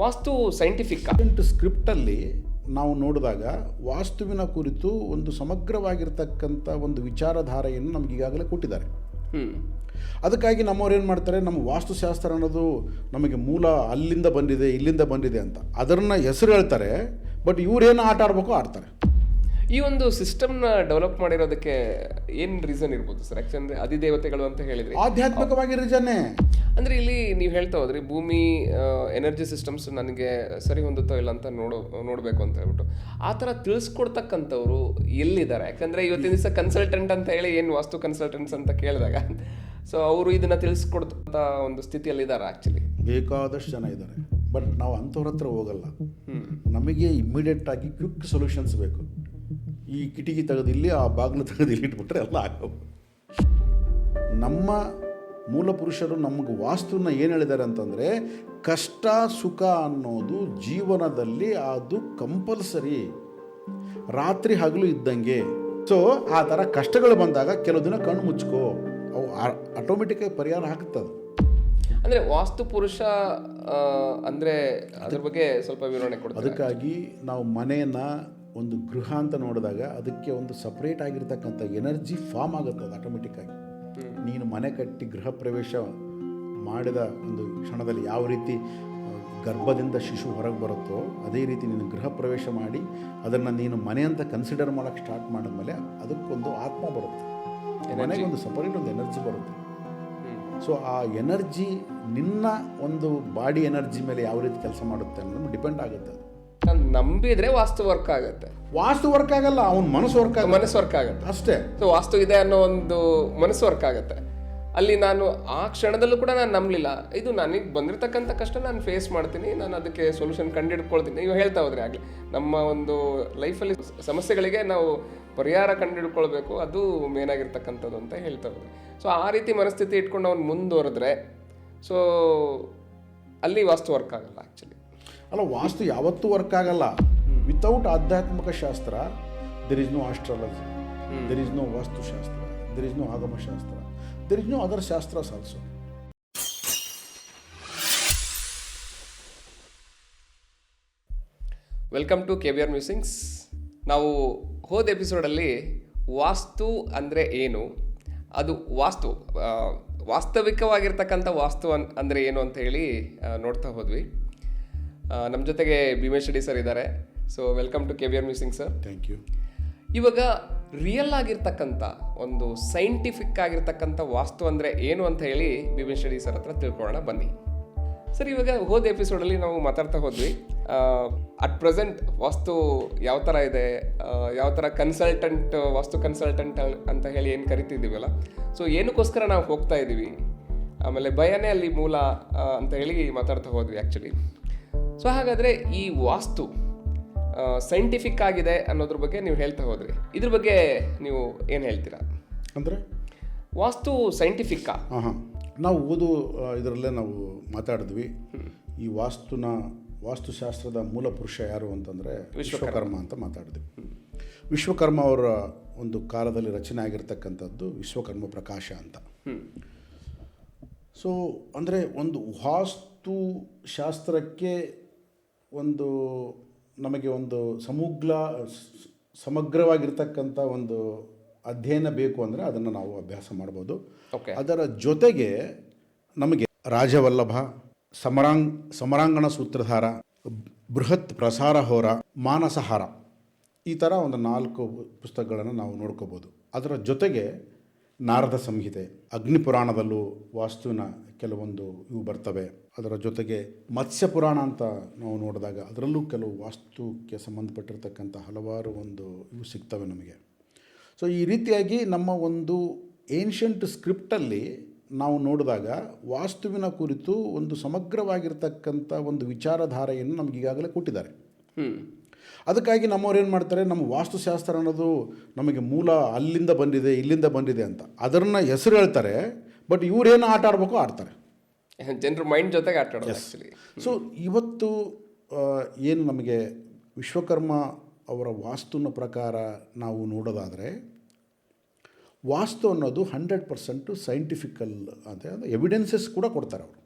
ವಾಸ್ತು scientific ಸ್ಕ್ರಿಪ್ಟಲ್ಲಿ ನಾವು ನೋಡಿದಾಗ ವಾಸ್ತುವಿನ ಕುರಿತು ಒಂದು ಸಮಗ್ರವಾಗಿರ್ತಕ್ಕಂಥ ಒಂದು ವಿಚಾರಧಾರೆಯನ್ನು ನಮ್ಗೆ ಈಗಾಗಲೇ ಕೊಟ್ಟಿದ್ದಾರೆ. ಅದಕ್ಕಾಗಿ ನಮ್ಮವ್ರು ಏನು ಮಾಡ್ತಾರೆ, ನಮ್ಮ ವಾಸ್ತುಶಾಸ್ತ್ರ ಅನ್ನೋದು ನಮಗೆ ಮೂಲ ಅಲ್ಲಿಂದ ಬಂದಿದೆ ಇಲ್ಲಿಂದ ಬಂದಿದೆ ಅಂತ ಅದನ್ನು ಹೆಸರು ಹೇಳ್ತಾರೆ. ಬಟ್ ಇವ್ರೇನು ಆಟ ಆಡಬೇಕು ಆಡ್ತಾರೆ. ಈ ಒಂದು ಸಿಸ್ಟಮ್ನ ಡೆವಲಪ್ ಮಾಡಿರೋದಕ್ಕೆ ಏನು ರೀಸನ್ ಇರ್ಬೋದು ಸರ್? ಯಾಕಂದರೆ ಅಧಿದೇವತೆಗಳು ಅಂತ ಹೇಳಿದ್ರಿ, ಆಧ್ಯಾತ್ಮಿಕವಾಗಿ ರೀಸನ್ನೇ. ಅಂದರೆ ಇಲ್ಲಿ ನೀವು ಹೇಳ್ತಾ ಹೋದ್ರಿ ಭೂಮಿ ಎನರ್ಜಿ ಸಿಸ್ಟಮ್ಸ್ ನನಗೆ ಸರಿ ಹೊಂದುತ್ತೋ ಇಲ್ಲ ಅಂತ ನೋಡಬೇಕು ಅಂತ ಹೇಳ್ಬಿಟ್ಟು ಆ ಥರ ತಿಳಿಸ್ಕೊಡ್ತಕ್ಕಂಥವ್ರು ಎಲ್ಲಿದ್ದಾರೆ? ಯಾಕಂದರೆ ಇವತ್ತಿನ ದಿವಸ ಕನ್ಸಲ್ಟೆಂಟ್ ಅಂತ ಹೇಳಿ ಏನು ವಾಸ್ತು ಕನ್ಸಲ್ಟೆಂಟ್ಸ್ ಅಂತ ಕೇಳಿದಾಗ ಸೊ ಅವರು ಇದನ್ನು ತಿಳಿಸ್ಕೊಡ್ತ ಒಂದು ಸ್ಥಿತಿಯಲ್ಲಿದ್ದಾರೆ. ಆ್ಯಕ್ಚುಲಿ ಬೇಕಾದಷ್ಟು ಜನ ಇದ್ದಾರೆ, ಬಟ್ ನಾವು ಅಂಥವ್ರ ಹತ್ರ ಹೋಗಲ್ಲ. ನಮಗೆ ಇಮ್ಮಿಡಿಯೇಟಾಗಿ ಕ್ವಿಕ್ ಸೊಲ್ಯೂಷನ್ಸ್ ಬೇಕು. ಈ ಕಿಟಕಿ ತೆಗೆದು ಇಲ್ಲಿ, ಆ ಬಾಗಿಲು ತೆಗೆದು ಇಲ್ಲಿ ಇಟ್ಬಿಟ್ರೆ ಎಲ್ಲ ಆಗೋದು. ನಮ್ಮ ಮೂಲ ಪುರುಷರು ನಮಗೆ ವಾಸ್ತುನ ಏನು ಹೇಳಿದ್ದಾರೆ ಅಂತಂದರೆ, ಕಷ್ಟ ಸುಖ ಅನ್ನೋದು ಜೀವನದಲ್ಲಿ ಅದು ಕಂಪಲ್ಸರಿ, ರಾತ್ರಿ ಹಗಲು ಇದ್ದಂಗೆ. ಸೊ ಆ ಥರ ಕಷ್ಟಗಳು ಬಂದಾಗ ಕೆಲವು ದಿನ ಕಣ್ಣು ಮುಚ್ಕೋ, ಅವು ಆಟೋಮೆಟಿಕ್ಕಾಗಿ ಪರಿಹಾರ ಆಗ್ತದೆ. ಅಂದರೆ ವಾಸ್ತು ಪುರುಷ ಅಂದರೆ ಅದ್ರ ಬಗ್ಗೆ ಸ್ವಲ್ಪ ವಿವರಣೆ ಕೊಡ್ತಾರೆ. ಅದಕ್ಕಾಗಿ ನಾವು ಮನೆಯನ್ನು ಒಂದು ಗೃಹ ಅಂತ ನೋಡಿದಾಗ ಅದಕ್ಕೆ ಒಂದು ಸಪ್ರೇಟ್ ಆಗಿರ್ತಕ್ಕಂಥ ಎನರ್ಜಿ ಫಾರ್ಮ್ ಆಗುತ್ತೆ. ಅದು ಆಟೋಮೆಟಿಕ್ಕಾಗಿ ನೀನು ಮನೆ ಕಟ್ಟಿ ಗೃಹ ಪ್ರವೇಶ ಮಾಡಿದ ಒಂದು ಕ್ಷಣದಲ್ಲಿ ಯಾವ ರೀತಿ ಗರ್ಭದಿಂದ ಶಿಶು ಹೊರಗೆ ಬರುತ್ತೋ ಅದೇ ರೀತಿ ನೀನು ಗೃಹ ಪ್ರವೇಶ ಮಾಡಿ ಅದನ್ನು ನೀನು ಮನೆ ಅಂತ ಕನ್ಸಿಡರ್ ಮಾಡೋಕ್ಕೆ ಸ್ಟಾರ್ಟ್ ಮಾಡಿದ್ಮೇಲೆ ಅದಕ್ಕೊಂದು ಆತ್ಮ ಬರುತ್ತೆ, ಮನೆಗೆ ಒಂದು ಸಪರೇಟ್ ಒಂದು ಎನರ್ಜಿ ಬರುತ್ತೆ. ಸೊ ಆ ಎನರ್ಜಿ ನಿನ್ನ ಒಂದು ಬಾಡಿ ಎನರ್ಜಿ ಮೇಲೆ ಯಾವ ರೀತಿ ಕೆಲಸ ಮಾಡುತ್ತೆ ಅನ್ನೋದು ಡಿಪೆಂಡ್ ಆಗುತ್ತೆ. ನಂಬಿದ್ರೆ ವಾಸ್ತು ವರ್ಕ್ ಆಗುತ್ತೆ. ವಾಸ್ತು ವರ್ಕ್ ಆಗಲ್ಲ, ಅವ್ನ ಮನಸ್ಸು ವರ್ಕ್ ಆಗುತ್ತೆ ಅಷ್ಟೇ. ಸೊ ವಾಸ್ತು ಇದೆ ಅನ್ನೋ ಒಂದು ಮನಸ್ಸು ವರ್ಕ್ ಆಗುತ್ತೆ. ಅಲ್ಲಿ ನಾನು ಆ ಕ್ಷಣದಲ್ಲೂ ಕೂಡ ನಾನು ನಂಬಲಿಲ್ಲ, ಇದು ನನಗೆ ಬಂದಿರತಕ್ಕಂಥ ಕಷ್ಟ ನಾನು ಫೇಸ್ ಮಾಡ್ತೀನಿ, ನಾನು ಅದಕ್ಕೆ ಸೊಲ್ಯೂಷನ್ ಕಂಡುಹಿಡ್ಕೊಳ್ತೀನಿ. ನೀವು ಹೇಳ್ತಾ ಹೋದ್ರಿ ಆಗಲಿ, ನಮ್ಮ ಒಂದು ಲೈಫಲ್ಲಿ ಸಮಸ್ಯೆಗಳಿಗೆ ನಾವು ಪರಿಹಾರ ಕಂಡುಹಿಡ್ಕೊಳ್ಬೇಕು, ಅದು ಮೇನ್ ಆಗಿರ್ತಕ್ಕಂಥದ್ದು ಅಂತ ಹೇಳ್ತಾ ಹೋದ್ರಿ. ಸೊ ಆ ರೀತಿ ಮನಸ್ಥಿತಿ ಇಟ್ಕೊಂಡು ಅವ್ನು ಮುಂದುವರೆದ್ರೆ ಸೊ ಅಲ್ಲಿ ವಾಸ್ತು ವರ್ಕ್ ಆಗಲ್ಲ. ಆ್ಯಕ್ಚುಲಿ ಅಲ್ಲ, ವಾಸ್ತು ಯಾವತ್ತೂ ವರ್ಕ್ ಆಗಲ್ಲ ವಿತೌಟ್ ಆಧ್ಯಾತ್ಮಿಕ ಶಾಸ್ತ್ರ. There is no astrology, there is no ವಾಸ್ತುಶಾಸ್ತ್ರ, ದೆರ್ ಇಸ್ ನೋ ಆಗಮಶಾಸ್ತ್ರ, ದೆರ್ ಇಸ್ ನೋ ಅದರ್ ಶಾಸ್ತ್ರಸ್ also. Welcome to KBR musings. ನಾವು ಹೋದ ಎಪಿಸೋಡಲ್ಲಿ ವಾಸ್ತು ಅಂದರೆ ಏನು, ಅದು ವಾಸ್ತವಿಕವಾಗಿರ್ತಕ್ಕಂಥ ವಾಸ್ತು ಅಂದರೆ ಏನು ಅಂತ ಹೇಳಿ ನೋಡ್ತಾ ಹೋದ್ವಿ. ನಮ್ಮ ಜೊತೆಗೆ ಭೀಮೇಶ್ ರೆಡ್ಡಿ ಸರ್ ಇದ್ದಾರೆ. So welcome to KBR musing sir. Thank you. ಇವಾಗ ರಿಯಲ್ ಆಗಿರ್ತಕ್ಕಂಥ ಒಂದು ಸೈಂಟಿಫಿಕ್ ಆಗಿರ್ತಕ್ಕಂಥ ವಾಸ್ತು ಅಂದರೆ ಏನು ಅಂತ ಹೇಳಿ ಭೀಮೇಶ್ ರೆಡ್ಡಿ ಸರ್ ಹತ್ರ ತಿಳ್ಕೊಳ್ಳೋಣ ಬನ್ನಿ. ಸರ್, ಇವಾಗ ಹೋದ ಎಪಿಸೋಡಲ್ಲಿ ನಾವು ಮಾತಾಡ್ತಾ ಹೋದ್ವಿ ಅಟ್ ಪ್ರೆಸೆಂಟ್ ವಾಸ್ತು ಯಾವ ಥರ ಇದೆ, ಯಾವ ಥರ ವಾಸ್ತು ಕನ್ಸಲ್ಟೆಂಟ್ ಅಂತ ಹೇಳಿ ಏನು ಕರಿತಿದ್ದೀವಲ್ಲ, ಸೊ ಏನಕ್ಕೋಸ್ಕರ ನಾವು ಹೋಗ್ತಾ ಇದ್ದೀವಿ, ಆಮೇಲೆ ಭಯನೇ ಅಲ್ಲಿ ಮೂಲ ಅಂತ ಹೇಳಿ ಮಾತಾಡ್ತಾ ಹೋದ್ವಿ ಆ್ಯಕ್ಚುಲಿ. ಸೊ ಹಾಗಾದರೆ ಈ ವಾಸ್ತು ಸೈಂಟಿಫಿಕ್ ಆಗಿದೆ ಅನ್ನೋದ್ರ ಬಗ್ಗೆ ನೀವು ಹೇಳ್ತಾ ಹೋದ್ರಿ, ಇದ್ರ ಬಗ್ಗೆ ನೀವು ಏನು ಹೇಳ್ತೀರಾ? ಅಂದರೆ ವಾಸ್ತು ಸೈಂಟಿಫಿಕ್ಕಾ? ಹಾಂ, ನಾವು ಇದರಲ್ಲೇ ನಾವು ಮಾತಾಡಿದ್ವಿ. ಈ ವಾಸ್ತುಶಾಸ್ತ್ರದ ಮೂಲ ಪುರುಷ ಯಾರು ಅಂತಂದರೆ ವಿಶ್ವಕರ್ಮ ಅಂತ ಮಾತಾಡಿದ್ವಿ. ವಿಶ್ವಕರ್ಮ ಅವರ ಒಂದು ಕಾಲದಲ್ಲಿ ರಚನೆ ಆಗಿರ್ತಕ್ಕಂಥದ್ದು ವಿಶ್ವಕರ್ಮ ಪ್ರಕಾಶ ಅಂತ. ಸೊ ಅಂದರೆ ಒಂದು ವಾಸ್ತುಶಾಸ್ತ್ರಕ್ಕೆ ಒಂದು ನಮಗೆ ಒಂದು ಸಮಗ್ರವಾಗಿರ್ತಕ್ಕಂಥ ಒಂದು ಅಧ್ಯಯನ ಬೇಕು ಅಂದರೆ ಅದನ್ನು ನಾವು ಅಭ್ಯಾಸ ಮಾಡ್ಬೋದು. ಅದರ ಜೊತೆಗೆ ನಮಗೆ ರಾಜವಲ್ಲಭ, ಸಮರಾಂಗಣ ಸೂತ್ರಧಾರ, ಬೃಹತ್ ಪ್ರಸಾರಹೋರ, ಮಾನಸಹಾರ, ಈ ಥರ ಒಂದು 4 ಪುಸ್ತಕಗಳನ್ನು ನಾವು ನೋಡ್ಕೋಬೋದು. ಅದರ ಜೊತೆಗೆ ನಾರದ ಸಂಹಿತೆ, ಅಗ್ನಿಪುರಾಣದಲ್ಲೂ ವಾಸ್ತುವಿನ ಕೆಲವೊಂದು ಇವು ಬರ್ತವೆ. ಅದರ ಜೊತೆಗೆ ಮತ್ಸ್ಯ ಪುರಾಣ ಅಂತ ನಾವು ನೋಡಿದಾಗ ಅದರಲ್ಲೂ ಕೆಲವು ವಾಸ್ತುಕ್ಕೆ ಸಂಬಂಧಪಟ್ಟಿರ್ತಕ್ಕಂಥ ಹಲವಾರು ಒಂದು ಇವು ಸಿಗ್ತವೆ ನಮಗೆ. ಸೊ ಈ ರೀತಿಯಾಗಿ ನಮ್ಮ ಒಂದು ಏನ್ಷಂಟ್ ಸ್ಕ್ರಿಪ್ಟಲ್ಲಿ ನಾವು ನೋಡಿದಾಗ ವಾಸ್ತುವಿನ ಕುರಿತು ಒಂದು ಸಮಗ್ರವಾಗಿರ್ತಕ್ಕಂಥ ಒಂದು ವಿಚಾರಧಾರೆಯನ್ನು ನಮ್ಗೆ ಈಗಾಗಲೇ ಕೊಟ್ಟಿದ್ದಾರೆ. ಅದಕ್ಕಾಗಿ ನಮ್ಮವ್ರು ಏನು ಮಾಡ್ತಾರೆ, ನಮ್ಮ ವಾಸ್ತುಶಾಸ್ತ್ರ ಅನ್ನೋದು ನಮಗೆ ಮೂಲ ಅಲ್ಲಿಂದ ಬಂದಿದೆ ಇಲ್ಲಿಂದ ಬಂದಿದೆ ಅಂತ ಅದನ್ನು ಹೆಸರು ಹೇಳ್ತಾರೆ. ಬಟ್ ಇವರೇನು ಆಟ ಆಡಬೇಕು ಆಡ್ತಾರೆ, ಜನರ ಮೈಂಡ್ ಜೊತೆಗೆ ಆಟ ಆಡೋದು. ಸೊ ಇವತ್ತು ಏನು ನಮಗೆ ವಿಶ್ವಕರ್ಮ ಅವರ ವಾಸ್ತುನ ಪ್ರಕಾರ ನಾವು ನೋಡೋದಾದರೆ ವಾಸ್ತು ಅನ್ನೋದು 100% ಸೈಂಟಿಫಿಕಲ್ ಅಂತ ಎವಿಡೆನ್ಸಸ್ ಕೂಡ ಕೊಡ್ತಾರೆ ಅವರು.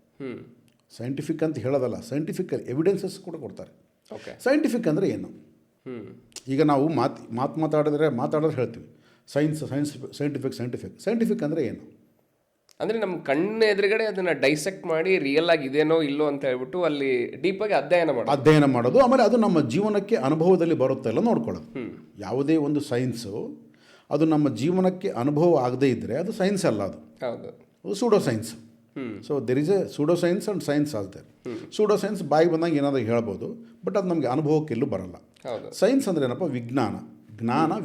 ಸೈಂಟಿಫಿಕ್ ಅಂತ ಹೇಳೋದಲ್ಲ, ಸೈಂಟಿಫಿಕಲ್ ಎವಿಡೆನ್ಸಸ್ ಕೂಡ ಕೊಡ್ತಾರೆ. ಓಕೆ. ಸೈಂಟಿಫಿಕ್ ಅಂದರೆ ಏನು? ಈಗ ನಾವು ಮಾತಾಡಿದ್ರೆ ಹೇಳ್ತೀವಿ ಸೈನ್ಸ್ ಸೈಂಟಿಫಿಕ್ ಅಂದರೆ ಏನು? ಅಂದರೆ ನಮ್ಮ ಕಣ್ಣು ಎದುರುಗಡೆ ಅದನ್ನು ಡೈಸೆಕ್ಟ್ ಮಾಡಿ ರಿಯಲ್ ಆಗಿ ಇದೇನೋ ಇಲ್ಲೋ ಅಂತ ಹೇಳ್ಬಿಟ್ಟು ಅಲ್ಲಿ ಡೀಪಾಗಿ ಅಧ್ಯಯನ ಮಾಡೋದು. ಆಮೇಲೆ ಅದು ನಮ್ಮ ಜೀವನಕ್ಕೆ ಅನುಭವದಲ್ಲಿ ಬರುತ್ತೆ ಇಲ್ಲ ನೋಡ್ಕೊಳ್ಳೋದು. ಯಾವುದೇ ಒಂದು ಸೈನ್ಸು ಅದು ನಮ್ಮ ಜೀವನಕ್ಕೆ ಅನುಭವ ಆಗದೇ ಇದ್ದರೆ ಅದು ಸೈನ್ಸ್ ಅಲ್ಲ, ಅದು pseudo science. So there is a pseudo science and science ಆಲ್ತಾರೆ. ಸೂಡೋ ಸೈನ್ಸ್ ಬಾಯಿಗೆ ಬಂದಾಗ ಏನಾದರೂ ಹೇಳ್ಬೋದು, ಬಟ್ ಅದು ನಮಗೆ ಅನುಭವಕ್ಕೆ ಎಲ್ಲೂ ಬರಲ್ಲ. ಸೈನ್ಸ್ ಅಂದರೆ ಏನಪ್ಪ?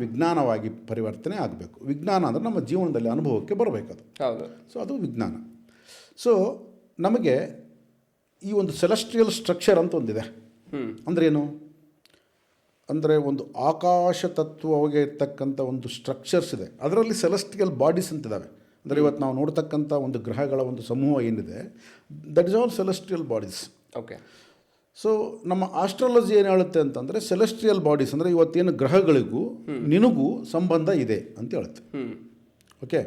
ವಿಜ್ಞಾನವಾಗಿ ಪರಿವರ್ತನೆ ಆಗಬೇಕು. ವಿಜ್ಞಾನ ಅಂದರೆ ನಮ್ಮ ಜೀವನದಲ್ಲಿ ಅನುಭವಕ್ಕೆ ಬರಬೇಕದು. ಸೊ ಅದು ವಿಜ್ಞಾನ. ಸೊ ನಮಗೆ ಈ ಒಂದು ಸೆಲೆಸ್ಟ್ರಿಯಲ್ ಸ್ಟ್ರಕ್ಚರ್ ಅಂತ ಒಂದಿದೆ. ಅಂದ್ರೇನು? ಅಂದರೆ ಒಂದು ಆಕಾಶ ತತ್ವವಾಗಿ ಇರ್ತಕ್ಕಂಥ ಒಂದು ಸ್ಟ್ರಕ್ಚರ್ಸ್ ಇದೆ, ಅದರಲ್ಲಿ ಸೆಲೆಸ್ಟ್ರಿಯಲ್ ಬಾಡೀಸ್ ಅಂತಿದ್ದಾವೆ. ಅಂದರೆ ಇವತ್ತು ನಾವು ನೋಡ್ತಕ್ಕಂಥ ಒಂದು ಗ್ರಹಗಳ ಒಂದು ಸಮೂಹ ಏನಿದೆ, that is all celestial bodies. Okay. So ನಮ್ಮ ಆಸ್ಟ್ರಾಲಜಿ ಏನು ಹೇಳುತ್ತೆ ಅಂತಂದರೆ ಸೆಲೆಸ್ಟ್ರಿಯಲ್ ಬಾಡೀಸ್ ಅಂದರೆ ಇವತ್ತೇನು ಗ್ರಹಗಳಿಗೂ ನಿನಗೂ ಸಂಬಂಧ ಇದೆ ಅಂತ ಹೇಳುತ್ತೆ. ಓಕೆ.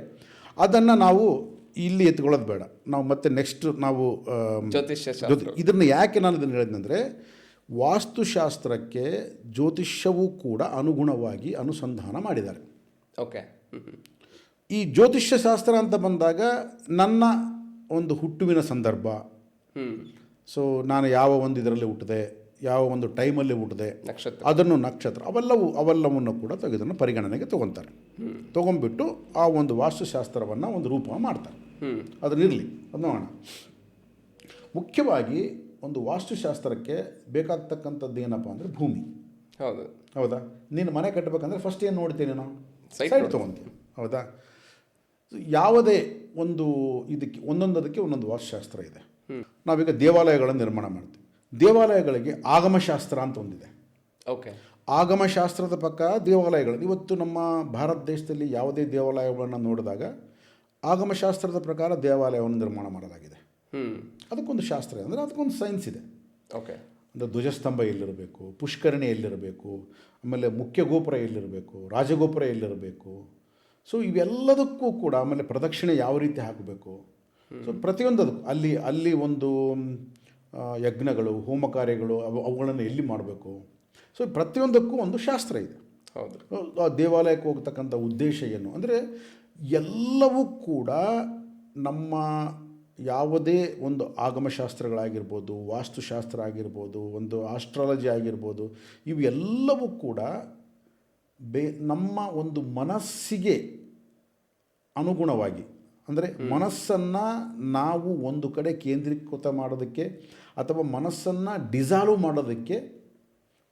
ಅದನ್ನು ನಾವು ಇಲ್ಲಿ ಎತ್ಕೊಳ್ಳೋದು ಬೇಡ, ನಾವು ಮತ್ತೆ ನೆಕ್ಸ್ಟ್ ನಾವು ಇದನ್ನು ಯಾಕೆ ನಾನು ಇದನ್ನು ಹೇಳಿದ್ನಂದರೆ, ವಾಸ್ತುಶಾಸ್ತ್ರಕ್ಕೆ ಜ್ಯೋತಿಷ್ಯವೂ ಕೂಡ ಅನುಗುಣವಾಗಿ ಅನುಸಂಧಾನ ಮಾಡಿದ್ದಾರೆ. ಓಕೆ. ಈ ಜ್ಯೋತಿಷ್ಯ ಶಾಸ್ತ್ರ ಅಂತ ಬಂದಾಗ ನನ್ನ ಒಂದು ಹುಟ್ಟುವಿನ ಸಂದರ್ಭ, ಸೊ ನಾನು ಯಾವ ಒಂದು ಇದರಲ್ಲಿ ಹುಟ್ಟಿದೆ, ಯಾವ ಒಂದು ಟೈಮಲ್ಲಿ ಹುಟ್ಟಿದೆ, ಅದನ್ನು ನಕ್ಷತ್ರ ಅವೆಲ್ಲವನ್ನು ಕೂಡ ಇದನ್ನು ಪರಿಗಣನೆಗೆ ತೊಗೊತಾರೆ. ತೊಗೊಂಡ್ಬಿಟ್ಟು ಆ ಒಂದು ವಾಸ್ತುಶಾಸ್ತ್ರವನ್ನು ಒಂದು ರೂಪ ಮಾಡ್ತಾರೆ. ಅದನ್ನಿರಲಿ, ಅದು ನೋಡೋಣ. ಮುಖ್ಯವಾಗಿ ಒಂದು ವಾಸ್ತುಶಾಸ್ತ್ರಕ್ಕೆ ಬೇಕಾಗ್ತಕ್ಕಂಥದ್ದು ಏನಪ್ಪ ಅಂದರೆ ಭೂಮಿ. ಹೌದಾ? ನೀನು ಮನೆ ಕಟ್ಟಬೇಕಂದ್ರೆ ಫಸ್ಟ್ ಏನು ನೋಡ್ತೀನಿ? ನಾವು ಸೈಟ್ ತೊಗೊತೀವಿ. ಹೌದಾ? ಯಾವುದೇ ಒಂದು ಇದಕ್ಕೆ ಒಂದೊಂದಕ್ಕೆ ಒಂದೊಂದು ವಾಸ್ತುಶಾಸ್ತ್ರ ಇದೆ. ನಾವೀಗ ದೇವಾಲಯಗಳನ್ನು ನಿರ್ಮಾಣ ಮಾಡ್ತೀವಿ. ದೇವಾಲಯಗಳಿಗೆ ಆಗಮಶಾಸ್ತ್ರ ಅಂತ ಒಂದಿದೆ. ಓಕೆ. ಆಗಮಶಾಸ್ತ್ರದ ಪ್ರಕಾರ ದೇವಾಲಯಗಳು ಇವತ್ತು ನಮ್ಮ ಭಾರತ ದೇಶದಲ್ಲಿ ಯಾವುದೇ ದೇವಾಲಯಗಳನ್ನು ನೋಡಿದಾಗ ಆಗಮಶಾಸ್ತ್ರದ ಪ್ರಕಾರ ದೇವಾಲಯವನ್ನು ನಿರ್ಮಾಣ ಮಾಡಲಾಗಿದೆ. ಅದಕ್ಕೊಂದು ಶಾಸ್ತ್ರ ಇದೆ, ಅಂದರೆ ಅದಕ್ಕೊಂದು ಸೈನ್ಸ್ ಇದೆ. ಓಕೆ. ಅಂದರೆ ಧ್ವಜಸ್ತಂಭ ಎಲ್ಲಿರಬೇಕು, ಪುಷ್ಕರಣಿ ಎಲ್ಲಿರಬೇಕು, ಆಮೇಲೆ ಮುಖ್ಯ ಗೋಪುರ ಎಲ್ಲಿರಬೇಕು, ರಾಜಗೋಪುರ ಎಲ್ಲಿರಬೇಕು, ಸೊ ಇವೆಲ್ಲದಕ್ಕೂ ಕೂಡ, ಆಮೇಲೆ ಪ್ರದಕ್ಷಿಣೆ ಯಾವ ರೀತಿ ಹಾಕಬೇಕು, ಸೊ ಪ್ರತಿಯೊಂದಕ್ಕೂ ಅಲ್ಲಿ ಒಂದು ಯಜ್ಞಗಳು, ಹೋಮ ಕಾರ್ಯಗಳು ಅವುಗಳನ್ನು ಎಲ್ಲಿ ಮಾಡಬೇಕು, ಸೊ ಪ್ರತಿಯೊಂದಕ್ಕೂ ಒಂದು ಶಾಸ್ತ್ರ ಇದೆ. ಆ ದೇವಾಲಯಕ್ಕೆ ಹೋಗ್ತಕ್ಕಂಥ ಉದ್ದೇಶ ಏನು ಅಂದರೆ, ಎಲ್ಲವೂ ಕೂಡ ನಮ್ಮ ಯಾವುದೇ ಒಂದು ಆಗಮಶಾಸ್ತ್ರಗಳಾಗಿರ್ಬೋದು, ವಾಸ್ತುಶಾಸ್ತ್ರ ಆಗಿರ್ಬೋದು, ಒಂದು ಆಸ್ಟ್ರಾಲಜಿ ಆಗಿರ್ಬೋದು, ಇವೆಲ್ಲವೂ ಕೂಡ ನಮ್ಮ ಒಂದು ಮನಸ್ಸಿಗೆ ಅನುಗುಣವಾಗಿ, ಅಂದರೆ ಮನಸ್ಸನ್ನು ನಾವು ಒಂದು ಕಡೆ ಕೇಂದ್ರೀಕೃತ ಮಾಡೋದಕ್ಕೆ ಅಥವಾ ಮನಸ್ಸನ್ನು ಡಿಸಾಲ್ವ್ ಮಾಡೋದಕ್ಕೆ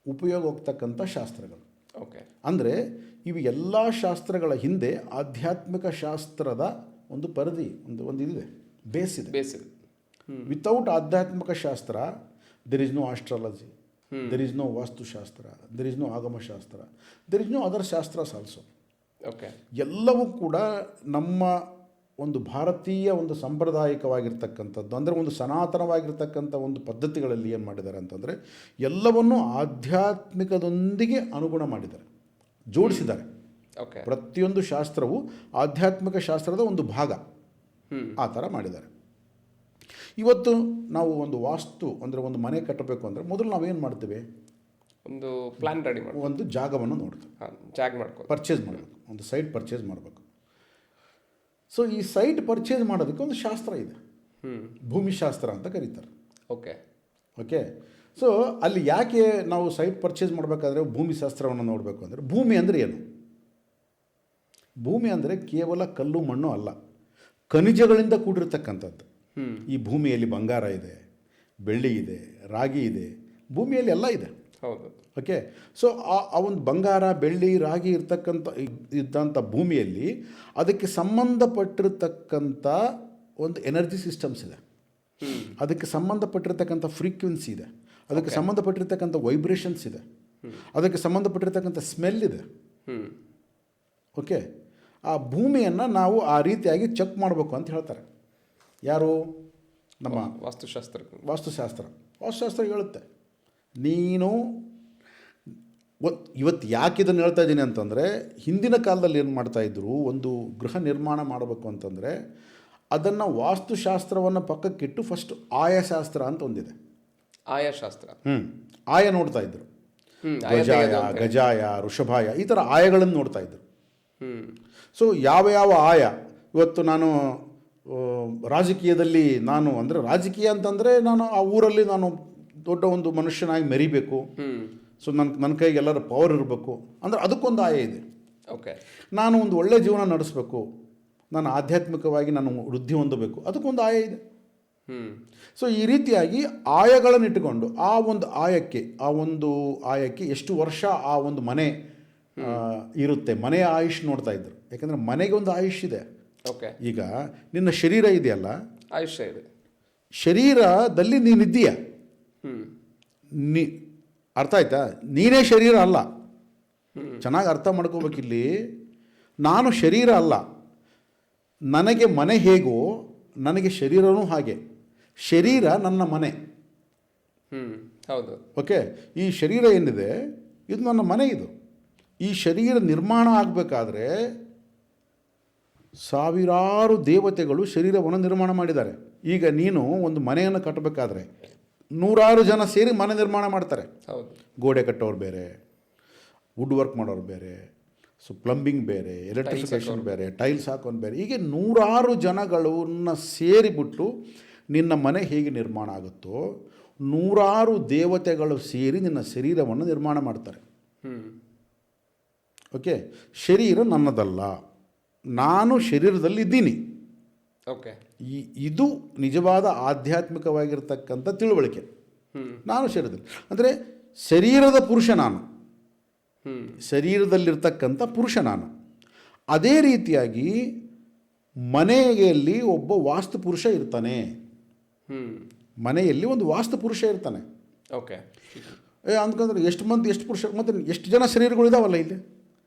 ಉಪಯೋಗ ಹೋಗ್ತಕ್ಕಂಥ ಶಾಸ್ತ್ರಗಳು. ಓಕೆ. ಅಂದರೆ ಇವು ಎಲ್ಲ ಶಾಸ್ತ್ರಗಳ ಹಿಂದೆ ಆಧ್ಯಾತ್ಮಿಕ ಶಾಸ್ತ್ರದ ಒಂದು ಪರಿಧಿ, ಒಂದು ಇದಿದೆ, ಬೇಸ್ ಇದೆ. ವಿತೌಟ್ ಆಧ್ಯಾತ್ಮಿಕ ಶಾಸ್ತ್ರ there is no astrology, there is no ವಾಸ್ತುಶಾಸ್ತ್ರ, ದೆರ್ ಇಸ್ ನೋ ಆಗಮಶಾಸ್ತ್ರ, ದೆರ್ ಇಸ್ ನೋ ಅದರ್ ಶಾಸ್ತ್ರಸ್ ಆಲ್ಸೋ. ಓಕೆ. ಎಲ್ಲವೂ ಕೂಡ ನಮ್ಮ ಒಂದು ಭಾರತೀಯ ಒಂದು ಸಾಂಪ್ರದಾಯಿಕವಾಗಿರ್ತಕ್ಕಂಥದ್ದು, ಅಂದರೆ ಒಂದು ಸನಾತನವಾಗಿರ್ತಕ್ಕಂಥ ಒಂದು ಪದ್ಧತಿಗಳಲ್ಲಿ ಏನು ಮಾಡಿದ್ದಾರೆ ಅಂತಂದರೆ, ಎಲ್ಲವನ್ನೂ ಆಧ್ಯಾತ್ಮಿಕದೊಂದಿಗೆ ಅನುಗುಣ ಮಾಡಿದ್ದಾರೆ, ಜೋಡಿಸಿದ್ದಾರೆ. ಓಕೆ. ಪ್ರತಿಯೊಂದು ಶಾಸ್ತ್ರವು ಆಧ್ಯಾತ್ಮಿಕ ಶಾಸ್ತ್ರದ ಒಂದು ಭಾಗ, ಆ ಥರ ಮಾಡಿದ್ದಾರೆ. ಇವತ್ತು ನಾವು ಒಂದು ವಾಸ್ತು ಅಂದರೆ ಒಂದು ಮನೆ ಕಟ್ಟಬೇಕು ಅಂದರೆ ಮೊದಲು ನಾವೇನು ಮಾಡ್ತೀವಿ? ಒಂದು ಪ್ಲಾನ್ ರೆಡಿ ಮಾಡಿ ಒಂದು ಜಾಗವನ್ನು ನೋಡ್ತೀವಿ, ಪರ್ಚೇಸ್ ಮಾಡಬೇಕು, ಒಂದು ಸೈಟ್ ಪರ್ಚೇಸ್ ಮಾಡಬೇಕು. ಸೊ ಈ ಸೈಟ್ ಪರ್ಚೇಸ್ ಮಾಡೋದಕ್ಕೆ ಒಂದು ಶಾಸ್ತ್ರ ಇದೆ, ಭೂಮಿಶಾಸ್ತ್ರ ಅಂತ ಕರೀತಾರೆ. ಓಕೆ. ಓಕೆ. ಸೊ ಅಲ್ಲಿ ಯಾಕೆ ನಾವು ಸೈಟ್ ಪರ್ಚೇಸ್ ಮಾಡಬೇಕಾದ್ರೆ ಭೂಮಿಶಾಸ್ತ್ರವನ್ನು ನೋಡಬೇಕು ಅಂದರೆ, ಭೂಮಿ ಅಂದರೆ ಏನು? ಭೂಮಿ ಅಂದರೆ ಕೇವಲ ಕಲ್ಲು ಮಣ್ಣು ಅಲ್ಲ, ಖನಿಜಗಳಿಂದ ಕೂಡಿರ್ತಕ್ಕಂಥದ್ದು. ಈ ಭೂಮಿಯಲ್ಲಿ ಬಂಗಾರ ಇದೆ, ಬೆಳ್ಳಿ ಇದೆ, ರಾಗಿ ಇದೆ, ಭೂಮಿಯಲ್ಲಿ ಎಲ್ಲ ಇದೆ. ಹೌದು. ಓಕೆ. ಸೊ ಆ ಒಂದು ಬಂಗಾರ, ಬೆಳ್ಳಿ, ರಾಗಿ ಇದ್ದಂಥ ಭೂಮಿಯಲ್ಲಿ ಅದಕ್ಕೆ ಸಂಬಂಧಪಟ್ಟಿರ್ತಕ್ಕಂಥ ಒಂದು ಎನರ್ಜಿ ಸಿಸ್ಟಮ್ಸ್ ಇದೆ, ಅದಕ್ಕೆ ಸಂಬಂಧಪಟ್ಟಿರ್ತಕ್ಕಂಥ ಫ್ರೀಕ್ವೆನ್ಸಿ ಇದೆ, ಅದಕ್ಕೆ ಸಂಬಂಧಪಟ್ಟಿರ್ತಕ್ಕಂಥ ವೈಬ್ರೇಷನ್ಸ್ ಇದೆ, ಅದಕ್ಕೆ ಸಂಬಂಧಪಟ್ಟಿರ್ತಕ್ಕಂಥ ಸ್ಮೆಲ್ ಇದೆ. ಓಕೆ. ಆ ಭೂಮಿಯನ್ನು ನಾವು ಆ ರೀತಿಯಾಗಿ ಚೆಕ್ ಮಾಡಬೇಕು ಅಂತ ಹೇಳ್ತಾರೆ. ಯಾರು? ನಮ್ಮ ವಾಸ್ತುಶಾಸ್ತ್ರ ಹೇಳುತ್ತೆ. ನೀನು ಇವತ್ತು ಯಾಕೆ ಇದನ್ನು ಹೇಳ್ತಾ ಇದ್ದೀನಿ ಅಂತಂದರೆ, ಹಿಂದಿನ ಕಾಲದಲ್ಲಿ ಏನು ಮಾಡ್ತಾಯಿದ್ರು, ಒಂದು ಗೃಹ ನಿರ್ಮಾಣ ಮಾಡಬೇಕು ಅಂತಂದರೆ ಅದನ್ನು ವಾಸ್ತುಶಾಸ್ತ್ರವನ್ನು ಪಕ್ಕಕ್ಕಿಟ್ಟು ಫಸ್ಟ್ ಆಯಶಾಸ್ತ್ರ ಅಂತ ಒಂದಿದೆ. ಆಯಶಾಸ್ತ್ರ. ಆಯ ನೋಡ್ತಾ ಇದ್ರು. ಆಯ ಗಜಾಯ, ತೆಗೆದು ಅಂತ. ಗಜಾಯ, ವೃಷಭಾಯ ಈ ಥರ ಆಯಗಳನ್ನು ನೋಡ್ತಾ ಇದ್ರು. ಸೊ ಯಾವ ಆಯ ಇವತ್ತು ನಾನು ರಾಜಕೀಯದಲ್ಲಿ ನಾನು ಅಂದರೆ ರಾಜಕೀಯ ಅಂತಂದರೆ ನಾನು ಆ ಊರಲ್ಲಿ ನಾನು ದೊಡ್ಡ ಒಂದು ಮನುಷ್ಯನಾಗಿ ಮೆರಿಬೇಕು. ಸೊ ನನ್ನ ಕೈಗೆ ಎಲ್ಲರ ಪವರ್ ಇರಬೇಕು ಅಂದರೆ ಅದಕ್ಕೊಂದು ಆಯ ಇದೆ. ಓಕೆ. ನಾನು ಒಂದು ಒಳ್ಳೆಯ ಜೀವನ ನಡೆಸಬೇಕು, ನಾನು ಆಧ್ಯಾತ್ಮಿಕವಾಗಿ ನಾನು ವೃದ್ಧಿ ಹೊಂದಬೇಕು, ಅದಕ್ಕೊಂದು ಆಯ ಇದೆ. ಸೊ ಈ ರೀತಿಯಾಗಿ ಆಯಗಳನ್ನು ಇಟ್ಟುಕೊಂಡು ಆ ಒಂದು ಆಯಕ್ಕೆ ಎಷ್ಟು ವರ್ಷ ಆ ಒಂದು ಮನೆ ಇರುತ್ತೆ, ಮನೆಯ ಆಯುಷ್ ನೋಡ್ತಾ ಇದ್ರು. ಯಾಕಂದರೆ ಮನೆಗೆ ಒಂದು ಆಯುಷ್ ಇದೆ. ಓಕೆ. ಈಗ ನಿನ್ನ ಶರೀರ ಇದೆಯಲ್ಲ, ಆಯುಷ್ಯ ಇದೆ, ಶರೀರದಲ್ಲಿ ನೀನಿದ್ದೀಯ. ಅರ್ಥ ಆಯ್ತಾ? ನೀನೇ ಶರೀರ ಅಲ್ಲ. ಚೆನ್ನಾಗಿ ಅರ್ಥ ಮಾಡ್ಕೋಬೇಕಿಲ್ಲಿ. ನಾನು ಶರೀರ ಅಲ್ಲ. ನನಗೆ ಮನೆ ಹೇಗೋ ನನಗೆ ಶರೀರನೂ ಹಾಗೆ. ಶರೀರ ನನ್ನ ಮನೆ. ಹೌದು. ಓಕೆ. ಈ ಶರೀರ ಏನಿದೆ ಇದು ನನ್ನ ಮನೆ. ಇದು ಈ ಶರೀರ ನಿರ್ಮಾಣ ಆಗಬೇಕಾದ್ರೆ ಸಾವಿರಾರು ದೇವತೆಗಳು ಶರೀರವನ್ನು ನಿರ್ಮಾಣ ಮಾಡಿದ್ದಾರೆ. ಈಗ ನೀನು ಒಂದು ಮನೆಯನ್ನು ಕಟ್ಟಬೇಕಾದ್ರೆ ನೂರಾರು ಜನ ಸೇರಿ ಮನೆ ನಿರ್ಮಾಣ ಮಾಡ್ತಾರೆ. ಹೌದು. ಗೋಡೆ ಕಟ್ಟೋರು ಬೇರೆ, ವುಡ್ ವರ್ಕ್ ಮಾಡೋರು ಬೇರೆ, ಸೊ ಪ್ಲಂಬಿಂಗ್ ಬೇರೆ, ಎಲೆಕ್ಟ್ರಿಫಿಕೇಷನ್ ಬೇರೆ, ಟೈಲ್ಸ್ ಹಾಕೋನು ಬೇರೆ, ಹೀಗೆ ನೂರಾರು ಜನಗಳನ್ನ ಸೇರಿಬಿಟ್ಟು ನಿನ್ನ ಮನೆ ಹೇಗೆ ನಿರ್ಮಾಣ ಆಗುತ್ತೋ ನೂರಾರು ದೇವತೆಗಳು ಸೇರಿ ನಿನ್ನ ಶರೀರವನ್ನು ನಿರ್ಮಾಣ ಮಾಡ್ತಾರೆ. ಓಕೆ. ಶರೀರ ನನ್ನದಲ್ಲ, ನಾನು ಶರೀರದಲ್ಲಿದ್ದೀನಿ. ಓಕೆ. ಇದು ನಿಜವಾದ ಆಧ್ಯಾತ್ಮಿಕವಾಗಿರ್ತಕ್ಕಂಥ ತಿಳುವಳಿಕೆ. ನಾನು ಶರೀರದಲ್ಲಿ ಅಂದರೆ ಶರೀರದ ಪುರುಷ ನಾನು, ಶರೀರದಲ್ಲಿರ್ತಕ್ಕಂಥ ಪುರುಷ ನಾನು. ಅದೇ ರೀತಿಯಾಗಿ ಮನೆಯಲ್ಲಿ ಒಬ್ಬ ವಾಸ್ತು ಪುರುಷ ಇರ್ತಾನೆ. ಮನೆಯಲ್ಲಿ ಒಂದು ವಾಸ್ತು ಪುರುಷ ಇರ್ತಾನೆ. ಓಕೆ. ಅಂದ್ಕೊಂಡ್ರೆ ಎಷ್ಟು ಪುರುಷ ಮತ್ತು ಎಷ್ಟು ಜನ ಶರೀರಗಳಿದಾವಲ್ಲ ಇಲ್ಲಿ.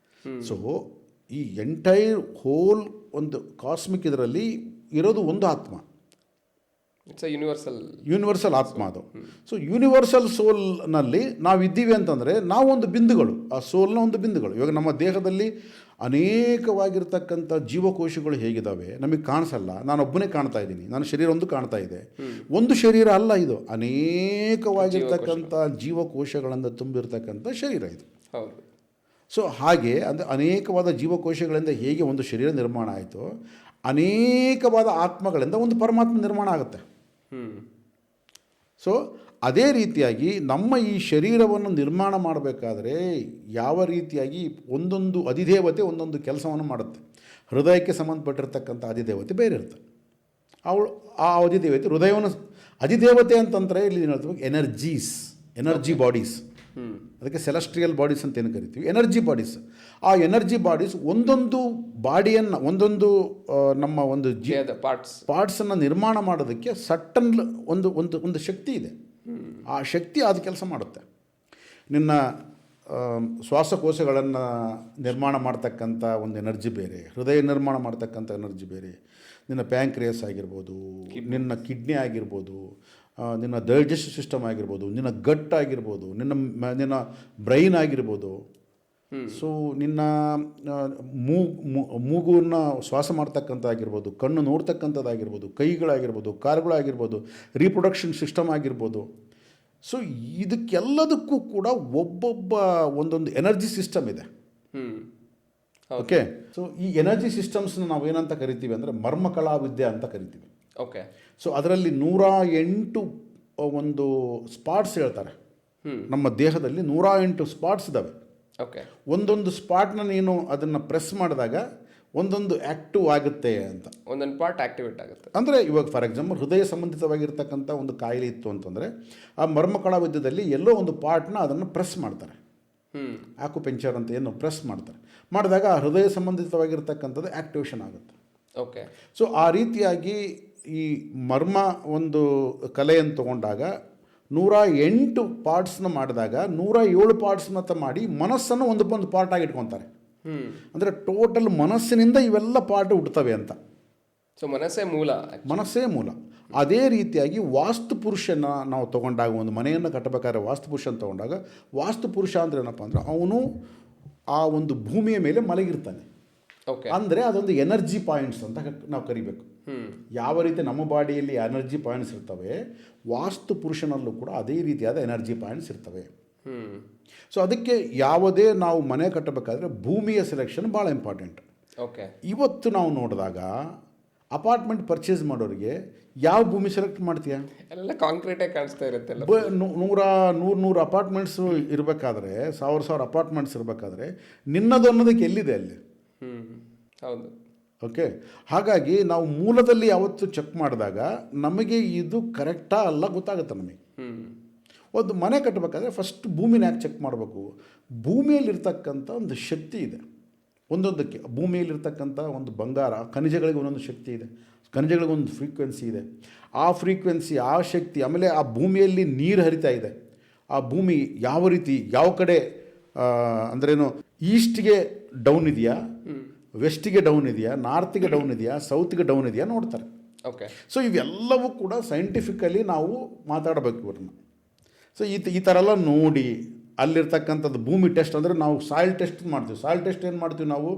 ಸೊ ಈ ಎಂಟೈರ್ ಹೋಲ್ ಒಂದು ಕಾಸ್ಮಿಕ್ ಇದರಲ್ಲಿ ಇರೋದು ಒಂದು ಆತ್ಮ. ಇಟ್ಸ್ ಯೂನಿವರ್ಸಲ್ ಆತ್ಮ ಅದು. ಸೊ ಯೂನಿವರ್ಸಲ್ ಸೋಲ್ನಲ್ಲಿ ನಾವಿದ್ದೀವಿ ಅಂತಂದರೆ ನಾವು ಒಂದು ಬಿಂದುಗಳು, ಆ ಸೋಲ್ನ ಒಂದು ಬಿಂದುಗಳು. ಇವಾಗ ನಮ್ಮ ದೇಹದಲ್ಲಿ ಅನೇಕವಾಗಿರ್ತಕ್ಕಂಥ ಜೀವಕೋಶಗಳು ಹೇಗಿದ್ದಾವೆ ನಮಗೆ ಕಾಣಿಸಲ್ಲ. ನಾನೊಬ್ಬನೇ ಕಾಣ್ತಾ ಇದ್ದೀನಿ, ನನ್ನ ಶರೀರ ಒಂದು ಕಾಣ್ತಾ ಇದೆ. ಒಂದು ಶರೀರ ಅಲ್ಲ ಇದು, ಅನೇಕವಾಗಿರ್ತಕ್ಕಂಥ ಜೀವಕೋಶಗಳಿಂದ ತುಂಬಿರ್ತಕ್ಕಂಥ ಶರೀರ ಇದು. ಹೌದು. ಸೊ ಹಾಗೆ ಅಂದರೆ ಅನೇಕವಾದ ಜೀವಕೋಶಗಳಿಂದ ಹೇಗೆ ಒಂದು ಶರೀರ ನಿರ್ಮಾಣ ಆಯಿತು, ಅನೇಕವಾದ ಆತ್ಮಗಳಿಂದ ಒಂದು ಪರಮಾತ್ಮ ನಿರ್ಮಾಣ ಆಗುತ್ತೆ. ಸೊ ಅದೇ ರೀತಿಯಾಗಿ ನಮ್ಮ ಈ ಶರೀರವನ್ನು ನಿರ್ಮಾಣ ಮಾಡಬೇಕಾದ್ರೆ ಯಾವ ರೀತಿಯಾಗಿ ಒಂದೊಂದು ಅಧಿದೇವತೆ ಒಂದೊಂದು ಕೆಲಸವನ್ನು ಮಾಡುತ್ತೆ. ಹೃದಯಕ್ಕೆ ಸಂಬಂಧಪಟ್ಟಿರ್ತಕ್ಕಂಥ ಅಧಿದೇವತೆ ಬೇರೆ ಇರ್ತದೆ. ಅವಳು ಆ ಅಧಿದೇವತೆ ಹೃದಯವನ್ನು, ಅಧಿದೇವತೆ ಅಂತಂದರೆ ಇಲ್ಲಿ ಎನರ್ಜಿ ಬಾಡೀಸ್, ಅದಕ್ಕೆ ಸೆಲೆಸ್ಟ್ರಿಯಲ್ ಬಾಡೀಸ್ ಅಂತ ಏನು ಕರಿತೀವಿ, ಎನರ್ಜಿ ಬಾಡೀಸ್. ಆ ಎನರ್ಜಿ ಬಾಡೀಸ್ ಒಂದೊಂದು ಬಾಡಿಯನ್ನು ಒಂದೊಂದು ನಮ್ಮ ಒಂದು ಪಾರ್ಟ್ಸನ್ನು ನಿರ್ಮಾಣ ಮಾಡೋದಕ್ಕೆ ಸಟ್ಟನ್ ಒಂದು ಶಕ್ತಿ ಇದೆ. ಆ ಶಕ್ತಿ ಅದು ಕೆಲಸ ಮಾಡುತ್ತೆ. ನಿನ್ನ ಶ್ವಾಸಕೋಶಗಳನ್ನು ನಿರ್ಮಾಣ ಮಾಡ್ತಕ್ಕಂಥ ಒಂದು ಎನರ್ಜಿ ಬೇರೆ, ಹೃದಯ ನಿರ್ಮಾಣ ಮಾಡ್ತಕ್ಕಂಥ ಎನರ್ಜಿ ಬೇರೆ, ನಿನ್ನ ಪ್ಯಾಂಕ್ರಿಯಸ್ ಆಗಿರ್ಬೋದು, ನಿನ್ನ ಕಿಡ್ನಿ ಆಗಿರ್ಬೋದು, ನಿನ್ನ ಡೈಜೆಸ್ಟಿವ್ ಸಿಸ್ಟಮ್ ಆಗಿರ್ಬೋದು, ನಿನ್ನ ಗಟ್ ಆಗಿರ್ಬೋದು, ನಿನ್ನ ಬ್ರೈನ್ ಆಗಿರ್ಬೋದು. ಸೊ ನಿನ್ನ ಮೂಗನ್ನ ಶ್ವಾಸ ಮಾಡ್ತಕ್ಕಂಥ ಆಗಿರ್ಬೋದು, ಕಣ್ಣು ನೋಡ್ತಕ್ಕಂಥದ್ದಾಗಿರ್ಬೋದು, ಕೈಗಳಾಗಿರ್ಬೋದು, ಕಾಲುಗಳಾಗಿರ್ಬೋದು, ರೀಪ್ರೊಡಕ್ಷನ್ ಸಿಸ್ಟಮ್ ಆಗಿರ್ಬೋದು. ಸೊ ಇದಕ್ಕೆಲ್ಲದಕ್ಕೂ ಕೂಡ ಒಬ್ಬೊಬ್ಬ ಒಂದೊಂದು ಎನರ್ಜಿ ಸಿಸ್ಟಮ್ ಇದೆ. ಓಕೆ. ಸೊ ಈ ಎನರ್ಜಿ ಸಿಸ್ಟಮ್ಸ್ನ ನಾವು ಏನಂತ ಕರಿತೀವಿ ಅಂದರೆ ಮರ್ಮಕಲಾವಿದ್ಯೆ ಅಂತ ಕರಿತೀವಿ. ಓಕೆ. ಸೊ ಅದರಲ್ಲಿ 108 ಒಂದು ಸ್ಪಾಟ್ಸ್ ಹೇಳ್ತಾರೆ. ನಮ್ಮ ದೇಹದಲ್ಲಿ 108 ಸ್ಪಾಟ್ಸ್ ಇದ್ದಾವೆ. ಓಕೆ. ಒಂದೊಂದು ಸ್ಪಾಟ್ನ ನೀನು ಅದನ್ನು ಪ್ರೆಸ್ ಮಾಡಿದಾಗ ಒಂದೊಂದು ಆ್ಯಕ್ಟಿವ್ ಆಗುತ್ತೆ ಅಂತ. ಒಂದೊಂದು ಪಾರ್ಟ್ ಆ್ಯಕ್ಟಿವೇಟ್ ಆಗುತ್ತೆ. ಅಂದರೆ ಇವಾಗ ಫಾರ್ ಎಕ್ಸಾಂಪಲ್ ಹೃದಯ ಸಂಬಂಧಿತವಾಗಿರ್ತಕ್ಕಂಥ ಒಂದು ಕಾಯಿಲೆ ಇತ್ತು ಅಂತಂದರೆ ಆ ಮರ್ಮಕಲಾವಿದ್ಯದಲ್ಲಿ ಎಲ್ಲೋ ಒಂದು ಪಾರ್ಟ್ನ ಅದನ್ನು ಪ್ರೆಸ್ ಮಾಡ್ತಾರೆ. ಆಕ್ಯುಪಂಕ್ಚರ್ ಅಂತ ಏನು ಪ್ರೆಸ್ ಮಾಡ್ತಾರೆ. ಮಾಡಿದಾಗ ಆ ಹೃದಯ ಸಂಬಂಧಿತವಾಗಿರ್ತಕ್ಕಂಥದ್ದು ಆ್ಯಕ್ಟಿವೇಷನ್ ಆಗುತ್ತೆ. ಓಕೆ. ಸೊ ಆ ರೀತಿಯಾಗಿ ಈ ಮರ್ಮ ಒಂದು ಕಲೆಯನ್ನು ತಗೊಂಡಾಗ 108 ಪಾರ್ಟ್ಸ್ನ ಮಾಡಿದಾಗ 107 ಪಾರ್ಟ್ಸ್ನ ಮಾಡಿ ಮನಸ್ಸನ್ನು ಒಂದಕ್ಕೊಂದು ಪಾರ್ಟ್ ಆಗಿ ಇಟ್ಕೊತಾರೆ. ಅಂದರೆ ಟೋಟಲ್ ಮನಸ್ಸಿನಿಂದ ಇವೆಲ್ಲ ಪಾರ್ಟ್ ಹುಡ್ತವೆ ಅಂತ. ಸೊ ಮನಸ್ಸೇ ಮೂಲ. ಅದೇ ರೀತಿಯಾಗಿ ವಾಸ್ತು ಪುರುಷನ ನಾವು ತೊಗೊಂಡಾಗ, ಒಂದು ಮನೆಯನ್ನು ಕಟ್ಟಬೇಕಾದ್ರೆ ವಾಸ್ತು ಪುರುಷನ ತೊಗೊಂಡಾಗ, ವಾಸ್ತು ಪುರುಷ ಅಂದರೆ ಏನಪ್ಪ ಅಂದರೆ ಅವನು ಆ ಒಂದು ಭೂಮಿಯ ಮೇಲೆ ಮಲಗಿರ್ತಾನೆ. ಓಕೆ. ಅಂದರೆ ಅದೊಂದು ಎನರ್ಜಿ ಪಾಯಿಂಟ್ಸ್ ಅಂತ ನಾವು ಕರಿಬೇಕು. ಯಾವ ರೀತಿ ನಮ್ಮ ಬಾಡಿಯಲ್ಲಿ ಎನರ್ಜಿ ಪಾಯಿಂಟ್ಸ್ ಇರ್ತವೆ, ವಾಸ್ತು ಪುರುಷನಲ್ಲೂ ಕೂಡ ಅದೇ ರೀತಿಯಾದ ಎನರ್ಜಿ ಪಾಯಿಂಟ್ಸ್ ಇರ್ತವೆ. ಸೊ ಅದಕ್ಕೆ ಯಾವುದೇ ನಾವು ಮನೆ ಕಟ್ಟಬೇಕಾದ್ರೆ ಭೂಮಿಯ ಸೆಲೆಕ್ಷನ್ ಭಾಳ ಇಂಪಾರ್ಟೆಂಟ್. ಓಕೆ, ಇವತ್ತು ನಾವು ನೋಡಿದಾಗ ಅಪಾರ್ಟ್ಮೆಂಟ್ ಪರ್ಚೇಸ್ ಮಾಡೋರಿಗೆ ಯಾವ ಭೂಮಿ ಸೆಲೆಕ್ಟ್ ಮಾಡ್ತೀಯಾ? ಎಲ್ಲ ಕಾಂಕ್ರೀಟೇ ಕಾಣಿಸ್ತಾ ಇರುತ್ತೆ. ನೂರು ಅಪಾರ್ಟ್ಮೆಂಟ್ಸು ಇರಬೇಕಾದ್ರೆ, ಸಾವಿರ ಅಪಾರ್ಟ್ಮೆಂಟ್ಸ್ ಇರಬೇಕಾದ್ರೆ ನಿನ್ನದು ಅನ್ನೋದಕ್ಕೆ ಎಲ್ಲಿದೆ ಅಲ್ಲಿ? ಹೌದು. ಓಕೆ, ಹಾಗಾಗಿ ನಾವು ಮೂಲದಲ್ಲಿ ಯಾವತ್ತು ಚೆಕ್ ಮಾಡಿದಾಗ ನಮಗೆ ಇದು ಕರೆಕ್ಟಾ ಅಲ್ಲ ಗೊತ್ತಾಗುತ್ತೆ ನಮಗೆ. ಒಂದು ಮನೆ ಕಟ್ಟಬೇಕಾದ್ರೆ ಫಸ್ಟ್ ಭೂಮಿನ ಯಾಕೆ ಚೆಕ್ ಮಾಡಬೇಕು? ಭೂಮಿಯಲ್ಲಿರ್ತಕ್ಕಂಥ ಒಂದು ಶಕ್ತಿ ಇದೆ. ಒಂದೊಂದಕ್ಕೆ ಭೂಮಿಯಲ್ಲಿರ್ತಕ್ಕಂಥ ಒಂದು ಬಂಗಾರ, ಖನಿಜಗಳಿಗೆ ಒಂದೊಂದು ಶಕ್ತಿ ಇದೆ, ಖನಿಜಗಳಿಗೆ ಒಂದು ಫ್ರೀಕ್ವೆನ್ಸಿ ಇದೆ. ಆ ಫ್ರೀಕ್ವೆನ್ಸಿ, ಆ ಶಕ್ತಿ, ಆಮೇಲೆ ಆ ಭೂಮಿಯಲ್ಲಿ ನೀರು ಹರಿತಾ ಇದೆ. ಆ ಭೂಮಿ ಯಾವ ರೀತಿ, ಯಾವ ಕಡೆ ಅಂದ್ರೇನು, ಈಸ್ಟ್ಗೆ ಡೌನ್ ಇದೆಯಾ, ವೆಸ್ಟಿಗೆ ಡೌನ್ ಇದೆಯಾ, ನಾರ್ತಿಗೆ ಡೌನ್ ಇದೆಯಾ, ಸೌತ್ಗೆ ಡೌನ್ ಇದೆಯಾ ನೋಡ್ತಾರೆ. ಓಕೆ, ಸೊ ಇವೆಲ್ಲವೂ ಕೂಡ ಸೈಂಟಿಫಿಕಲಿ ನಾವು ಮಾತಾಡಬೇಕು ಇವ್ರನ್ನ. ಸೊ ಈ ಥರ ಎಲ್ಲ ನೋಡಿ ಅಲ್ಲಿರ್ತಕ್ಕಂಥದ್ದು ಭೂಮಿ ಟೆಸ್ಟ್, ಅಂದರೆ ನಾವು ಸಾಯಿಲ್ ಟೆಸ್ಟ್ ಮಾಡ್ತೀವಿ. ಸಾಯಿಲ್ ಟೆಸ್ಟ್ ಏನು ಮಾಡ್ತೀವಿ ನಾವು?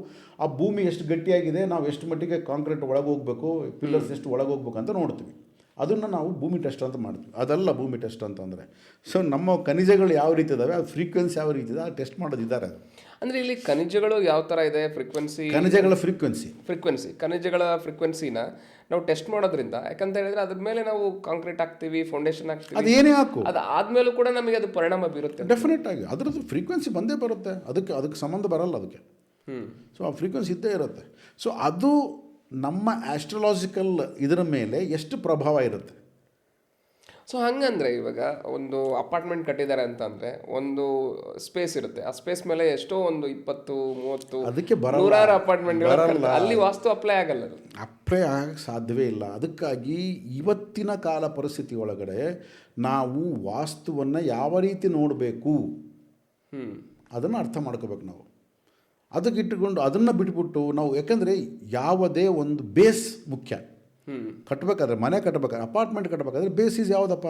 ಆ ಭೂಮಿ ಎಷ್ಟು ಗಟ್ಟಿಯಾಗಿದೆ, ನಾವು ಎಷ್ಟು ಮಟ್ಟಿಗೆ ಕಾಂಕ್ರೀಟ್ ಒಳಗೆ ಹೋಗಬೇಕು, ಪಿಲ್ಲರ್ಸ್ ಎಷ್ಟು ಒಳಗೆ ಹೋಗ್ಬೇಕು ಅಂತ ನೋಡ್ತೀವಿ. ಅದನ್ನು ನಾವು ಭೂಮಿ ಟೆಸ್ಟ್ ಅಂತ ಮಾಡ್ತೀವಿ. ಅದಲ್ಲ ಭೂಮಿ ಟೆಸ್ಟ್ ಅಂತಂದರೆ. ಸೊ ನಮ್ಮ ಖನಿಜಗಳು ಯಾವ ರೀತಿ ಇದ್ದಾವೆ, ಆ ಫ್ರೀಕ್ವೆನ್ಸಿ ಯಾವ ರೀತಿ ಇದೆ, ಆ ಟೆಸ್ಟ್ ಮಾಡೋದಿದ್ದಾರೆ. ಅಂದರೆ ಇಲ್ಲಿ ಖನಿಜಗಳು ಯಾವ ಥರ ಇದೆ, ಖನಿಜಗಳ ಫ್ರೀಕ್ವೆನ್ಸಿ ಖನಿಜಗಳ ಫ್ರೀಕ್ವೆನ್ಸಿನ ನಾವು ಟೆಸ್ಟ್ ಮಾಡೋದ್ರಿಂದ, ಯಾಕಂತ ಹೇಳಿದ್ರೆ ಅದ್ರ ಮೇಲೆ ನಾವು ಕಾಂಕ್ರೀಟ್ ಹಾಕ್ತೀವಿ, ಫೌಂಡೇಶನ್ ಹಾಕ್ತೀವಿ, ಅದು ಏನೇ ಹಾಕು, ಅದಾದ್ಮೇಲೂ ಕೂಡ ನಮಗೆ ಅದು ಪರಿಣಾಮ ಬೀರುತ್ತೆ. ಡೆಫಿನೆಟ್ ಆಗಿ ಅದರದ್ದು ಫ್ರೀಕ್ವೆನ್ಸಿ ಬಂದೇ ಬರುತ್ತೆ. ಅದಕ್ಕೆ ಸಂಬಂಧ ಬರಲ್ಲ ಅದಕ್ಕೆ. ಸೊ ಆ ಫ್ರೀಕ್ವೆನ್ಸಿ ಇದ್ದೇ ಇರುತ್ತೆ. ಸೊ ಅದು ನಮ್ಮ ಆಸ್ಟ್ರಾಲಾಜಿಕಲ್ ಇದರ ಮೇಲೆ ಎಷ್ಟು ಪ್ರಭಾವ ಇರುತ್ತೆ. ಸೊ ಹಂಗಂದ್ರೆ ಇವಾಗ ಒಂದು ಅಪಾರ್ಟ್ಮೆಂಟ್ ಕಟ್ಟಿದ್ದಾರೆ ಅಂತಂದ್ರೆ ಒಂದು ಸ್ಪೇಸ್ ಇರುತ್ತೆ. ಆ ಸ್ಪೇಸ್ ಮೇಲೆ ಎಷ್ಟೋ ಒಂದು 20-30 ಅದಕ್ಕೆ ನೂರಾರು ಅಪಾರ್ಟ್ಮೆಂಟ್ ಅಲ್ಲಿ ವಾಸ್ತು ಅಪ್ಲೈ ಆಗಲ್ಲ. ಅಪ್ಲೈ ಆಗಕ್ಕೆ ಸಾಧ್ಯವೇ ಇಲ್ಲ. ಅದಕ್ಕಾಗಿ ಇವತ್ತಿನ ಕಾಲ ಪರಿಸ್ಥಿತಿ ಒಳಗಡೆ ನಾವು ವಾಸ್ತುವನ್ನು ಯಾವ ರೀತಿ ನೋಡಬೇಕು ಅದನ್ನು ಅರ್ಥ ಮಾಡ್ಕೋಬೇಕು ನಾವು. ಅದಕ್ಕೆ ಇಟ್ಟುಕೊಂಡು ಅದನ್ನು ಬಿಟ್ಬಿಟ್ಟು ನಾವು, ಯಾಕಂದರೆ ಯಾವುದೇ ಒಂದು ಬೇಸ್ ಮುಖ್ಯ. ಕಟ್ಟಬೇಕಾದ್ರೆ, ಮನೆ ಕಟ್ಟಬೇಕಾದ್ರೆ, ಅಪಾರ್ಟ್ಮೆಂಟ್ ಕಟ್ಟಬೇಕಾದ್ರೆ ಬೇಸಿಸ್ ಯಾವುದಪ್ಪ?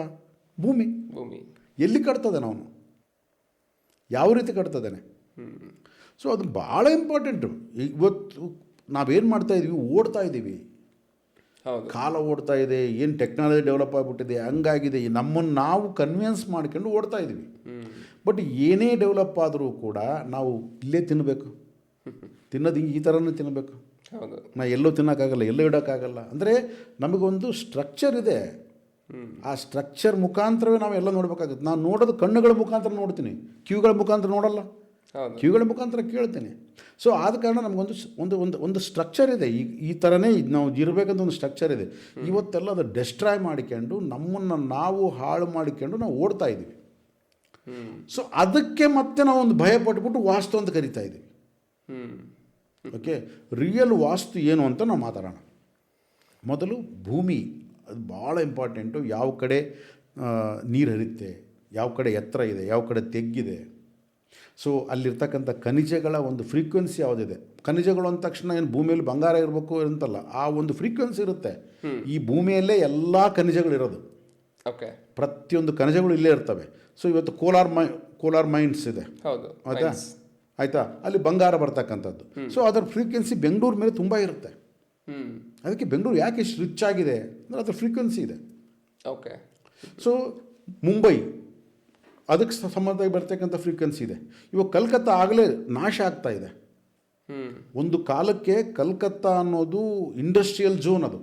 ಭೂಮಿ. ಎಲ್ಲಿ ಕಟ್ತದೆ, ನಾವು ಯಾವ ರೀತಿ ಕಟ್ತದೇನೆ. ಸೊ ಅದು ಭಾಳ ಇಂಪಾರ್ಟೆಂಟು. ಇವತ್ತು ನಾವೇನು ಮಾಡ್ತಾ ಇದ್ದೀವಿ, ಓಡ್ತಾ ಇದ್ದೀವಿ, ಕಾಲ ಓಡ್ತಾ ಇದೆ, ಏನು ಟೆಕ್ನಾಲಜಿ ಡೆವಲಪ್ ಆಗಿಬಿಟ್ಟಿದೆ, ಹಂಗಾಗಿದೆ, ನಮ್ಮನ್ನು ನಾವು ಕನ್ವಿನ್ಸ್ ಮಾಡ್ಕೊಂಡು ಓಡ್ತಾ ಇದ್ದೀವಿ. ಬಟ್ ಏನೇ ಡೆವಲಪ್ ಆದರೂ ಕೂಡ ನಾವು ಇಲ್ಲೇ ತಿನ್ನಬೇಕು, ತಿನ್ನೋದು ಈ ಥರನೇ ತಿನ್ನಬೇಕು. ನಾ ಎಲ್ಲೂ ತಿನ್ನೋಕ್ಕಾಗಲ್ಲ, ಎಲ್ಲೂ ಇಡೋಕ್ಕಾಗಲ್ಲ. ಅಂದರೆ ನಮಗೊಂದು ಸ್ಟ್ರಕ್ಚರ್ ಇದೆ. ಆ ಸ್ಟ್ರಕ್ಚರ್ ಮುಖಾಂತರವೇ ನಾವು ಎಲ್ಲ ನೋಡಬೇಕಾಗುತ್ತೆ. ನಾನು ನೋಡೋದು ಕಣ್ಣುಗಳ ಮುಖಾಂತರ ನೋಡ್ತೀನಿ, ಕಿವಿಗಳ ಮುಖಾಂತರ ನೋಡಲ್ಲ, ಕಿವಿಗಳ ಮುಖಾಂತರ ಕೇಳ್ತೀನಿ. ಸೊ ಆದ ಕಾರಣ ನಮಗೊಂದು ಒಂದು ಒಂದು ಒಂದು ಸ್ಟ್ರಕ್ಚರ್ ಇದೆ. ಈ ಥರನೇ ನಾವು ಇರಬೇಕಂತ ಒಂದು ಸ್ಟ್ರಕ್ಚರ್ ಇದೆ. ಇವತ್ತೆಲ್ಲ ಅದು ಡೆಸ್ಟ್ರಾಯ್ ಮಾಡಿಕೊಂಡು ನಮ್ಮನ್ನು ನಾವು ಹಾಳು ಮಾಡಿಕೊಂಡು ನಾವು ಓಡ್ತಾ ಇದ್ದೀವಿ. ಸೊ ಅದಕ್ಕೆ ಮತ್ತೆ ನಾವು ಒಂದು ಭಯ ಪಟ್ಬಿಟ್ಟು ವಾಸ್ತು ಅಂತ ಕರಿತಾ ಇದ್ದೀವಿ. ಓಕೆ, ರಿಯಲ್ ವಾಸ್ತು ಏನು ಅಂತ ನಾವು ಮಾತಾಡೋಣ. ಮೊದಲು ಭೂಮಿ, ಅದು ಭಾಳ ಇಂಪಾರ್ಟೆಂಟು. ಯಾವ ಕಡೆ ನೀರು ಹರಿಯುತ್ತೆ, ಯಾವ ಕಡೆ ಎತ್ತರ ಇದೆ, ಯಾವ ಕಡೆ ತೆಗ್ಗಿದೆ. ಸೊ ಅಲ್ಲಿರ್ತಕ್ಕಂಥ ಖನಿಜಗಳ ಒಂದು ಫ್ರೀಕ್ವೆನ್ಸಿ ಯಾವುದಿದೆ. ಖನಿಜಗಳು ಅಂದ ತಕ್ಷಣ ಏನು ಭೂಮಿಯಲ್ಲಿ ಬಂಗಾರ ಇರಬೇಕು ಅಂತಲ್ಲ, ಆ ಒಂದು ಫ್ರೀಕ್ವೆನ್ಸಿ ಇರುತ್ತೆ. ಈ ಭೂಮಿಯಲ್ಲೇ ಎಲ್ಲ ಖನಿಜಗಳಿರೋದು. ಓಕೆ, ಪ್ರತಿಯೊಂದು ಖನಿಜಗಳು ಇಲ್ಲೇ ಇರ್ತವೆ. ಸೊ ಇವತ್ತು ಕೋಲಾರ್ ಮೈನ್ಸ್ ಇದೆ, ಆಯಿತಾ, ಅಲ್ಲಿ ಬಂಗಾರ ಬರ್ತಕ್ಕಂಥದ್ದು. ಸೊ ಅದರ ಫ್ರೀಕ್ವೆನ್ಸಿ ಬೆಂಗಳೂರು ಮೇಲೆ ತುಂಬ ಇರುತ್ತೆ. ಅದಕ್ಕೆ ಬೆಂಗಳೂರು ಯಾಕೆ ಇಷ್ಟು ರಿಚ್ ಆಗಿದೆ ಅಂದರೆ ಅದರ ಫ್ರೀಕ್ವೆನ್ಸಿ ಇದೆ. ಓಕೆ, ಸೊ ಮುಂಬೈ ಅದಕ್ಕೆ ಸಂಬಂಧ ಬರ್ತಕ್ಕಂಥ ಫ್ರೀಕ್ವೆನ್ಸಿ ಇದೆ. ಇವಾಗ ಕಲ್ಕತ್ತಾ ಆಗಲೇ ನಾಶ ಆಗ್ತಾ ಇದೆ. ಒಂದು ಕಾಲಕ್ಕೆ ಕಲ್ಕತ್ತಾ ಅನ್ನೋದು ಇಂಡಸ್ಟ್ರಿಯಲ್ ಝೋನ್. ಅದು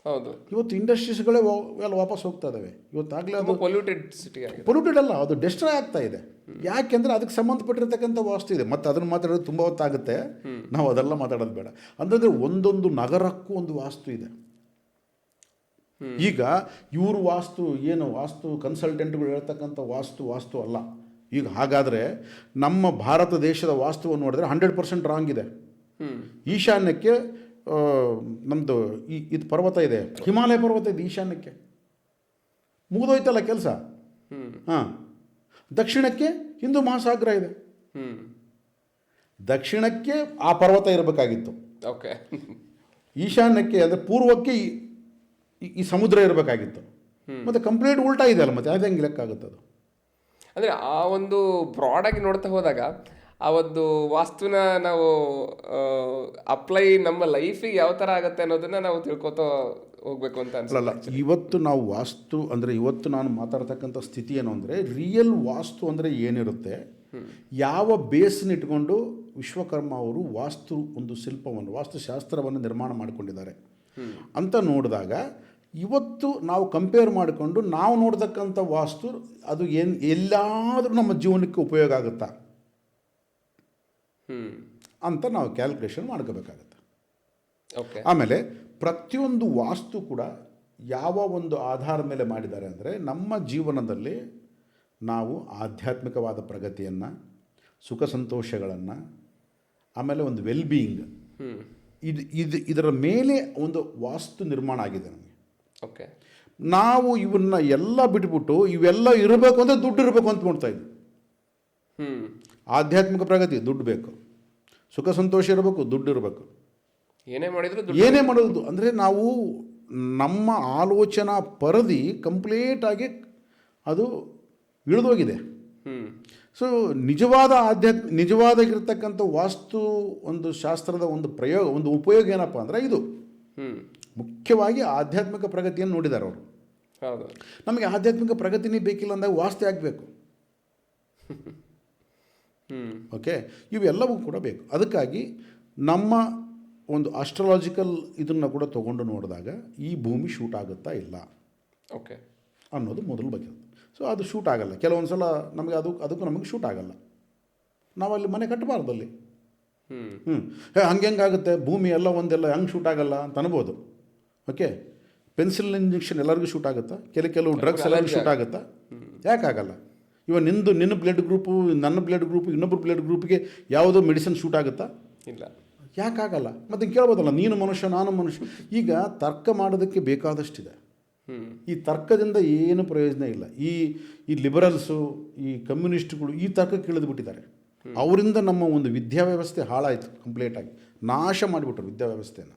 ಹೌದು, ಇವತ್ತು ಇಂಡಸ್ಟ್ರೀಸ್ಗಳೇ ಎಲ್ಲ ವಾಪಸ್ ಹೋಗ್ತಾ ಇದ್ದಾವೆ. ಇವತ್ತಾಗಲೇ ಅದು ಪೊಲ್ಯೂಟೆಡ್ ಸಿಟಿ ಆಗಿದೆ. ಪೊಲ್ಯೂಟೆಡ್ ಅಲ್ಲ, ಅದು ಡೆಸ್ಟ್ರಾಯ್ ಆಗ್ತಾ ಇದೆ. ಯಾಕೆಂದರೆ ಅದಕ್ಕೆ ಸಂಬಂಧಪಟ್ಟಿರ್ತಕ್ಕಂಥ ವಾಸ್ತು ಇದೆ. ಮತ್ತು ಅದನ್ನು ಮಾತಾಡೋದು ತುಂಬ ಹೊತ್ತಾಗುತ್ತೆ, ನಾವು ಅದೆಲ್ಲ ಮಾತಾಡೋದು ಬೇಡ. ಅಂತಂದರೆ ಒಂದೊಂದು ನಗರಕ್ಕೂ ಒಂದು ವಾಸ್ತು ಇದೆ. ಈಗ ಇವರು ವಾಸ್ತು ಕನ್ಸಲ್ಟೆಂಟ್ಗಳು ಹೇಳ್ತಕ್ಕಂಥ ವಾಸ್ತು ಅಲ್ಲ. ಈಗ ಹಾಗಾದರೆ ನಮ್ಮ ಭಾರತ ದೇಶದ ವಾಸ್ತುವನ್ನು ನೋಡಿದ್ರೆ 100% ರಾಂಗ್ ಇದೆ. ಈಶಾನ್ಯಕ್ಕೆ ನಮ್ಮದು ಇದು ಪರ್ವತ ಇದೆ, ಹಿಮಾಲಯ ಪರ್ವತ ಇದೆ ಈಶಾನ್ಯಕ್ಕೆ, ಮುಗಿದೋಯ್ತಲ್ಲ ಕೆಲಸ. ಹಾಂ, ದಕ್ಷಿಣಕ್ಕೆ ಹಿಂದೂ ಮಹಾಸಾಗರ ಇದೆ. ದಕ್ಷಿಣಕ್ಕೆ ಆ ಪರ್ವತ ಇರಬೇಕಾಗಿತ್ತು. ಓಕೆ, ಈಶಾನ್ಯಕ್ಕೆ ಅಂದರೆ ಪೂರ್ವಕ್ಕೆ ಈ ಸಮುದ್ರ ಇರಬೇಕಾಗಿತ್ತು. ಮತ್ತು ಕಂಪ್ಲೀಟ್ ಉಲ್ಟಾ ಇದೆ ಅಲ್ಲ, ಮತ್ತೆ ಅದು ಹೆಂಗೆ ಲೆಕ್ಕ ಆಗುತ್ತೆ ಅದು? ಅಂದರೆ ಆ ಒಂದು ಬ್ರಾಡಾಗಿ ನೋಡ್ತಾ ಹೋದಾಗ ಆ ಒಂದು ವಾಸ್ತುನ ನಾವು ಅಪ್ಲೈ ನಮ್ಮ ಲೈಫಿಗೆ ಯಾವ ಥರ ಆಗುತ್ತೆ ಅನ್ನೋದನ್ನ ನಾವು ತಿಳ್ಕೊತಾ ಹೋಗ್ಬೇಕು ಅಂತ ಅಲ್ಲ, ಇವತ್ತು ನಾವು ವಾಸ್ತು ಅಂದರೆ ಇವತ್ತು ನಾನು ಮಾತಾಡ್ತಕ್ಕಂಥ ಸ್ಥಿತಿ ಏನು ಅಂದರೆ ರಿಯಲ್ ವಾಸ್ತು ಅಂದರೆ ಏನಿರುತ್ತೆ, ಯಾವ ಬೇಸ್ನ ಇಟ್ಕೊಂಡು ವಿಶ್ವಕರ್ಮ ಅವರು ವಾಸ್ತು ಒಂದು ಶಿಲ್ಪವನ್ನು ವಾಸ್ತುಶಾಸ್ತ್ರವನ್ನು ನಿರ್ಮಾಣ ಮಾಡಿಕೊಂಡಿದ್ದಾರೆ ಅಂತ ನೋಡಿದಾಗ ಇವತ್ತು ನಾವು ಕಂಪೇರ್ ಮಾಡಿಕೊಂಡು ನಾವು ನೋಡ್ತಕ್ಕಂಥ ವಾಸ್ತು ಅದು ಎಲ್ಲಾದರೂ ನಮ್ಮ ಜೀವನಕ್ಕೆ ಉಪಯೋಗ ಆಗುತ್ತಾ ಅಂತ ನಾವು ಕ್ಯಾಲ್ಕುಲೇಷನ್ ಮಾಡ್ಕೋಬೇಕಾಗತ್ತೆ. ಆಮೇಲೆ ಪ್ರತಿಯೊಂದು ವಾಸ್ತು ಕೂಡ ಯಾವ ಒಂದು ಆಧಾರದ ಮೇಲೆ ಮಾಡಿದ್ದಾರೆ ಅಂದರೆ ನಮ್ಮ ಜೀವನದಲ್ಲಿ ನಾವು ಆಧ್ಯಾತ್ಮಿಕವಾದ ಪ್ರಗತಿಯನ್ನು, ಸುಖ ಸಂತೋಷಗಳನ್ನು, ಆಮೇಲೆ ಒಂದು ವೆಲ್ಬೀಯಿಂಗ್ ಇದರ ಮೇಲೆ ಒಂದು ವಾಸ್ತು ನಿರ್ಮಾಣ ಆಗಿದೆ ನಮಗೆ. ಓಕೆ, ನಾವು ಇವನ್ನ ಎಲ್ಲ ಬಿಟ್ಬಿಟ್ಟು ಇವೆಲ್ಲ ಇರಬೇಕು ಅಂದರೆ ದುಡ್ಡು ಇರಬೇಕು ಅಂತ ನೋಡ್ತಾ ಇದ್ವಿ. ಆಧ್ಯಾತ್ಮಿಕ ಪ್ರಗತಿ ದುಡ್ಡು ಬೇಕು, ಸುಖ ಸಂತೋಷ ಇರಬೇಕು, ದುಡ್ಡು ಇರಬೇಕು, ಏನೇ ಮಾಡೋದು ಅಂದರೆ ನಾವು ನಮ್ಮ ಆಲೋಚನಾ ಪರಿಧಿ ಕಂಪ್ಲೀಟಾಗಿ ಅದು ಇಳಿದೋಗಿದೆ. ಸೊ ನಿಜವಾಗಿರ್ತಕ್ಕಂಥ ವಾಸ್ತು ಒಂದು ಶಾಸ್ತ್ರದ ಒಂದು ಪ್ರಯೋಗ, ಒಂದು ಉಪಯೋಗ ಏನಪ್ಪ ಅಂದರೆ ಇದು ಮುಖ್ಯವಾಗಿ ಆಧ್ಯಾತ್ಮಿಕ ಪ್ರಗತಿಯನ್ನು ನೋಡಿದ್ದಾರೆ ಅವರು. ನಮಗೆ ಆಧ್ಯಾತ್ಮಿಕ ಪ್ರಗತಿನೇ ಬೇಕಿಲ್ಲ ಅಂದಾಗ ವಾಸ್ತು ಆಗಬೇಕು. ಓಕೆ, ಇವೆಲ್ಲವೂ ಕೂಡ ಬೇಕು. ಅದಕ್ಕಾಗಿ ನಮ್ಮ ಒಂದು ಆಸ್ಟ್ರಾಲಜಿಕಲ್ ಇದನ್ನು ಕೂಡ ತೊಗೊಂಡು ನೋಡಿದಾಗ ಈ ಭೂಮಿ ಶೂಟ್ ಆಗುತ್ತಾ ಇಲ್ಲ ಓಕೆ ಅನ್ನೋದು ಮೊದಲು ಬಗ್ಗೆ. ಸೊ ಅದು ಶೂಟ್ ಆಗಲ್ಲ. ಕೆಲವೊಂದು ಸಲ ನಮಗೆ ಅದಕ್ಕೂ ನಮಗೆ ಶೂಟ್ ಆಗಲ್ಲ. ನಾವಲ್ಲಿ ಮನೆ ಕಟ್ಟಬಾರ್ದು ಅಲ್ಲಿ. ಹಂಗಾಗುತ್ತೆ ಭೂಮಿ ಎಲ್ಲ ಒಂದೆಲ್ಲ ಹೆಂಗೆ ಶೂಟ್ ಆಗಲ್ಲ ಅಂತ ಅನ್ಬೋದು. ಓಕೆ, ಪೆನ್ಸಿಲ್ ಇಂಜೆಕ್ಷನ್ ಎಲ್ಲರಿಗೂ ಶೂಟ್ ಆಗುತ್ತಾ? ಕೆಲವು ಡ್ರಗ್ಸ್ ಎಲ್ಲರಿಗೂ ಶೂಟ್ ಆಗುತ್ತಾ? ಯಾಕಾಗಲ್ಲ? ಇವಾಗ ನಿನ್ನ ಬ್ಲಡ್ ಗ್ರೂಪು, ನನ್ನ ಬ್ಲಡ್ ಗ್ರೂಪು, ಇನ್ನೊಬ್ಬರು ಬ್ಲಡ್ ಗ್ರೂಪಿಗೆ ಯಾವುದೋ ಮೆಡಿಸಿನ್ ಶೂಟ್ ಆಗುತ್ತಾ? ಇಲ್ಲ. ಯಾಕಾಗಲ್ಲ? ಮತ್ತು ಕೇಳ್ಬೋದಲ್ಲ, ನೀನು ಮನುಷ್ಯ ನಾನು ಮನುಷ್ಯ. ಈಗ ತರ್ಕ ಮಾಡೋದಕ್ಕೆ ಬೇಕಾದಷ್ಟಿದೆ. ಈ ತರ್ಕದಿಂದ ಏನು ಪ್ರಯೋಜನ ಇಲ್ಲ. ಈ ಲಿಬರಲ್ಸು, ಈ ಕಮ್ಯುನಿಸ್ಟ್ಗಳು ಈ ತರ್ಕಕ್ಕೆ ಇಳಿದುಬಿಟ್ಟಿದ್ದಾರೆ. ಅವರಿಂದ ನಮ್ಮ ಒಂದು ವಿದ್ಯಾವ್ಯವಸ್ಥೆ ಹಾಳಾಯಿತು, ಕಂಪ್ಲೀಟಾಗಿ ನಾಶ ಮಾಡಿಬಿಟ್ರು ವಿದ್ಯಾವ್ಯವಸ್ಥೆಯನ್ನು.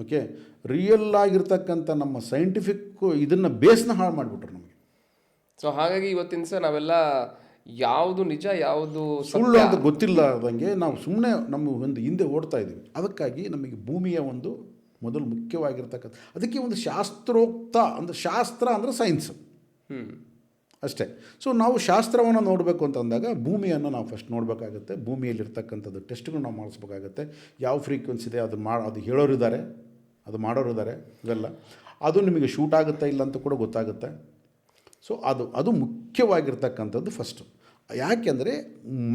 ಓಕೆ, ರಿಯಲ್ ಆಗಿರ್ತಕ್ಕಂಥ ನಮ್ಮ ಸೈಂಟಿಫಿಕ್ ಇದನ್ನು ಬೇಸ್ನ ಹಾಳು ಮಾಡಿಬಿಟ್ರು ನಮಗೆ. ಸೊ ಹಾಗಾಗಿ ಇವತ್ತಿನ ಸಹ ನಾವೆಲ್ಲ ಯಾವುದು ನಿಜ ಯಾವುದು ಸುಳ್ಳು ಅಂತ ಗೊತ್ತಿಲ್ಲದಂಗೆ ನಾವು ಸುಮ್ಮನೆ ನಮ್ಮ ಒಂದು ಹಿಂದೆ ಓಡ್ತಾ ಇದ್ದೀವಿ. ಅದಕ್ಕಾಗಿ ನಮಗೆ ಭೂಮಿಯ ಒಂದು ಮೊದಲು ಮುಖ್ಯವಾಗಿರ್ತಕ್ಕಂಥ ಅದಕ್ಕೆ ಒಂದು ಶಾಸ್ತ್ರೋಕ್ತ ಅಂದರೆ ಶಾಸ್ತ್ರ ಅಂದರೆ ಸೈನ್ಸ್ ಅಷ್ಟೇ. ಸೊ ನಾವು ಶಾಸ್ತ್ರವನ್ನು ನೋಡಬೇಕು ಅಂತಂದಾಗ ಭೂಮಿಯನ್ನು ನಾವು ಫಸ್ಟ್ ನೋಡಬೇಕಾಗುತ್ತೆ. ಭೂಮಿಯಲ್ಲಿರ್ತಕ್ಕಂಥದ್ದು ಟೆಸ್ಟ್ಗಳು ನಾವು ಮಾಡಿಸ್ಬೇಕಾಗತ್ತೆ. ಯಾವ ಫ್ರೀಕ್ವೆನ್ಸಿ ಇದೆ ಅದು ಹೇಳೋರಿದ್ದಾರೆ, ಅದು ಮಾಡೋರಿದ್ದಾರೆ. ಇವೆಲ್ಲ ಅದು ನಿಮಗೆ ಶೂಟ್ ಆಗುತ್ತಾ ಇಲ್ಲ ಅಂತ ಕೂಡ ಗೊತ್ತಾಗುತ್ತೆ. ಸೊ ಅದು ಮುಖ್ಯವಾಗಿರ್ತಕ್ಕಂಥದ್ದು ಫಸ್ಟು. ಯಾಕೆಂದರೆ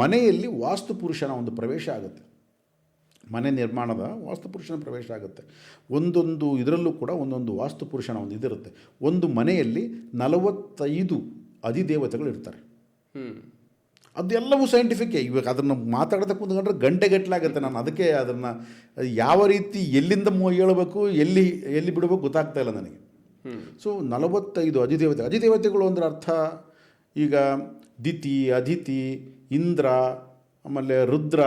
ಮನೆಯಲ್ಲಿ ವಾಸ್ತುಪುರುಷನ ಒಂದು ಪ್ರವೇಶ ಆಗುತ್ತೆ. ಮನೆ ನಿರ್ಮಾಣದ ವಾಸ್ತುಪುರುಷನ ಪ್ರವೇಶ ಆಗುತ್ತೆ. ಒಂದೊಂದು ಇದರಲ್ಲೂ ಕೂಡ ಒಂದೊಂದು ವಾಸ್ತುಪುರುಷನ ಒಂದು ಇದಿರುತ್ತೆ. ಒಂದು ಮನೆಯಲ್ಲಿ 45 ಅಧಿದೇವತೆಗಳು ಇರ್ತಾರೆ. ಅದೆಲ್ಲವೂ ಸೈಂಟಿಫಿಕ್ಕೇ. ಇವಾಗ ಅದನ್ನು ಮಾತಾಡೋದಕ್ಕೆ ಕುಂತ್ಕೊಂಡ್ರೆ ಗಂಟೆಗಟ್ಟಲೆ ಆಗುತ್ತೆ. ನಾನು ಅದಕ್ಕೆ ಅದನ್ನು ಯಾವ ರೀತಿ ಎಲ್ಲಿಂದ ಹೇಳಬೇಕು, ಎಲ್ಲಿ ಬಿಡಬೇಕು ಗೊತ್ತಾಗ್ತಾ ಇಲ್ಲ ನನಗೆ. ಸೊ 45 ಅಧಿದೇವತೆಗಳು ಅಂದರೆ ಅರ್ಥ ಈಗ ದಿತಿ, ಅದಿತಿ, ಇಂದ್ರ, ಆಮೇಲೆ ರುದ್ರ,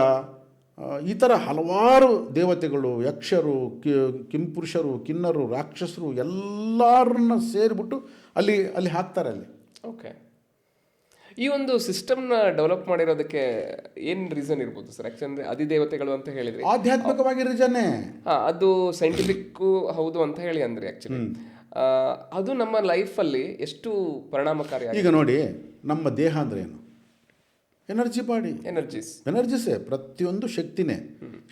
ಈ ಥರ ಹಲವಾರು ದೇವತೆಗಳು, ಯಕ್ಷರು, ಕಿಂಪುರುಷರು, ಕಿನ್ನರು, ರಾಕ್ಷಸರು ಎಲ್ಲರನ್ನ ಸೇರಿಬಿಟ್ಟು ಅಲ್ಲಿ ಹಾಕ್ತಾರೆ ಅಲ್ಲಿ. ಓಕೆ, ಈ ಒಂದು ಸಿಸ್ಟಮ್ನ ಡೆವಲಪ್ ಮಾಡಿರೋದಕ್ಕೆ ಏನು ರೀಸನ್ ಇರ್ಬೋದು ಸರ್? ಯಾಕಂದರೆ ಅಧಿದೇವತೆಗಳು ಅಂತ ಹೇಳಿದ್ರೆ ಆಧ್ಯಾತ್ಮಿಕವಾಗಿ ರೀಸನ್ನೇ. ಅದು ಸೈಂಟಿಫಿಕ್ಕು ಹೌದು ಅಂತ ಹೇಳಿ ಅಂದರೆ ಆ್ಯಕ್ಚುಲಿ ಅದು ನಮ್ಮ ಲೈಫಲ್ಲಿ ಎಷ್ಟು ಪರಿಣಾಮಕಾರಿ. ಈಗ ನೋಡಿ, ನಮ್ಮ ದೇಹ ಅಂದರೆ ಏನು? ಎನರ್ಜಿ ಬಾಡಿ, ಎನರ್ಜಿಸೇ. ಪ್ರತಿಯೊಂದು ಶಕ್ತಿನೇ.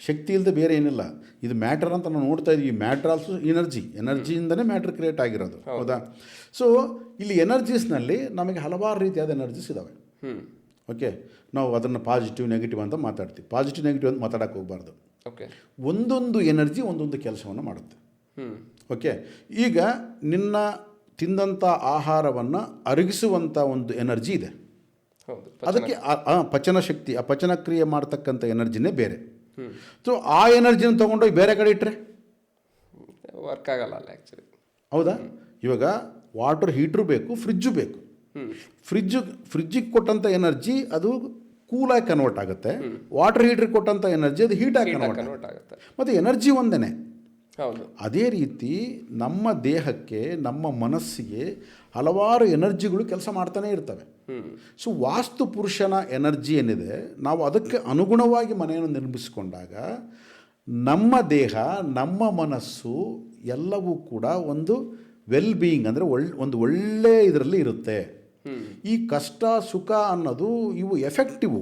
ಶಕ್ತಿ ಇಲ್ಲದೆ ಬೇರೆ ಏನಿಲ್ಲ. ಇದು ಮ್ಯಾಟರ್ ಅಂತ ನಾವು ನೋಡ್ತಾ ಇದ್ದೀವಿ. ಮ್ಯಾಟರ್ ಆಲ್ಸೋ ಎನರ್ಜಿಯಿಂದನೇ ಮ್ಯಾಟರ್ ಕ್ರಿಯೇಟ್ ಆಗಿರೋದು, ಹೌದಾ? ಸೊ ಇಲ್ಲಿ ಎನರ್ಜೀಸ್ನಲ್ಲಿ ನಮಗೆ ಹಲವಾರು ರೀತಿಯಾದ ಎನರ್ಜೀಸ್ ಇದ್ದಾವೆ. ಓಕೆ, ನಾವು ಅದನ್ನು ಪಾಸಿಟಿವ್ ನೆಗೆಟಿವ್ ಅಂತ ಮಾತಾಡ್ತೀವಿ. ಪಾಸಿಟಿವ್ ನೆಗೆಟಿವ್ ಅಂತ ಮಾತಾಡೋಕ್ಕೆ ಹೋಗಬಾರ್ದು. ಓಕೆ, ಒಂದೊಂದು ಎನರ್ಜಿ ಒಂದೊಂದು ಕೆಲಸವನ್ನು ಮಾಡುತ್ತೆ. ಓಕೆ, ಈಗ ನಿನ್ನ ತಿಂದಂಥ ಆಹಾರವನ್ನು ಅರಗಿಸುವಂಥ ಒಂದು ಎನರ್ಜಿ ಇದೆ. ಅದಕ್ಕೆ ಪಚನ ಶಕ್ತಿ, ಆ ಪಚನ ಕ್ರಿಯೆ ಮಾಡ್ತಕ್ಕಂಥ ಎನರ್ಜಿನೇ ಬೇರೆ. ಸೊ ಆ ಎನರ್ಜಿನ ತೊಗೊಂಡೋಗಿ ಬೇರೆ ಕಡೆ ಇಟ್ಟರೆ ವರ್ಕ್ ಆಗಲ್ಲ ಅಲ್ಲ ಆ್ಯಕ್ಚುಲಿ, ಹೌದಾ? ಇವಾಗ ವಾಟರ್ ಹೀಟ್ರು ಬೇಕು, ಫ್ರಿಜ್ಜು ಬೇಕು. ಫ್ರಿಜ್ಜಿಗೆ ಕೊಟ್ಟಂಥ ಎನರ್ಜಿ ಅದು ಕೂಲಾಗಿ ಕನ್ವರ್ಟ್ ಆಗುತ್ತೆ. ವಾಟರ್ ಹೀಟ್ರಿಗೆ ಕೊಟ್ಟಂಥ ಎನರ್ಜಿ ಅದು ಹೀಟಾಗಿ ಕನ್ವರ್ಟ್ ಆಗುತ್ತೆ. ಮತ್ತು ಎನರ್ಜಿ ಒಂದೇ. ಹೌದು. ಅದೇ ರೀತಿ ನಮ್ಮ ದೇಹಕ್ಕೆ, ನಮ್ಮ ಮನಸ್ಸಿಗೆ ಹಲವಾರು ಎನರ್ಜಿಗಳು ಕೆಲಸ ಮಾಡ್ತಾನೆ ಇರ್ತವೆ. ಸೊ ವಾಸ್ತು ಪುರುಷನ ಎನರ್ಜಿ ಏನಿದೆ, ನಾವು ಅದಕ್ಕೆ ಅನುಗುಣವಾಗಿ ಮನೆಯನ್ನು ನಿರ್ಮಿಸಿಕೊಂಡಾಗ ನಮ್ಮ ದೇಹ, ನಮ್ಮ ಮನಸ್ಸು ಎಲ್ಲವೂ ಕೂಡ ಒಂದು ವೆಲ್ ಬೀಯಿಂಗ್ ಅಂದರೆ ಒಂದು ಒಳ್ಳೆಯ ಇದರಲ್ಲಿ ಇರುತ್ತೆ. ಈ ಕಷ್ಟ ಸುಖ ಅನ್ನೋದು ಇವು ಎಫೆಕ್ಟಿವು,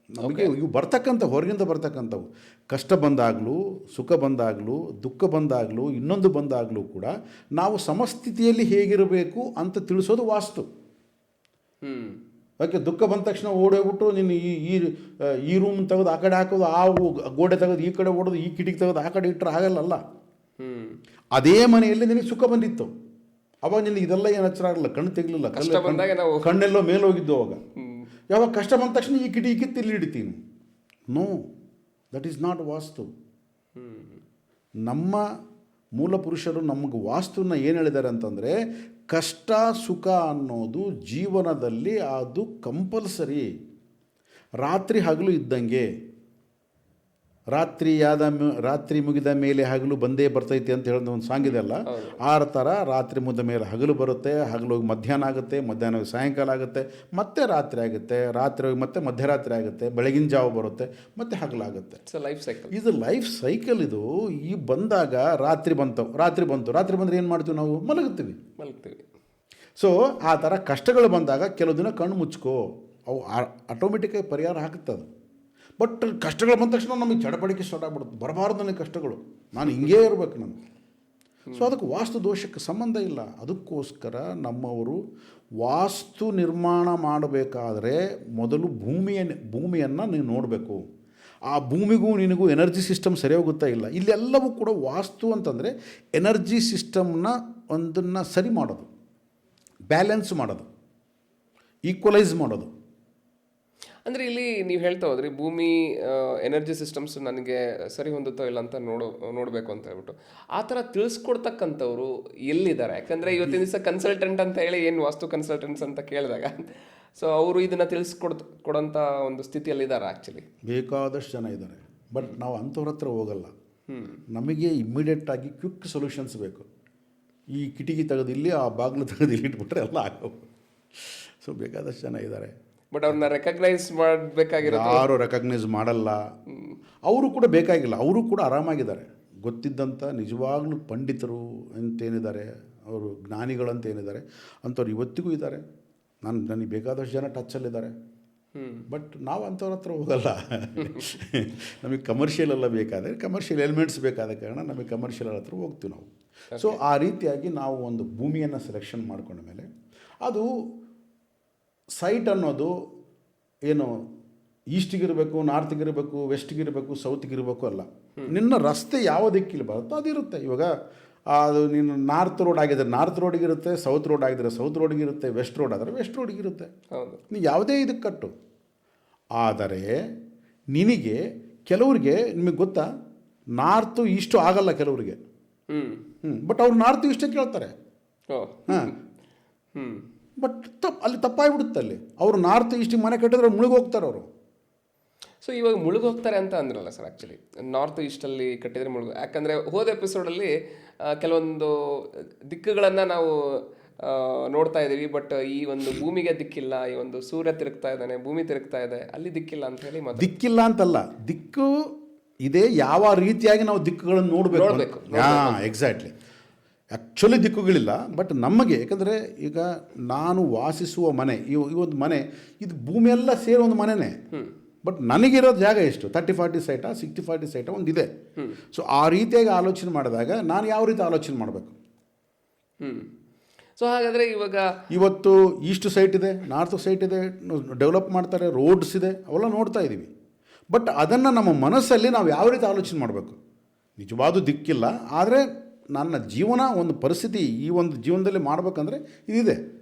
ನಮಗೆ ಇವು ಬರ್ತಕ್ಕಂಥ ಹೊರಗಿಂದ ಬರ್ತಕ್ಕಂಥವು. ಕಷ್ಟ ಬಂದಾಗಲೂ, ಸುಖ ಬಂದಾಗಲೂ, ದುಃಖ ಬಂದಾಗಲೂ, ಇನ್ನೊಂದು ಬಂದಾಗಲೂ ಕೂಡ ನಾವು ಸಮಸ್ಥಿತಿಯಲ್ಲಿ ಹೇಗಿರಬೇಕು ಅಂತ ತಿಳಿಸೋದು ವಾಸ್ತು. ಯಾಕೆ ದುಃಖ ಬಂದ ತಕ್ಷಣ ಓಡೋಗ್ಬಿಟ್ಟು ನೀನು ಈ ರೂಮ್ ತೆಗೆದು ಆ ಕಡೆ ಹಾಕೋದು, ಆ ಗೋಡೆ ತೆಗೆದು ಈ ಕಡೆ ಓಡೋದು, ಈ ಕಿಟಕಿ ತೆಗೆದು ಆ ಕಡೆ ಇಟ್ಟರೆ ಆಗಲ್ಲ. ಅದೇ ಮನೆಯಲ್ಲಿ ನಿನಗೆ ಸುಖ ಬಂದಿತ್ತು, ಅವಾಗ ನಿನಗೆ ಇದೆಲ್ಲ ಏನು ಹಚ್ಚರ ಆಗಲ್ಲ, ಕಣ್ಣು ತೆಗಲಿಲ್ಲ, ಕಣ್ಣೆಲ್ಲೋ ಮೇಲೆ ಹೋಗಿದ್ದು. ಅವಾಗ ಯಾವಾಗ ಕಷ್ಟ ಬಂದ ತಕ್ಷಣ ಈ ಕಿಟಕಿ ಇಲ್ಲಿ ಹಿಡಿತೀನಿ. ನೋ, ದಟ್ ಈಸ್ ನಾಟ್ ವಾಸ್ತು. ನಮ್ಮ ಮೂಲ ಪುರುಷರು ನಮಗೆ ವಾಸ್ತುನ ಏನು ಹೇಳಿದ್ದಾರೆ ಅಂತಂದರೆ, ಕಷ್ಟ ಸುಖ ಅನ್ನೋದು ಜೀವನದಲ್ಲಿ ಅದು ಕಂಪಲ್ಸರಿ. ರಾತ್ರಿ ಹಗಲು ಇದ್ದಂಗೆ, ರಾತ್ರಿ ಮುಗಿದ ಮೇಲೆ ಹಗಲು ಬಂದೇ ಬರ್ತೈತಿ ಅಂತ ಹೇಳಿದ ಒಂದು ಸಾಂಗ್ ಇದೆಯಲ್ಲ, ಆ ಥರ ರಾತ್ರಿ ಮುಗಿದ ಮೇಲೆ ಹಗಲು ಬರುತ್ತೆ, ಹಗಲು ಹೋಗಿ ಮಧ್ಯಾಹ್ನ ಆಗುತ್ತೆ, ಮಧ್ಯಾಹ್ನ ಹೋಗಿ ಸಾಯಂಕಾಲ ಆಗುತ್ತೆ, ಮತ್ತೆ ರಾತ್ರಿ ಆಗುತ್ತೆ, ರಾತ್ರಿ ಹೋಗಿ ಮತ್ತೆ ಮಧ್ಯರಾತ್ರಿ ಆಗುತ್ತೆ, ಬೆಳಗಿನ ಜಾವ ಬರುತ್ತೆ, ಮತ್ತೆ ಹಗಲಾಗುತ್ತೆ. ಲೈಫ್ ಸೈಕಲ್ ಇದು ಲೈಫ್ ಸೈಕಲ್. ಇದು ಈ ಬಂದಾಗ ರಾತ್ರಿ ಬಂದರೆ ಏನು ಮಾಡ್ತೀವಿ ನಾವು? ಮಲಗುತ್ತೀವಿ. ಸೊ ಆ ಥರ ಕಷ್ಟಗಳು ಬಂದಾಗ ಕೆಲವು ದಿನ ಕಣ್ಣು ಮುಚ್ಕೋ, ಅವು ಆಟೋಮೆಟಿಕ್ಕಾಗಿ ಪರಿಹಾರ ಹಾಕುತ್ತದೆ. ಬಟ್ ಕಷ್ಟಗಳು ಬಂದ ತಕ್ಷಣ ನಮಗೆ ಚಡಪಡಿಕೆ ಸ್ಟಾರ್ಟ್ ಆಗ್ಬಿಡುತ್ತೆ, ಬರಬಾರ್ದು ನನಗೆ ಕಷ್ಟಗಳು, ನಾನು ಹಿಂಗೇ ಇರಬೇಕು ನಾನು. ಸೊ ಅದಕ್ಕೆ ವಾಸ್ತು ದೋಷಕ್ಕೆ ಸಂಬಂಧ ಇಲ್ಲ. ಅದಕ್ಕೋಸ್ಕರ ನಮ್ಮವರು ವಾಸ್ತು ನಿರ್ಮಾಣ ಮಾಡಬೇಕಾದ್ರೆ ಮೊದಲು ಭೂಮಿಯನ್ನು ನೀನು ನೋಡಬೇಕು. ಆ ಭೂಮಿಗೂ ನಿನಗೂ ಎನರ್ಜಿ ಸಿಸ್ಟಮ್ ಸರಿ ಹೋಗುತ್ತಾ ಇಲ್ಲ. ಇಲ್ಲೆಲ್ಲವೂ ಕೂಡ ವಾಸ್ತು ಅಂತಂದರೆ ಎನರ್ಜಿ ಸಿಸ್ಟಮ್ನ ಒಂದನ್ನು ಸರಿ ಮಾಡೋದು, ಬ್ಯಾಲೆನ್ಸ್ ಮಾಡೋದು, ಈಕ್ವಲೈಸ್ ಮಾಡೋದು. ಅಂದರೆ ಇಲ್ಲಿ ನೀವು ಹೇಳ್ತಾ ಹೋದ್ರಿ ಭೂಮಿ ಎನರ್ಜಿ ಸಿಸ್ಟಮ್ಸ್ ನನಗೆ ಸರಿ ಹೊಂದುತ್ತೋ ಇಲ್ಲ ಅಂತ ನೋಡಬೇಕು ಅಂತ ಹೇಳ್ಬಿಟ್ಟು, ಆ ಥರ ತಿಳಿಸ್ಕೊಡ್ತಕ್ಕಂಥವ್ರು ಎಲ್ಲಿದ್ದಾರೆ? ಯಾಕಂದರೆ ಇವತ್ತಿನ ದಿವಸ ಕನ್ಸಲ್ಟೆಂಟ್ ಅಂತ ಹೇಳಿ ಏನು ವಾಸ್ತು ಕನ್ಸಲ್ಟೆಂಟ್ಸ್ ಅಂತ ಕೇಳಿದಾಗ ಸೊ ಅವರು ಇದನ್ನು ತಿಳಿಸ್ಕೊಡೋಂಥ ಒಂದು ಸ್ಥಿತಿಯಲ್ಲಿದ್ದಾರೆ. ಆ್ಯಕ್ಚುಲಿ ಬೇಕಾದಷ್ಟು ಜನ ಇದ್ದಾರೆ, ಬಟ್ ನಾವು ಅಂಥವ್ರ ಹತ್ರ ಹೋಗಲ್ಲ. ನಮಗೆ ಇಮ್ಮಿಡಿಯೇಟಾಗಿ ಕ್ವಿಕ್ ಸೊಲ್ಯೂಷನ್ಸ್ ಬೇಕು. ಈ ಕಿಟಕಿ ತೆಗೆದು ಇಲ್ಲಿ, ಆ ಬಾಗಿಲು ತೆಗೆದು ಇಲ್ಲಿ ಇಟ್ಬಿಟ್ರೆ ಎಲ್ಲ ಆಗವು. ಸೊ ಬೇಕಾದಷ್ಟು ಜನ ಇದ್ದಾರೆ, ಬಟ್ ಅವ್ರನ್ನ ರೆಕಗ್ನೈಸ್ ಮಾಡಬೇಕಾಗಿರೋ ಯಾರು ರೆಕಗ್ನೈಸ್ ಮಾಡಲ್ಲ. ಅವರು ಕೂಡ ಬೇಕಾಗಿಲ್ಲ, ಅವರು ಕೂಡ ಆರಾಮಾಗಿದ್ದಾರೆ. ಗೊತ್ತಿದ್ದಂಥ ನಿಜವಾಗ್ಲೂ ಪಂಡಿತರು ಅಂತೇನಿದ್ದಾರೆ, ಅವರು ಜ್ಞಾನಿಗಳಂತ ಏನಿದ್ದಾರೆ ಅಂಥವ್ರು ಇವತ್ತಿಗೂ ಇದ್ದಾರೆ. ನನಗೆ ಬೇಕಾದಷ್ಟು ಜನ ಟಚ್ಚಲ್ಲಿದ್ದಾರೆ. ಬಟ್ ನಾವು ಅಂಥವ್ರ ಹತ್ರ ಹೋಗಲ್ಲ. ನಮಗೆ ಕಮರ್ಷಿಯಲ್ ಎಲ್ಲ ಬೇಕಾದರೆ, ಕಮರ್ಷಿಯಲ್ ಎಲಿಮೆಂಟ್ಸ್ ಬೇಕಾದ ಕಾರಣ ನಮಗೆ ಕಮರ್ಷಿಯಲ್ ಹತ್ರ ಹೋಗ್ತೀವಿ ನಾವು. ಸೊ ಆ ರೀತಿಯಾಗಿ ನಾವು ಒಂದು ಭೂಮಿಯನ್ನು ಸೆಲೆಕ್ಷನ್ ಮಾಡ್ಕೊಂಡ ಮೇಲೆ ಅದು ಸೈಟ್ ಅನ್ನೋದು ಏನು ಈಸ್ಟಿಗಿರಬೇಕು, ನಾರ್ತಿಗಿರಬೇಕು, ವೆಸ್ಟಿಗಿರಬೇಕು, ಸೌತ್ಗಿರಬೇಕು ಅಲ್ಲ. ನಿನ್ನ ರಸ್ತೆ ಯಾವ ದಿಕ್ಕಿಲಿ ಬರುತ್ತೋ ಅದಿರುತ್ತೆ. ಇವಾಗ ಅದು ನೀನು ನಾರ್ತ್ ರೋಡ್ ಆಗಿದ್ರೆ ನಾರ್ತ್ ರೋಡಿಗಿರುತ್ತೆ, ಸೌತ್ ರೋಡ್ ಆಗಿದ್ರೆ ಸೌತ್ ರೋಡಿಗಿರುತ್ತೆ, ವೆಸ್ಟ್ ರೋಡ್ ಆದರೆ ವೆಸ್ಟ್ ರೋಡಿಗಿರುತ್ತೆ. ನೀವು ಯಾವುದೇ ಇದಕ್ಕೆ ಕಟ್ಟು. ಆದರೆ ನಿನಗೆ ಕೆಲವರಿಗೆ ನಿಮಗೆ ಗೊತ್ತಾ, ನಾರ್ತು ಈಸ್ಟು ಆಗಲ್ಲ ಕೆಲವರಿಗೆ. ಬಟ್ ಅವ್ರು ನಾರ್ತ್ ಈಸ್ಟೇ ಕೇಳ್ತಾರೆ. ಬಟ್ ಅಲ್ಲಿ ತಪ್ಪಾಗಿಬಿಡುತ್ತೆ. ಅಲ್ಲಿ ಅವರು ನಾರ್ತ್ ಈಸ್ಟಿಗೆ ಮನೆ ಕಟ್ಟಿದ್ರೆ ಮುಳುಗೋಗ್ತಾರೆ ಅವರು. ಸೊ ಇವಾಗ ಮುಳುಗೋಗ್ತಾರೆ ಅಂತ ಅಂದ್ರಲ್ಲ ಸರ್, ಆ್ಯಕ್ಚುಲಿ ನಾರ್ತ್ ಈಸ್ಟಲ್ಲಿ ಕಟ್ಟಿದರೆ ಯಾಕಂದರೆ ಹೋದ ಎಪಿಸೋಡಲ್ಲಿ ಕೆಲವೊಂದು ದಿಕ್ಕುಗಳನ್ನು ನಾವು ನೋಡ್ತಾ ಇದ್ದೀವಿ. ಬಟ್ ಈ ಒಂದು ಭೂಮಿಗೆ ದಿಕ್ಕಿಲ್ಲ, ಈ ಒಂದು ಸೂರ್ಯ ತಿರುಗ್ತಾ ಇದ್ದಾನೆ, ಭೂಮಿ ತಿರುಗ್ತಾ ಇದೆ, ಅಲ್ಲಿ ದಿಕ್ಕಿಲ್ಲ ಅಂತ ಹೇಳಿ ದಿಕ್ಕಿಲ್ಲ ಅಂತಲ್ಲ, ದಿಕ್ಕು ಇದೆ. ಯಾವ ರೀತಿಯಾಗಿ ನಾವು ದಿಕ್ಕುಗಳನ್ನು ನೋಡಬೇಕು. ಎಕ್ಸಾಕ್ಟ್ಲಿ. ಆ್ಯಕ್ಚುಲಿ ದಿಕ್ಕುಗಳಿಲ್ಲ, ಬಟ್ ನಮಗೆ, ಯಾಕಂದರೆ ಈಗ ನಾನು ವಾಸಿಸುವ ಮನೆ, ಈ ಒಂದು ಮನೆ ಇದು ಭೂಮಿಯೆಲ್ಲ ಸೇರಿ ಒಂದು ಮನೆಯೇ. ಬಟ್ ನನಗಿರೋ ಜಾಗ ಎಷ್ಟು? 30-40 ಸೈಟಾ, 60-40 ಸೈಟಾ ಒಂದಿದೆ. ಸೊ ಆ ರೀತಿಯಾಗಿ ಆಲೋಚನೆ ಮಾಡಿದಾಗ ನಾನು ಯಾವ ರೀತಿ ಆಲೋಚನೆ ಮಾಡಬೇಕು? ಸೊ ಹಾಗಾದರೆ ಇವತ್ತು ಈಸ್ಟ್ ಸೈಟ್ ಇದೆ, ನಾರ್ತ್ ಸೈಟ್ ಇದೆ, ಡೆವಲಪ್ ಮಾಡ್ತಾರೆ, ರೋಡ್ಸ್ ಇದೆ, ಅವೆಲ್ಲ ನೋಡ್ತಾ ಇದ್ದೀವಿ. ಬಟ್ ಅದನ್ನು ನಮ್ಮ ಮನಸ್ಸಲ್ಲಿ ನಾವು ಯಾವ ರೀತಿ ಆಲೋಚನೆ ಮಾಡಬೇಕು? ನಿಜವಾದ ದಿಕ್ಕಿಲ್ಲ, ಆದರೆ ನನ್ನ ಜೀವನ ಒಂದು ಪರಿಸ್ಥಿತಿ ಈ ಒಂದು ಜೀವನದಲ್ಲಿ ಮಾಡಬೇಕಂದ್ರೆ ಇದಿದೆ.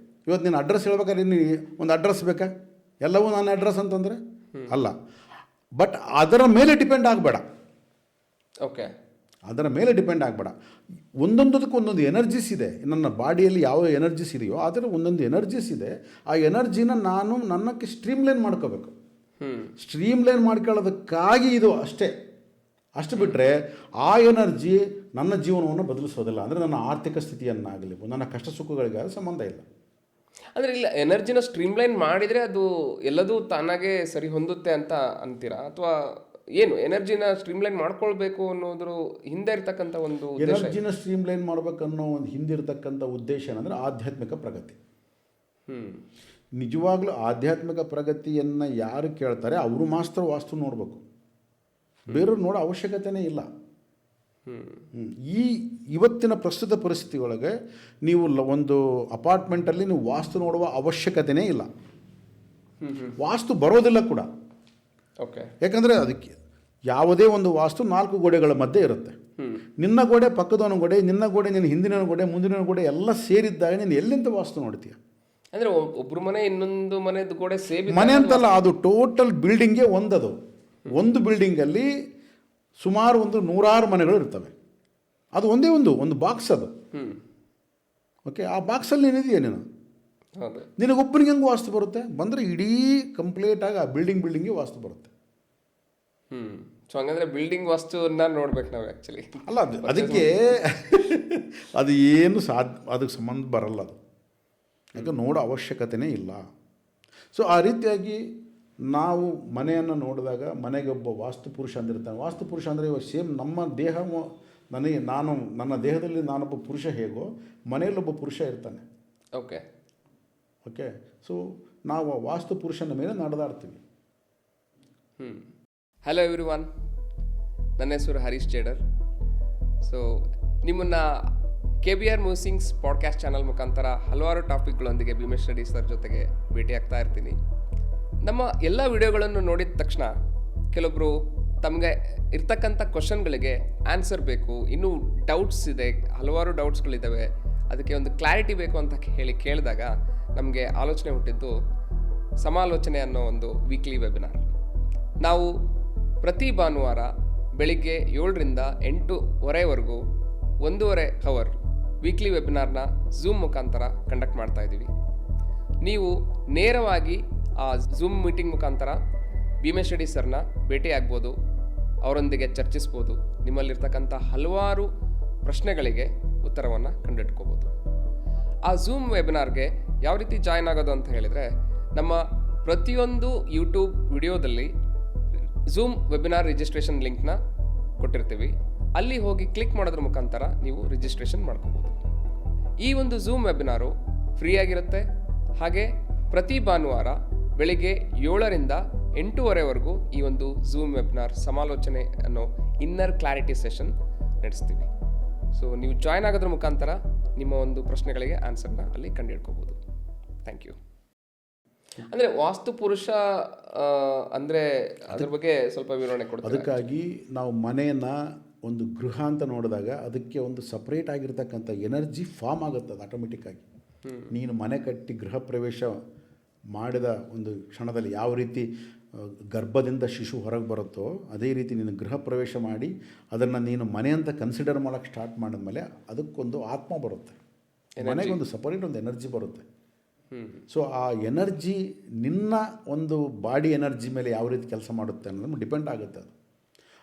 ಇವತ್ತು ನೀನು ಅಡ್ರೆಸ್ ಹೇಳ್ಬೇಕಾದ್ರೆ ಒಂದು ಅಡ್ರೆಸ್ ಬೇಕಾ? ಎಲ್ಲವೂ ನನ್ನ ಅಡ್ರೆಸ್ ಅಂತಂದರೆ ಅಲ್ಲ. ಬಟ್ ಅದರ ಮೇಲೆ ಡಿಪೆಂಡ್ ಆಗಬೇಡ. ಓಕೆ, ಅದರ ಮೇಲೆ ಡಿಪೆಂಡ್ ಆಗಬೇಡ. ಒಂದೊಂದಕ್ಕೆ ಒಂದೊಂದು ಎನರ್ಜೀಸ್ ಇದೆ. ನನ್ನ ಬಾಡಿಯಲ್ಲಿ ಯಾವ ಎನರ್ಜೀಸ್ ಇದೆಯೋ ಅದರ ಒಂದೊಂದು ಎನರ್ಜೀಸ್ ಇದೆ. ಆ ಎನರ್ಜಿನ ನಾನು ನನ್ನಕ್ಕೆ ಸ್ಟ್ರೀಮ್ಲೈನ್ ಮಾಡ್ಕೋಬೇಕು. ಸ್ಟ್ರೀಮ್ಲೈನ್ ಮಾಡ್ಕೊಳ್ಳೋದಕ್ಕಾಗಿ ಇದು ಅಷ್ಟು ಬಿಟ್ಟರೆ ಆ ಎನರ್ಜಿ ನನ್ನ ಜೀವನವನ್ನು ಬದಲಿಸೋದಿಲ್ಲ. ಅಂದರೆ ನನ್ನ ಆರ್ಥಿಕ ಸ್ಥಿತಿಯನ್ನಾಗಲಿ, ನನ್ನ ಕಷ್ಟ ಸುಖಗಳಿಗೆ ಸಂಬಂಧ ಇಲ್ಲ. ಅಂದರೆ ಇಲ್ಲ ಎನರ್ಜಿನ ಸ್ಟ್ರೀಮ್ಲೈನ್ ಮಾಡಿದರೆ ಅದು ಎಲ್ಲದೂ ತಾನಾಗೆ ಸರಿ ಹೊಂದುತ್ತೆ ಅಂತ ಅಂತೀರಾ, ಅಥವಾ ಏನು ಎನರ್ಜಿನ ಸ್ಟ್ರೀಮ್ಲೈನ್ ಮಾಡ್ಕೊಳ್ಬೇಕು ಅನ್ನೋದ್ರ ಹಿಂದೆ ಇರ್ತಕ್ಕಂಥ ಒಂದು ಉದ್ದೇಶ? ಎನರ್ಜಿನ ಸ್ಟ್ರೀಮ್ಲೈನ್ ಮಾಡ್ಬೇಕನ್ನೋ ಒಂದು ಹಿಂದಿರ್ತಕ್ಕಂಥ ಉದ್ದೇಶ ಏನಂದರೆ ಆಧ್ಯಾತ್ಮಿಕ ಪ್ರಗತಿ. ನಿಜವಾಗ್ಲೂ ಆಧ್ಯಾತ್ಮಿಕ ಪ್ರಗತಿಯನ್ನು ಯಾರು ಕೇಳ್ತಾರೆ ಅವರು ಮಾತ್ರ ವಾಸ್ತು ನೋಡಬೇಕು, ಬೇರೆಯವ್ರು ನೋಡೋ ಅವಶ್ಯಕತೆನೇ ಇಲ್ಲ. ಇವತ್ತಿನ ಪ್ರಸ್ತುತ ಪರಿಸ್ಥಿತಿ ಒಳಗೆ ನೀವು ಒಂದು ಅಪಾರ್ಟ್ಮೆಂಟಲ್ಲಿ ನೀವು ವಾಸ್ತು ನೋಡುವ ಅವಶ್ಯಕತೆನೇ ಇಲ್ಲ. ವಾಸ್ತು ಬರೋದಿಲ್ಲ ಕೂಡ. ಓಕೆ. ಯಾಕಂದರೆ ಅದಕ್ಕೆ ಯಾವುದೇ ಒಂದು ವಾಸ್ತು 4 ಗೋಡೆಗಳ ಮಧ್ಯೆ ಇರುತ್ತೆ. ನಿನ್ನ ಗೋಡೆ, ಪಕ್ಕದವನ ಗೋಡೆ, ನಿನ್ನ ಗೋಡೆ, ನಿನ್ನ ಹಿಂದಿನ ಗೋಡೆ, ಮುಂದಿನ ಗೋಡೆ ಎಲ್ಲ ಸೇರಿದ್ದಾಗ ನೀನು ಎಲ್ಲಿಂದ ವಾಸ್ತು ನೋಡ್ತೀಯ? ಅಂದರೆ ಒಬ್ಬರು ಮನೆ ಇನ್ನೊಂದು ಮನೆದು ಗೋಡೆ ಸೇರಿ ಮನೆ ಅಂತಲ್ಲ, ಅದು ಟೋಟಲ್ ಬಿಲ್ಡಿಂಗೇ ಒಂದದು. ಒಂದು ಬಿಲ್ಡಿಂಗಲ್ಲಿ ಸುಮಾರು ಒಂದು 100 ಮನೆಗಳು ಇರ್ತವೆ. ಅದು ಒಂದೇ ಒಂದು ಬಾಕ್ಸ್ ಅದು. ಓಕೆ, ಆ ಬಾಕ್ಸಲ್ಲಿ ಏನಿದೆಯಾ ನೀನು? ನಿನಗೊಬ್ಬನಿಗೆ ಹೆಂಗೆ ವಾಸ್ತು ಬರುತ್ತೆ? ಬಂದರೆ ಇಡೀ ಕಂಪ್ಲೀಟಾಗಿ ಆ ಬಿಲ್ಡಿಂಗ್ಗೆ ವಾಸ್ತು ಬರುತ್ತೆ. ಸೊ ಹಂಗಂದ್ರೆ ಬಿಲ್ಡಿಂಗ್ ವಾಸ್ತುವನ್ನ ನೋಡ್ಬೇಕು ನಾವು ಆ್ಯಕ್ಚುಲಿ. ಅಲ್ಲ, ಅದಕ್ಕೆ ಅದು ಏನು ಅದಕ್ಕೆ ಸಂಬಂಧ ಬರಲ್ಲ. ಅದು ಯಾಕೆ ನೋಡೋ ಅವಶ್ಯಕತೆನೇ ಇಲ್ಲ. ಸೊ ಆ ರೀತಿಯಾಗಿ ನಾವು ಮನೆಯನ್ನು ನೋಡಿದಾಗ ಮನೆಗೆ ಒಬ್ಬ ವಾಸ್ತು ಪುರುಷ ಅಂದಿರ್ತಾನೆ. ವಾಸ್ತು ಪುರುಷ ಅಂದರೆ ಸೇಮ್ ನಮ್ಮ ದೇಹ, ನನ್ನ ದೇಹದಲ್ಲಿ ನಾನೊಬ್ಬ ಪುರುಷ ಹೇಗೋ ಮನೆಯಲ್ಲೊಬ್ಬ ಪುರುಷ ಇರ್ತಾನೆ. ಓಕೆ. ಸೊ ನಾವು ವಾಸ್ತು ಪುರುಷನ ಮೇಲೆ ನಡೆದಾಡ್ತೀವಿ. ಹಲೋ ಎವ್ರಿವನ್, ನನ್ನ ಹೆಸರು ಹರೀಶ್ ಜೇಡರ್. ಸೊ ನಿಮ್ಮನ್ನು KBR ಮ್ಯೂಸಿಂಗ್ಸ್ ಪಾಡ್ಕಾಸ್ಟ್ ಚಾನಲ್ ಮುಖಾಂತರ ಹಲವಾರು ಟಾಪಿಕ್ಗಳೊಂದಿಗೆ ಭೀಮೇಶ್ ರೆಡ್ಡಿ ಸರ್ ಜೊತೆಗೆ ಭೇಟಿಯಾಗ್ತಾ ಇರ್ತೀನಿ. ನಮ್ಮ ಎಲ್ಲ ವಿಡಿಯೋಗಳನ್ನು ನೋಡಿದ ತಕ್ಷಣ ಕೆಲವೊಬ್ಬರು ತಮಗೆ ಇರ್ತಕ್ಕಂಥ ಕ್ವಶನ್ಗಳಿಗೆ ಆನ್ಸರ್ ಬೇಕು, ಇನ್ನೂ ಡೌಟ್ಸ್ ಇದೆ, ಹಲವಾರು ಡೌಟ್ಸ್ಗಳಿದ್ದಾವೆ, ಅದಕ್ಕೆ ಒಂದು ಕ್ಲಾರಿಟಿ ಬೇಕು ಅಂತ ಕೇಳಿದಾಗ ನಮಗೆ ಆಲೋಚನೆ ಹುಟ್ಟಿದ್ದು ಸಮಾಲೋಚನೆ ಅನ್ನೋ ಒಂದು ವೀಕ್ಲಿ ವೆಬಿನಾರ್. ನಾವು ಪ್ರತಿ ಭಾನುವಾರ ಬೆಳಿಗ್ಗೆ 7ರಿಂದ 8:30ವರೆಗೂ 1.5 ಅವರ್ ವೀಕ್ಲಿ ವೆಬಿನಾರ್ನ ಝೂಮ್ ಮುಖಾಂತರ ಕಂಡಕ್ಟ್ ಮಾಡ್ತಾ ಇದ್ದೀವಿ. ನೀವು ನೇರವಾಗಿ ಆ ಝೂಮ್ ಮೀಟಿಂಗ್ ಮುಖಾಂತರ ಭೀಮೇಶ್ ರೆಡ್ಡಿ ಸರ್ನ ಭೇಟಿಯಾಗ್ಬೋದು, ಅವರೊಂದಿಗೆ ಚರ್ಚಿಸ್ಬೋದು, ನಿಮ್ಮಲ್ಲಿರ್ತಕ್ಕಂಥ ಹಲವಾರು ಪ್ರಶ್ನೆಗಳಿಗೆ ಉತ್ತರವನ್ನು ಕಂಡುಹಿಡ್ಕೋಬೋದು. ಆ ಝೂಮ್ ವೆಬಿನಾರ್ಗೆ ಯಾವ ರೀತಿ ಜಾಯ್ನ್ ಆಗೋದು ಅಂತ ಹೇಳಿದರೆ, ನಮ್ಮ ಪ್ರತಿಯೊಂದು ಯೂಟ್ಯೂಬ್ ವಿಡಿಯೋದಲ್ಲಿ ಝೂಮ್ ವೆಬಿನಾರ್ ರಿಜಿಸ್ಟ್ರೇಷನ್ ಲಿಂಕ್ನ ಕೊಟ್ಟಿರ್ತೀವಿ. ಅಲ್ಲಿ ಹೋಗಿ ಕ್ಲಿಕ್ ಮಾಡೋದ್ರ ಮುಖಾಂತರ ನೀವು ರಿಜಿಸ್ಟ್ರೇಷನ್ ಮಾಡ್ಕೋಬೋದು. ಈ ಒಂದು ಝೂಮ್ ವೆಬಿನಾರು ಫ್ರೀ ಆಗಿರುತ್ತೆ. ಹಾಗೆ ಪ್ರತಿ ಭಾನುವಾರ ಬೆಳಿಗ್ಗೆ 7ರಿಂದ 8:30ವರೆಗೂ ಈ ಒಂದು ಝೂಮ್ ವೆಬಿನಾರ್ ಸಮಾಲೋಚನೆ ಅನ್ನೋ ಇನ್ನರ್ ಕ್ಲಾರಿಟಿ ಸೆಷನ್ ನಡೆಸ್ತೀವಿ. ಸೊ ನೀವು ಜಾಯ್ನ್ ಆಗೋದ್ರ ಮುಖಾಂತರ ನಿಮ್ಮ ಒಂದು ಪ್ರಶ್ನೆಗಳಿಗೆ ಆನ್ಸರ್ನ ಅಲ್ಲಿ ಕಂಡುಹಿಡ್ಕೋಬೋದು. Thank you. ಅಂದರೆ ವಾಸ್ತು ಪುರುಷ ಅಂದರೆ ಅದ್ರ ಬಗ್ಗೆ ಸ್ವಲ್ಪ ವಿವರಣೆ ಕೊಡ್ತೀವಿ. ಅದಕ್ಕಾಗಿ ನಾವು ಮನೆಯನ್ನು ಒಂದು ಗೃಹ ಅಂತ ನೋಡಿದಾಗ ಅದಕ್ಕೆ ಒಂದು ಸಪ್ರೇಟ್ ಆಗಿರ್ತಕ್ಕಂಥ ಎನರ್ಜಿ ಫಾರ್ಮ್ ಆಗುತ್ತೆ. ಅದು ಆಟೋಮೆಟಿಕ್ಕಾಗಿ ನೀನು ಮನೆ ಕಟ್ಟಿ ಗೃಹ ಪ್ರವೇಶ ಮಾಡಿದ ಒಂದು ಕ್ಷಣದಲ್ಲಿ ಯಾವ ರೀತಿ ಗರ್ಭದಿಂದ ಶಿಶು ಹೊರಗೆ ಬರುತ್ತೋ ಅದೇ ರೀತಿ ನೀನು ಗೃಹ ಪ್ರವೇಶ ಮಾಡಿ ಅದನ್ನು ನೀನು ಮನೆ ಅಂತ ಕನ್ಸಿಡರ್ ಮಾಡೋಕ್ಕೆ ಸ್ಟಾರ್ಟ್ ಮಾಡಿದ್ಮೇಲೆ ಅದಕ್ಕೊಂದು ಆತ್ಮ ಬರುತ್ತೆ, ಮನೆಗೊಂದು ಸಪರೇಟ್ ಒಂದು ಎನರ್ಜಿ ಬರುತ್ತೆ. ಸೊ ಆ ಎನರ್ಜಿ ನಿನ್ನ ಒಂದು ಬಾಡಿ ಎನರ್ಜಿ ಮೇಲೆ ಯಾವ ರೀತಿ ಕೆಲಸ ಮಾಡುತ್ತೆ ಅನ್ನೋದು ಡಿಪೆಂಡ್ ಆಗುತ್ತೆ ಅದು.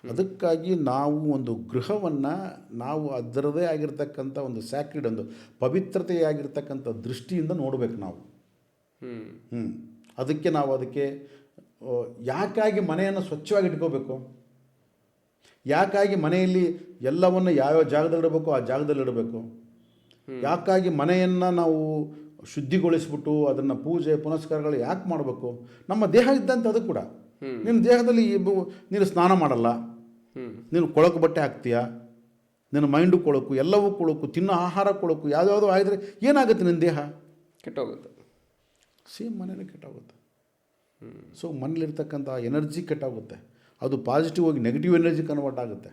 ಅದಕ್ಕಾಗಿ ನಾವು ಒಂದು ಗೃಹವನ್ನು ನಾವು ಅದರದೇ ಆಗಿರ್ತಕ್ಕಂಥ ಒಂದು ಸ್ಯಾಕ್ರಿಡ್, ಒಂದು ಪವಿತ್ರತೆಯಾಗಿರ್ತಕ್ಕಂಥ ದೃಷ್ಟಿಯಿಂದ ನೋಡಬೇಕು ನಾವು. ಅದಕ್ಕೆ ಯಾಕಾಗಿ ಮನೆಯನ್ನು ಸ್ವಚ್ಛವಾಗಿ ಇಟ್ಕೋಬೇಕು, ಯಾಕಾಗಿ ಮನೆಯಲ್ಲಿ ಎಲ್ಲವನ್ನು ಯಾವ್ಯಾವ ಜಾಗದಲ್ಲಿ ಇಡಬೇಕು ಆ ಜಾಗದಲ್ಲಿ ಇಡಬೇಕು, ಯಾಕಾಗಿ ಮನೆಯನ್ನು ನಾವು ಶುದ್ಧಿಗೊಳಿಸ್ಬಿಟ್ಟು ಅದನ್ನು ಪೂಜೆ ಪುನಸ್ಕಾರಗಳು ಯಾಕೆ ಮಾಡಬೇಕು? ನಮ್ಮ ದೇಹ ಇದ್ದಂತೆ ಅದು ಕೂಡ. ನಿನ್ನ ದೇಹದಲ್ಲಿ ನೀನು ಸ್ನಾನ ಮಾಡಲ್ಲ, ನೀನು ಕೊಳಕು ಬಟ್ಟೆ ಹಾಕ್ತೀಯ, ನಿನ್ನ ಮೈಂಡು ಕೊಳಕು, ಎಲ್ಲವೂ ಕೊಳಕು, ತಿನ್ನೋ ಆಹಾರ ಕೊಳಕು, ಯಾವುದ್ಯಾವುದೋ ಆಗಿದ್ರೆ ಏನಾಗುತ್ತೆ? ನಿನ್ನ ದೇಹ ಕೆಟ್ಟೋಗುತ್ತೆ. ಸೇಮ್ ಮನೇಲಿ ಕೆಟ್ಟೋಗುತ್ತೆ. ಸೊ ಮನೇಲಿರ್ತಕ್ಕಂಥ ಎನರ್ಜಿ ಕೆಟ್ಟೋಗುತ್ತೆ, ಅದು ಪಾಸಿಟಿವ್ ಆಗಿ ನೆಗೆಟಿವ್ ಎನರ್ಜಿ ಕನ್ವರ್ಟ್ ಆಗುತ್ತೆ.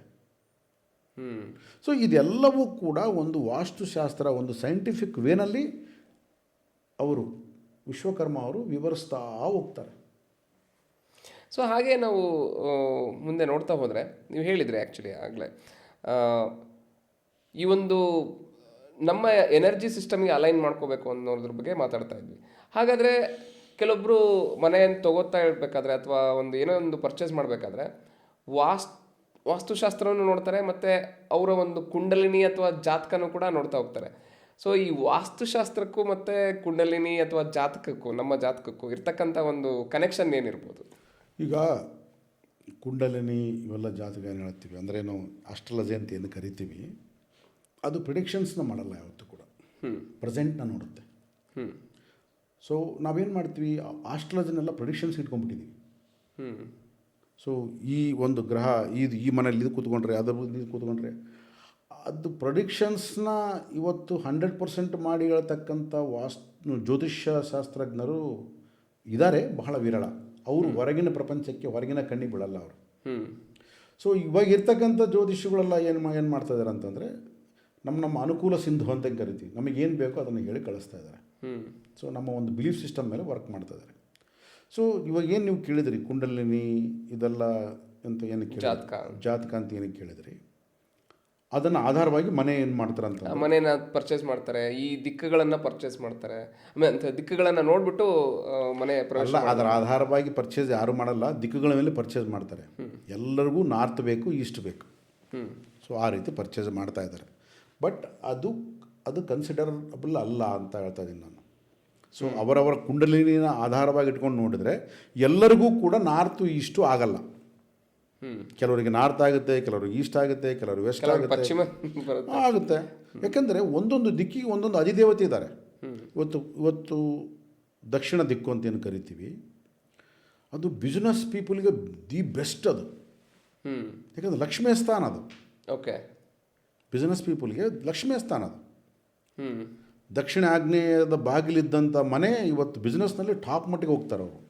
ಸೊ ಇದೆಲ್ಲವೂ ಕೂಡ ಒಂದು ವಾಸ್ತುಶಾಸ್ತ್ರ, ಒಂದು ಸೈಂಟಿಫಿಕ್ ವೇನಲ್ಲಿ ಅವರು ವಿಶ್ವಕರ್ಮ ಅವರು ವಿವರಿಸ್ತಾ ಹೋಗ್ತಾರೆ. ಸೊ ಹಾಗೆ ನಾವು ಮುಂದೆ ನೋಡ್ತಾ ಹೋದರೆ, ನೀವು ಹೇಳಿದರೆ ಆ್ಯಕ್ಚುಲಿ ಆಗಲೇ ಈ ಒಂದು ನಮ್ಮ ಎನರ್ಜಿ ಸಿಸ್ಟಮ್ಗೆ ಅಲೈನ್ ಮಾಡ್ಕೋಬೇಕು ಅನ್ನೋದ್ರ ಬಗ್ಗೆ ಮಾತಾಡ್ತಾ ಇದ್ವಿ. ಹಾಗಾದರೆ ಕೆಲವೊಬ್ಬರು ಮನೆಯನ್ನು ತೊಗೋತಾ ಇರಬೇಕಾದ್ರೆ ಅಥವಾ ಏನೋ ಒಂದು ಪರ್ಚೇಸ್ ಮಾಡಬೇಕಾದ್ರೆ ವಾಸ್ತುಶಾಸ್ತ್ರವನ್ನು ನೋಡ್ತಾರೆ, ಮತ್ತು ಅವರ ಒಂದು ಕುಂಡಲಿನಿ ಅಥವಾ ಜಾತಕನೂ ಕೂಡ ನೋಡ್ತಾ ಹೋಗ್ತಾರೆ. ಸೊ ಈ ವಾಸ್ತುಶಾಸ್ತ್ರಕ್ಕೂ ಮತ್ತು ಕುಂಡಲಿನಿ ಅಥವಾ ಜಾತಕಕ್ಕೂ ನಮ್ಮ ಜಾತಕಕ್ಕೂ ಇರ್ತಕ್ಕಂಥ ಒಂದು ಕನೆಕ್ಷನ್ ಏನಿರ್ಬೋದು? ಈಗ ಕುಂಡಲಿನಿ ಇವೆಲ್ಲ ಜಾತಕ ಏನು ಹೇಳ್ತೀವಿ ಅಂದ್ರೇನು ಅಸ್ಟ್ರಾಲಜಿ ಅಂತ ಏನು ಕರಿತೀವಿ, ಅದು ಪ್ರಿಡಿಕ್ಷನ್ಸ್ನ ಮಾಡಲ್ಲ ಯಾವತ್ತೂ ಕೂಡ, ಪ್ರೆಸೆಂಟ್ನ ನೋಡುತ್ತೆ. ಸೊ ನಾವೇನು ಮಾಡ್ತೀವಿ, ಆಸ್ಟ್ರಾಲಜಿನೆಲ್ಲ ಪ್ರಿಡಿಕ್ಷನ್ಸ್ ಇಟ್ಕೊಂಡ್ಬಿಟ್ಟಿದ್ದೀವಿ. ಸೊ ಈ ಒಂದು ಗ್ರಹ ಈ ಮನೇಲಿ ಇದು ಕೂತ್ಕೊಂಡ್ರೆ ಅದ್ರ ಇದು ಕೂತ್ಕೊಂಡ್ರೆ ಅದು ಪ್ರೊಡಿಕ್ಷನ್ಸ್ನ ಇವತ್ತು 100% ಮಾಡಿ ಹೇಳ್ತಕ್ಕಂಥ ಜ್ಯೋತಿಷ್ಯ ಶಾಸ್ತ್ರಜ್ಞರು ಇದ್ದಾರೆ, ಬಹಳ ವಿರಳ. ಅವರು ಹೊರಗಿನ ಪ್ರಪಂಚಕ್ಕೆ ಹೊರಗಿನ ಕಣ್ಣಿಗೆ ಬೀಳಲ್ಲ ಅವರು. ಸೊ ಇವಾಗ ಇರ್ತಕ್ಕಂಥ ಜ್ಯೋತಿಷ್ಯಗಳೆಲ್ಲ ಏನು ಮಾಡ್ತಾ ಇದ್ದಾರೆ ಅಂತಂದರೆ ನಮ್ಮ ಅನುಕೂಲ ಸಿಂಧು ಅಂತ ಕರಿತೀವಿ, ನಮಗೇನು ಬೇಕೋ ಅದನ್ನು ಹೇಳಿ ಕಳಿಸ್ತಾ ಇದ್ದಾರೆ. ಸೊ ನಮ್ಮ ಒಂದು ಬಿಲೀಫ್ ಸಿಸ್ಟಮ್ ಮೇಲೆ ವರ್ಕ್ ಮಾಡ್ತಾ ಇದ್ದಾರೆ. ಸೊ ಇವಾಗ ಏನು ನೀವು ಕೇಳಿದ್ರಿ ಕುಂಡಲಿನಿ ಇದೆಲ್ಲ ಅಂತ ಏನು ಜಾತಕ ಅಂತ ಏನಕ್ಕೆ ಕೇಳಿದ್ರಿ, ಅದನ್ನು ಆಧಾರವಾಗಿ ಮನೆ ಏನು ಮಾಡ್ತಾರೆ ಅಂತ, ಮನೇನ ಪರ್ಚೇಸ್ ಮಾಡ್ತಾರೆ, ಈ ದಿಕ್ಕುಗಳನ್ನು ಪರ್ಚೇಸ್ ಮಾಡ್ತಾರೆ, ಆಮೇಲೆ ದಿಕ್ಕುಗಳನ್ನು ನೋಡಿಬಿಟ್ಟು ಮನೆ ಪ್ರವೇಶ. ಅದರ ಆಧಾರವಾಗಿ ಪರ್ಚೇಸ್ ಯಾರು ಮಾಡಲ್ಲ, ದಿಕ್ಕುಗಳ ಮೇಲೆ ಪರ್ಚೇಸ್ ಮಾಡ್ತಾರೆ. ಎಲ್ಲರಿಗೂ ನಾರ್ತ್ ಬೇಕು, ಈಸ್ಟ್ ಬೇಕು. ಸೊ ಆ ರೀತಿ ಪರ್ಚೇಸ್ ಮಾಡ್ತಾ ಇದ್ದಾರೆ. ಬಟ್ ಅದು ಕನ್ಸಿಡರಬಲ್ ಅಲ್ಲ ಅಂತ ಹೇಳ್ತಾ ಇದ್ದೀನಿ ನಾನು. ಸೊ ಅವರವರ ಕುಂಡಲಿನ ಆಧಾರವಾಗಿ ಇಟ್ಕೊಂಡು ನೋಡಿದ್ರೆ ಎಲ್ಲರಿಗೂ ಕೂಡ ನಾರ್ತು ಈಸ್ಟು ಆಗಲ್ಲ. ಕೆಲವರಿಗೆ ನಾರ್ತ್ ಆಗುತ್ತೆ, ಕೆಲವರಿಗೆ ಈಸ್ಟ್ ಆಗುತ್ತೆ, ಕೆಲವರು ವೆಸ್ಟ್ ಆಗುತ್ತೆ, ಪಶ್ಚಿಮ ಆಗುತ್ತೆ. ಯಾಕೆಂದರೆ ಒಂದೊಂದು ದಿಕ್ಕಿಗೆ ಒಂದೊಂದು ಅಧಿದೇವತೆ ಇದ್ದಾರೆ. ಇವತ್ತು ದಕ್ಷಿಣ ದಿಕ್ಕು ಅಂತ ಏನು ಕರಿತೀವಿ, ಅದು ಬಿಸ್ನೆಸ್ ಪೀಪಲ್ಗೆ ದಿ ಬೆಸ್ಟ್ ಅದು. ಯಾಕಂದರೆ ಲಕ್ಷ್ಮೀ ಸ್ಥಾನ ಅದು. ಓಕೆ, ಬಿಸ್ನೆಸ್ ಪೀಪಲ್ಗೆ ಲಕ್ಷ್ಮೀ ಸ್ಥಾನ ಅದು. ದಕ್ಷಿಣ ಆಗ್ನೇಯದ ಬಾಗಿಲಿದ್ದಂಥ ಮನೆ ಇವತ್ತು ಬಿಸ್ನೆಸ್ನಲ್ಲಿ ಟಾಪ್ ಮಟ್ಟಿಗೆ ಹೋಗ್ತಾರೆ ಅವರು.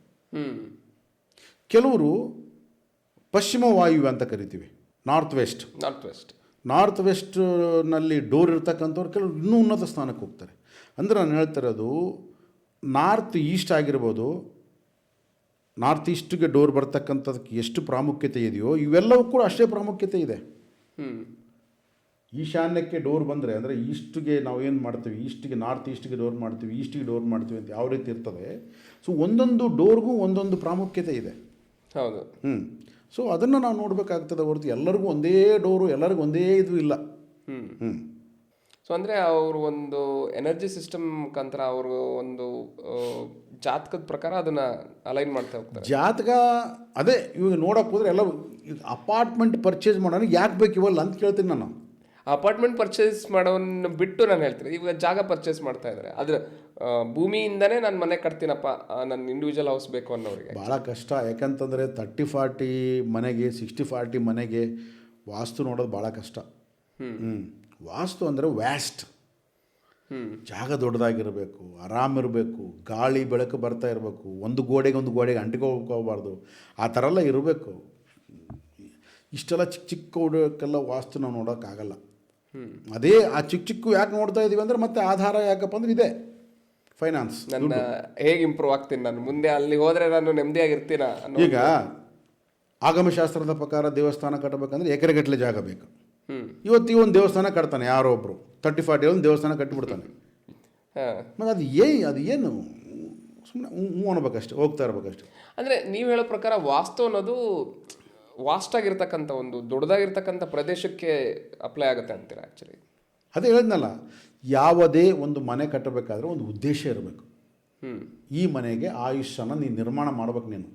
ಕೆಲವರು ಪಶ್ಚಿಮ ವಾಯು ಅಂತ ಕರಿತೀವಿ, ನಾರ್ತ್ ವೆಸ್ಟ್ನಲ್ಲಿ ಡೋರ್ ಇರ್ತಕ್ಕಂಥವ್ರು ಕೆಲವರು ಇನ್ನೂ ಉನ್ನತ ಸ್ಥಾನಕ್ಕೆ ಹೋಗ್ತಾರೆ. ಅಂದರೆ ನಾನು ಹೇಳ್ತಿರೋದು ನಾರ್ತ್ ಈಸ್ಟ್ ಆಗಿರ್ಬೋದು, ನಾರ್ತ್ ಈಸ್ಟ್ಗೆ ಡೋರ್ ಬರ್ತಕ್ಕಂಥದಕ್ಕೆ ಎಷ್ಟು ಪ್ರಾಮುಖ್ಯತೆ ಇದೆಯೋ ಇವೆಲ್ಲವೂ ಕೂಡ ಅಷ್ಟೇ ಪ್ರಾಮುಖ್ಯತೆ ಇದೆ. ಈಶಾನ್ಯಕ್ಕೆ ಡೋರ್ ಬಂದರೆ ಅಂದರೆ ಈಸ್ಟ್ಗೆ ನಾವು ಏನು ಮಾಡ್ತೀವಿ, ಈಸ್ಟ್ಗೆ ನಾರ್ತ್ ಈಸ್ಟ್ಗೆ ಡೋರ್ ಮಾಡ್ತೀವಿ, ಈಸ್ಟಿಗೆ ಡೋರ್ ಮಾಡ್ತೀವಿ ಅಂತ ಯಾವ ರೀತಿ ಇರ್ತದೆ. ಸೊ ಒಂದೊಂದು ಡೋರ್ಗೂ ಒಂದೊಂದು ಪ್ರಾಮುಖ್ಯತೆ ಇದೆ. ಹೌದು. ಸೊ ಅದನ್ನು ನಾವು ನೋಡಬೇಕಾಗ್ತದೆ ಹೊರತು ಎಲ್ಲರಿಗೂ ಒಂದೇ ಡೋರು, ಎಲ್ಲರಿಗೂ ಒಂದೇ ಇದು ಇಲ್ಲ. ಸೊ ಅಂದರೆ ಅವರು ಒಂದು ಎನರ್ಜಿ ಸಿಸ್ಟಮ್ ಮುಖಾಂತರ ಅವರು ಒಂದು ಜಾತಕದ ಪ್ರಕಾರ ಅದನ್ನು ಅಲೈನ್ ಮಾಡ್ತಾ ಹೋಗ್ತಾರೆ. ಜಾತಕ ಅದೇ ಇವಾಗ ನೋಡೋಕೆ ಹೋದರೆ ಎಲ್ಲ ಅಪಾರ್ಟ್ಮೆಂಟ್ ಪರ್ಚೇಸ್ ಮಾಡೋಣ ಯಾಕೆ ಬೇಕು ಇವಲ್ಲ ಅಂತ ಕೇಳ್ತೀನಿ ನಾನು. ಅಪಾರ್ಟ್ಮೆಂಟ್ ಪರ್ಚೇಸ್ ಮಾಡೋನ್ನ ಬಿಟ್ಟು ನಾನು ಹೇಳ್ತೀನಿ, ಇವಾಗ ಜಾಗ ಪರ್ಚೇಸ್ ಮಾಡ್ತಾ ಇದ್ದಾರೆ, ಅದ್ರ ಭೂಮಿಯಿಂದನೇ ನಾನು ಮನೆ ಕಟ್ತೀನಪ್ಪ, ನನ್ನ ಇಂಡಿವಿಜುವಲ್ ಹೌಸ್ ಬೇಕು ಅನ್ನೋರಿಗೆ ಭಾಳ ಕಷ್ಟ. ಯಾಕಂತಂದರೆ 30-40 ಮನೆಗೆ 60-40 ಮನೆಗೆ ವಾಸ್ತು ನೋಡೋದು ಭಾಳ ಕಷ್ಟ. ವಾಸ್ತು ಅಂದರೆ ವ್ಯಾಸ್ಟ್, ಜಾಗ ದೊಡ್ಡದಾಗಿರಬೇಕು, ಆರಾಮಿರಬೇಕು, ಗಾಳಿ ಬೆಳಕು ಬರ್ತಾ ಇರಬೇಕು, ಒಂದು ಗೋಡೆಗೆ ಅಂಟಿಕೋಬಾರ್ದು, ಆ ಥರ ಎಲ್ಲ ಇರಬೇಕು. ಇಷ್ಟೆಲ್ಲ ಚಿಕ್ಕ ಹುಡುಗಕ್ಕೆಲ್ಲ ವಾಸ್ತು ನಾವು ನೋಡೋಕ್ಕಾಗಲ್ಲ. ಅದೇ ಆ ಚಿಕ್ಕ ಯಾಕೆ ನೋಡ್ತಾ ಇದ್ದೀವಿ ಅಂದರೆ ಮತ್ತೆ ಆಧಾರ ಯಾಕಪ್ಪ ಅಂದ್ರೆ ಇದೆ ಫೈನಾನ್ಸ್. ನನ್ನ ಹೇಗೆ ಇಂಪ್ರೂವ್ ಆಗ್ತೀನಿ, ನಾನು ಮುಂದೆ ಅಲ್ಲಿ ಹೋದರೆ ನಾನು ನೆಮ್ಮದಿಯಾಗಿರ್ತೀನ. ಈಗ ಆಗಮಶಾಸ್ತ್ರದ ಪ್ರಕಾರ ದೇವಸ್ಥಾನ ಕಟ್ಟಬೇಕಂದ್ರೆ ಎಕರೆಗಟ್ಟಲೆ ಜಾಗ ಬೇಕು. ಇವತ್ತು ಒಂದು ದೇವಸ್ಥಾನ ಕಟ್ತಾನೆ ಯಾರೋ ಒಬ್ಬರು 30-40 ಒಂದು ದೇವಸ್ಥಾನ ಕಟ್ಟಿಬಿಡ್ತಾನೆ. ಮತ್ತು ಅದು ಏನು ಸುಮ್ಮನೆ ಅನ್ಬೇಕಷ್ಟೆ, ಹೋಗ್ತಾ ಇರ್ಬೇಕಷ್ಟೆ. ಅಂದರೆ ನೀವು ಹೇಳೋ ಪ್ರಕಾರ ವಾಸ್ತು ಅನ್ನೋದು ವಾಸ್ಟಾಗಿರ್ತಕ್ಕಂಥ ಒಂದು ದೊಡ್ಡದಾಗಿರ್ತಕ್ಕಂಥ ಪ್ರದೇಶಕ್ಕೆ ಅಪ್ಲೈ ಆಗುತ್ತೆ ಅಂತೀರಾ? ಆ್ಯಕ್ಚುಲಿ ಅದೇ ಹೇಳಿದ್ನಲ್ಲ, ಯಾವುದೇ ಒಂದು ಮನೆ ಕಟ್ಟಬೇಕಾದ್ರೆ ಒಂದು ಉದ್ದೇಶ ಇರಬೇಕು. ಈ ಮನೆಗೆ ಆಯುಷ್ಯನ ನೀನು ನಿರ್ಮಾಣ ಮಾಡ್ಬೇಕು ನೀನು.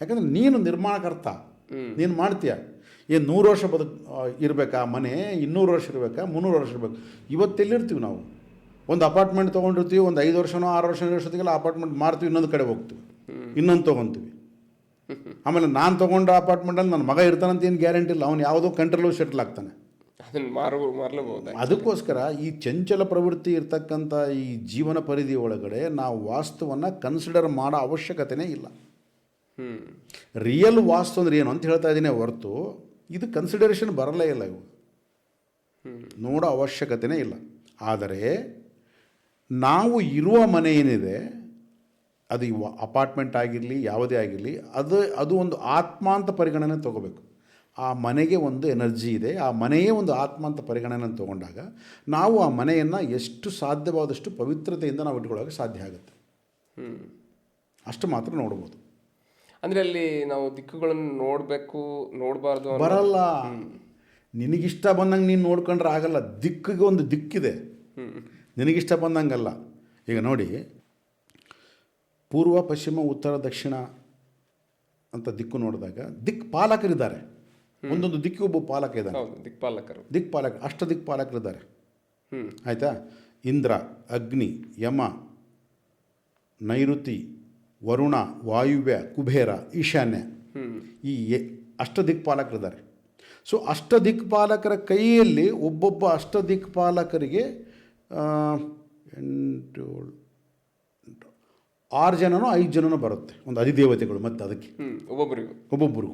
ಯಾಕಂದರೆ ನೀನು ನಿರ್ಮಾಣಕರ್ತ, ನೀನು ಮಾಡ್ತೀಯ. ಏನು 100 ವರ್ಷ ಇರಬೇಕಾ ಮನೆ, 200 ವರ್ಷ ಇರಬೇಕಾ, 300 ವರ್ಷ ಇರಬೇಕು? ಇವತ್ತೆಲ್ಲಿರ್ತೀವಿ ನಾವು? ಒಂದು ಅಪಾರ್ಟ್ಮೆಂಟ್ ತೊಗೊಂಡಿರ್ತೀವಿ, ಒಂದು 5 ವರ್ಷನೋ 6 ವರ್ಷ ವರ್ಷದಿಗೆಲ್ಲ ಅಪಾರ್ಟ್ಮೆಂಟ್ ಮಾರ್ತೀವಿ, ಇನ್ನೊಂದು ಕಡೆ ಹೋಗ್ತೀವಿ, ಇನ್ನೊಂದು ತೊಗೊತೀವಿ. ಆಮೇಲೆ ನಾನು ತೊಗೊಂಡ ಅಪಾರ್ಟ್ಮೆಂಟಲ್ಲಿ ನನ್ನ ಮಗ ಇರ್ತಾನಂತ ಏನು ಗ್ಯಾರಂಟಿ ಇಲ್ಲ, ಅವ್ನು ಯಾವುದೋ ಕಂಟ್ರಿಲೂ ಸೆಟ್ಲ್ ಆಗ್ತಾನೆ. ಅದಕ್ಕೋಸ್ಕರ ಈ ಚಂಚಲ ಪ್ರವೃತ್ತಿ ಇರ್ತಕ್ಕಂಥ ಈ ಜೀವನ ಪರಿಧಿ ಒಳಗಡೆ ನಾವು ವಾಸ್ತುವನ್ನು ಕನ್ಸಿಡರ್ ಮಾಡೋ ಅವಶ್ಯಕತೆನೇ ಇಲ್ಲ. ರಿಯಲ್ ವಾಸ್ತು ಅಂದ್ರೆ ಏನು ಅಂತ ಹೇಳ್ತಾ ಇದ್ದೀನಿ ಹೊರತು ಇದು ಕನ್ಸಿಡರೇಷನ್ ಬರಲೇ ಇಲ್ಲ. ಇವು ನೋಡೋ ಅವಶ್ಯಕತೆನೇ ಇಲ್ಲ. ಆದರೆ ನಾವು ಇರುವ ಮನೆ ಏನಿದೆ, ಅದು ಅಪಾರ್ಟ್ಮೆಂಟ್ ಆಗಿರಲಿ ಯಾವುದೇ ಆಗಿರಲಿ, ಅದು ಒಂದು ಆತ್ಮ ಅಂತ ಪರಿಗಣನೆ ತೊಗೋಬೇಕು. ಆ ಮನೆಗೆ ಒಂದು ಎನರ್ಜಿ ಇದೆ, ಆ ಮನೆಯೇ ಒಂದು ಆತ್ಮ ಅಂತ ಪರಿಗಣನೆ ತೊಗೊಂಡಾಗ ನಾವು ಆ ಮನೆಯನ್ನು ಎಷ್ಟು ಸಾಧ್ಯವಾದಷ್ಟು ಪವಿತ್ರತೆಯಿಂದ ನಾವು ಇಟ್ಕೊಳ್ಳೋಕೆ ಸಾಧ್ಯ ಆಗುತ್ತೆ. ಅಷ್ಟು ಮಾತ್ರ ನೋಡ್ಬೋದು. ಅಂದರೆ ಅಲ್ಲಿ ನಾವು ದಿಕ್ಕುಗಳನ್ನು ನೋಡಬೇಕು, ನೋಡಬಾರ್ದು ಬರಲ್ಲ. ನಿನಗಿಷ್ಟ ಬಂದಂಗೆ ನೀನು ನೋಡ್ಕೊಂಡ್ರೆ ಆಗಲ್ಲ. ದಿಕ್ಕಿಗೆ ಒಂದು ದಿಕ್ಕಿದೆ, ನಿನಗಿಷ್ಟ ಬಂದಂಗಲ್ಲ. ಈಗ ನೋಡಿ, ಪೂರ್ವ, ಪಶ್ಚಿಮ, ಉತ್ತರ, ದಕ್ಷಿಣ ಅಂತ ದಿಕ್ಕು ನೋಡಿದಾಗ ಪಾಲಕರಿದ್ದಾರೆ. ಒಂದೊಂದು ದಿಕ್ಕಿಗೆ ಒಬ್ಬ ಪಾಲಕ ಇದ್ದಾನೆ. ದಿಕ್ಪಾಲಕರು ಅಷ್ಟದಿಕ್ಪಾಲಕರಿದ್ದಾರೆ. ಆಯಿತಾ? ಇಂದ್ರ, ಅಗ್ನಿ, ಯಮ, ನೈಋತಿ, ವರುಣ, ವಾಯುವ್ಯ, ಕುಬೇರ, ಈಶಾನ್ಯ, ಈ ಅಷ್ಟದಿಕ್ಪಾಲಕರಿದ್ದಾರೆ. ಸೊ ಅಷ್ಟದಿಕ್ಪಾಲಕರ ಕೈಯಲ್ಲಿ ಒಬ್ಬೊಬ್ಬ ಅಷ್ಟದಿಕ್ಪಾಲಕರಿಗೆ 6 ಜನನೋ 5 ಜನನೋ ಬರುತ್ತೆ, ಒಂದು ಅಧಿದೇವತೆಗಳು. ಮತ್ತು ಅದಕ್ಕೆ ಒಬ್ಬೊಬ್ಬರಿಗೂ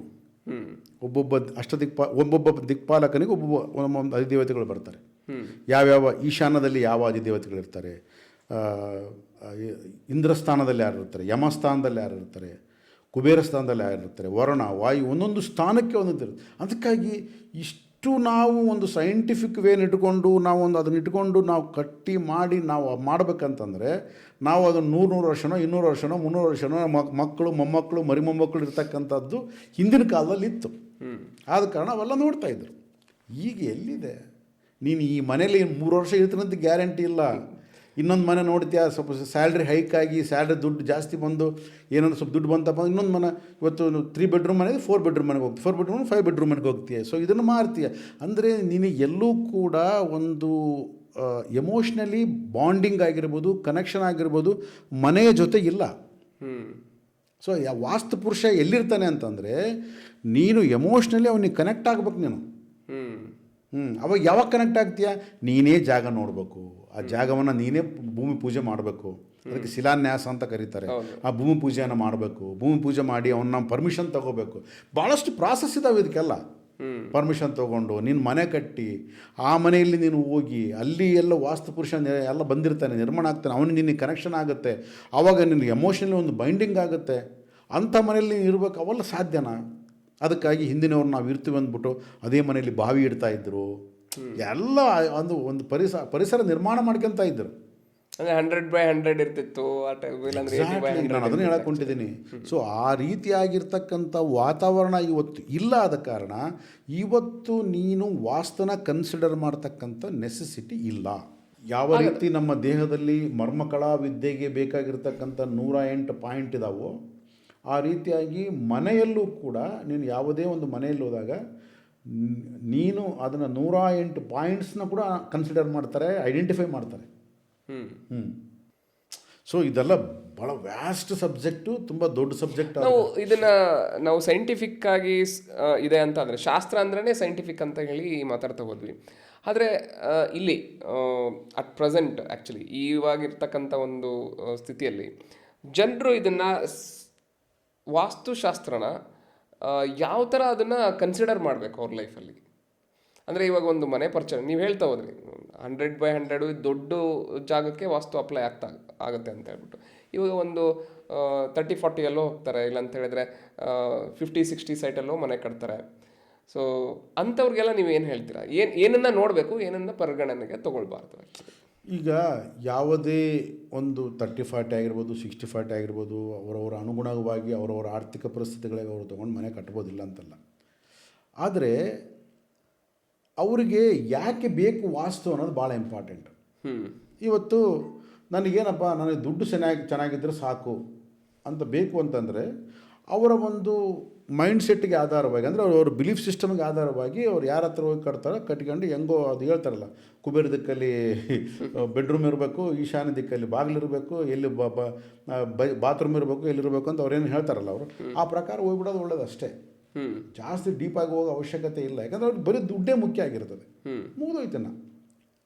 ಒಬ್ಬೊಬ್ಬ ದಿಕ್ಪಾಲಕನಿಗೆ ಒಂದೊಂದು ಅಧಿದೇವತೆಗಳು ಬರ್ತಾರೆ. ಯಾವ್ಯಾವ ಈಶಾನ್ಯದಲ್ಲಿ ಯಾವ ಅಧಿದೇವತೆಗಳು ಇರ್ತಾರೆ, ಇಂದ್ರಸ್ಥಾನದಲ್ಲಿ ಯಾರು ಇರ್ತಾರೆ, ಯಮಸ್ಥಾನದಲ್ಲಿ ಯಾರು ಇರ್ತಾರೆ, ಕುಬೇರ ಸ್ಥಾನದಲ್ಲಿ ಯಾರು ಇರ್ತಾರೆ, ವರುಣ, ವಾಯು, ಒಂದೊಂದು ಸ್ಥಾನಕ್ಕೆ ಒಂದೊಂದು ಇರುತ್ತೆ. ಅದಕ್ಕಾಗಿ ಇಷ್ಟು ನಾವು ಒಂದು ಸೈಂಟಿಫಿಕ್ ವೇನ ಇಟ್ಕೊಂಡು ಅದನ್ನು ಇಟ್ಕೊಂಡು ನಾವು ಕಟ್ಟಿ ಮಾಡಿ ನಾವು ಮಾಡಬೇಕಂತಂದರೆ ನಾವು ಅದನ್ನು 100 ವರ್ಷನೋ 200 ವರ್ಷನೋ 300 ವರ್ಷನೋ ಮಕ್ಕಳು, ಮೊಮ್ಮಕ್ಕಳು, ಮರಿಮೊಮ್ಮಕ್ಕಳು ಇರ್ತಕ್ಕಂಥದ್ದು ಹಿಂದಿನ ಕಾಲದಲ್ಲಿ ಇತ್ತು. ಆದ ಕಾರಣ ಅವೆಲ್ಲ ನೋಡ್ತಾಯಿದ್ರು. ಈಗ ಎಲ್ಲಿದೆ? ನೀನು ಈ ಮನೇಲಿ 3 ವರ್ಷ ಇರ್ತೀನಂತ ಗ್ಯಾರಂಟಿ ಇಲ್ಲ. ಇನ್ನೊಂದು ಮನೆ ನೋಡ್ತೀಯ, ಸ್ವಲ್ಪ ಸ್ಯಾಲ್ರಿ ಹೈಕ್ ಆಗಿ ಸ್ಯಾಲ್ರಿ ದುಡ್ಡು ಜಾಸ್ತಿ ಬಂದು ಏನಾದ್ರು ಸ್ವಲ್ಪ ದುಡ್ಡು ಬಂತಪ್ಪ, ಇನ್ನೊಂದು ಮನೆ, ಇವತ್ತು 3 ಬೆಡ್ರೂಮ್ ಮನೆ 4 ಬೆಡ್ರೂಮ್ ಮನೆಗೆ ಹೋಗ್ತೀವಿ, 4 ಬೆಡ್ರೂಮ್ 5 ಬೆಡ್ರೂಮ್ ಮನೆಗೆ ಹೋಗ್ತೀಯ. ಸೊ ಇದನ್ನು ಮಾರ್ತೀಯ. ಅಂದರೆ ನಿನಗೆ ಎಲ್ಲೂ ಕೂಡ ಒಂದು ಎಮೋಷ್ನಲಿ ಬಾಂಡಿಂಗ್ ಆಗಿರ್ಬೋದು, ಕನೆಕ್ಷನ್ ಆಗಿರ್ಬೋದು ಮನೆಯ ಜೊತೆ ಇಲ್ಲ. ಸೊ ವಾಸ್ತು ಪುರುಷ ಎಲ್ಲಿರ್ತಾನೆ ಅಂತಂದರೆ ನೀನು ಎಮೋಷ್ನಲಿ ಅವನಿಗೆ ಕನೆಕ್ಟ್ ಆಗ್ಬೇಕು ನೀನು. ಅವಾಗ ಯಾವಾಗ ಕನೆಕ್ಟ್ ಆಗ್ತೀಯ? ನೀನೇ ಜಾಗ ನೋಡಬೇಕು, ಆ ಜಾಗವನ್ನು ನೀನೇ ಭೂಮಿ ಪೂಜೆ ಮಾಡಬೇಕು. ಅದಕ್ಕೆ ಶಿಲಾನ್ಯಾಸ ಅಂತ ಕರೀತಾರೆ. ಆ ಭೂಮಿ ಪೂಜೆಯನ್ನು ಮಾಡಬೇಕು. ಭೂಮಿ ಪೂಜೆ ಮಾಡಿ ಅವನ್ನ ಪರ್ಮಿಷನ್ ತೊಗೋಬೇಕು. ಭಾಳಷ್ಟು ಪ್ರಾಸೆಸ್ ಇದ್ದಾವೆ ಇದಕ್ಕೆಲ್ಲ. ಪರ್ಮಿಷನ್ ತೊಗೊಂಡು ನೀನು ಮನೆ ಕಟ್ಟಿ ಆ ಮನೆಯಲ್ಲಿ ನೀನು ಹೋಗಿ ಅಲ್ಲಿ ಎಲ್ಲ ವಾಸ್ತು ಪುರುಷ ಎಲ್ಲ ಬಂದಿರ್ತಾನೆ, ನಿರ್ಮಾಣ ಆಗ್ತಾನೆ, ಅವನಿಗೆ ನಿನಗೆ ಕನೆಕ್ಷನ್ ಆಗುತ್ತೆ. ಆವಾಗ ನಿನಗೆ ಎಮೋಷನಲಿ ಒಂದು ಬೈಂಡಿಂಗ್ ಆಗುತ್ತೆ. ಅಂಥ ಮನೆಯಲ್ಲಿ ನೀನು ಇರಬೇಕು. ಅವೆಲ್ಲ ಸಾಧ್ಯನಾ? ಅದಕ್ಕಾಗಿ ಹಿಂದಿನವ್ರು ನಾವು ಇರ್ತೀವಿ ಅಂದ್ಬಿಟ್ಟು ಅದೇ ಮನೆಯಲ್ಲಿ ಬಾವಿ ಇಡ್ತಾಯಿದ್ರು. ಎಲ್ಲ ಒಂದು ಪರಿಸರ ನಿರ್ಮಾಣ ಮಾಡ್ಕೊತ ಇದ್ದರು. 100/100 ಇರ್ತಿತ್ತು ಆ ಟೈಮಲ್ಲಿ. ನಾನು ಅದನ್ನೇ ಹೇಳಕ್ಕೊಂಡಿದ್ದೀನಿ. ಸೊ ಆ ರೀತಿಯಾಗಿರ್ತಕ್ಕಂಥ ವಾತಾವರಣ ಇವತ್ತು ಇಲ್ಲ. ಆದ ಕಾರಣ ಇವತ್ತು ನೀನು ವಾಸ್ತುನ ಕನ್ಸಿಡರ್ ಮಾಡ್ತಕ್ಕಂಥ ನೆಸೆಸಿಟಿ ಇಲ್ಲ. ಯಾವ ರೀತಿ ನಮ್ಮ ದೇಹದಲ್ಲಿ ಮರ್ಮಕಲಾ ವಿದ್ಯೆಗೆ ಬೇಕಾಗಿರ್ತಕ್ಕಂಥ 108 ಪಾಯಿಂಟ್ ಇದಾವೋ ಆ ರೀತಿಯಾಗಿ ಮನೆಯಲ್ಲೂ ಕೂಡ ನೀನು ಯಾವುದೇ ಒಂದು ಮನೆಯಲ್ಲಿ ಹೋದಾಗ ನೀನು ಅದನ್ನು 108 ಪಾಯಿಂಟ್ಸ್ನ ಕೂಡ ಕನ್ಸಿಡರ್ ಮಾಡ್ತಾರೆ, ಐಡೆಂಟಿಫೈ ಮಾಡ್ತಾರೆ. ಸೊ ಇದೆಲ್ಲ ಭಾಳ ವ್ಯಾಸ್ಟ್ ಸಬ್ಜೆಕ್ಟು, ತುಂಬ ದೊಡ್ಡ ಸಬ್ಜೆಕ್ಟ್. ನಾವು ಸೈಂಟಿಫಿಕ್ ಆಗಿ ಇದೆ ಅಂತ ಅಂದರೆ, ಶಾಸ್ತ್ರ ಅಂದ್ರೇ ಸೈಂಟಿಫಿಕ್ ಅಂತ ಹೇಳಿ ಮಾತಾಡ್ತಾ ಹೋದ್ವಿ. ಆದರೆ ಇಲ್ಲಿ ಅಟ್ ಪ್ರೆಸೆಂಟ್ ಆ್ಯಕ್ಚುಲಿ ಇವಾಗಿರ್ತಕ್ಕಂಥ ಒಂದು ಸ್ಥಿತಿಯಲ್ಲಿ ಜನರು ಇದನ್ನು ವಾಸ್ತುಶಾಸ್ತ್ರನ ಯಾವ ಥರ ಅದನ್ನು ಕನ್ಸಿಡರ್ ಮಾಡಬೇಕು ಅವ್ರ ಲೈಫಲ್ಲಿ. ಅಂದರೆ ಇವಾಗ ಒಂದು ಮನೆ ಪರ್ಚೇಸ್ ನೀವು ಹೇಳ್ತಾ ಹೋದ್ರಿ 100/100 ದೊಡ್ಡ ಜಾಗಕ್ಕೆ ವಾಸ್ತು ಅಪ್ಲೈ ಆಗುತ್ತೆ ಅಂತ ಹೇಳ್ಬಿಟ್ಟು. ಇವಾಗ ಒಂದು 30-40 ಎಲ್ಲೋ ಹೋಗ್ತಾರೆ, ಇಲ್ಲ ಅಂತ ಹೇಳಿದ್ರೆ 50-60 ಸೈಟಲ್ಲೋ ಮನೆ ಕಟ್ತಾರೆ. ಸೊ ಅಂಥವ್ರಿಗೆಲ್ಲ ನೀವು ಏನು ಹೇಳ್ತೀರಾ? ಏನನ್ನ ನೋಡಬೇಕು, ಏನನ್ನ ಪರಿಗಣನೆಗೆ ತೊಗೊಳ್ಬಾರ್ದು? ಈಗ ಯಾವುದೇ ಒಂದು 30-40 ಆಗಿರ್ಬೋದು, 60-40 ಆಗಿರ್ಬೋದು, ಅವರವರ ಅನುಗುಣವಾಗಿ ಅವರವರ ಆರ್ಥಿಕ ಪರಿಸ್ಥಿತಿಗಳಿಗೆ ಅವರು ತೊಗೊಂಡು ಮನೆ ಕಟ್ಬೋದಿಲ್ಲ ಅಂತಲ್ಲ. ಆದರೆ ಅವರಿಗೆ ಯಾಕೆ ಬೇಕು ವಾಸ್ತು ಅನ್ನೋದು ಭಾಳ ಇಂಪಾರ್ಟೆಂಟ್. ಇವತ್ತು ನನಗೇನಪ್ಪ, ನನಗೆ ದುಡ್ಡು ಚೆನ್ನಾಗಿದ್ದರೆ ಸಾಕು ಅಂತ ಬೇಕು ಅಂತಂದರೆ ಅವರ ಒಂದು ಮೈಂಡ್ ಸೆಟ್ಗೆ ಆಧಾರವಾಗಿ, ಅಂದರೆ ಅವ್ರ ಬಿಲೀಫ್ ಸಿಸ್ಟಮ್ಗೆ ಆಧಾರವಾಗಿ ಅವ್ರು ಯಾರ ಹತ್ರ ಹೋಗಿ ಕಟ್ಕೊಂಡು ಹೆಂಗೋ ಅದು ಹೇಳ್ತಾರಲ್ಲ, ಕುಬೇರ ದಿಕ್ಕಲ್ಲಿ ಬೆಡ್ರೂಮ್ ಇರಬೇಕು, ಈಶಾನ್ಯ ದಿಕ್ಕಲ್ಲಿ ಬಾಗಿಲಿರಬೇಕು, ಎಲ್ಲಿ ಬಾತ್ರೂಮ್ ಇರಬೇಕು, ಎಲ್ಲಿರಬೇಕು ಅಂತ ಅವ್ರೇನು ಹೇಳ್ತಾರಲ್ಲ ಅವರು ಆ ಪ್ರಕಾರ ಹೋಗ್ಬಿಡೋದು ಒಳ್ಳೇದು ಅಷ್ಟೇ. ಜಾಸ್ತಿ ಡೀಪಾಗಿ ಹೋಗೋ ಅವಶ್ಯಕತೆ ಇಲ್ಲ. ಯಾಕಂದ್ರೆ ಅವ್ರಿಗೆ ಬರೀ ದುಡ್ಡೇ ಮುಖ್ಯ ಆಗಿರ್ತದೆ. ಮುಗಿದೋಯ್ತನ.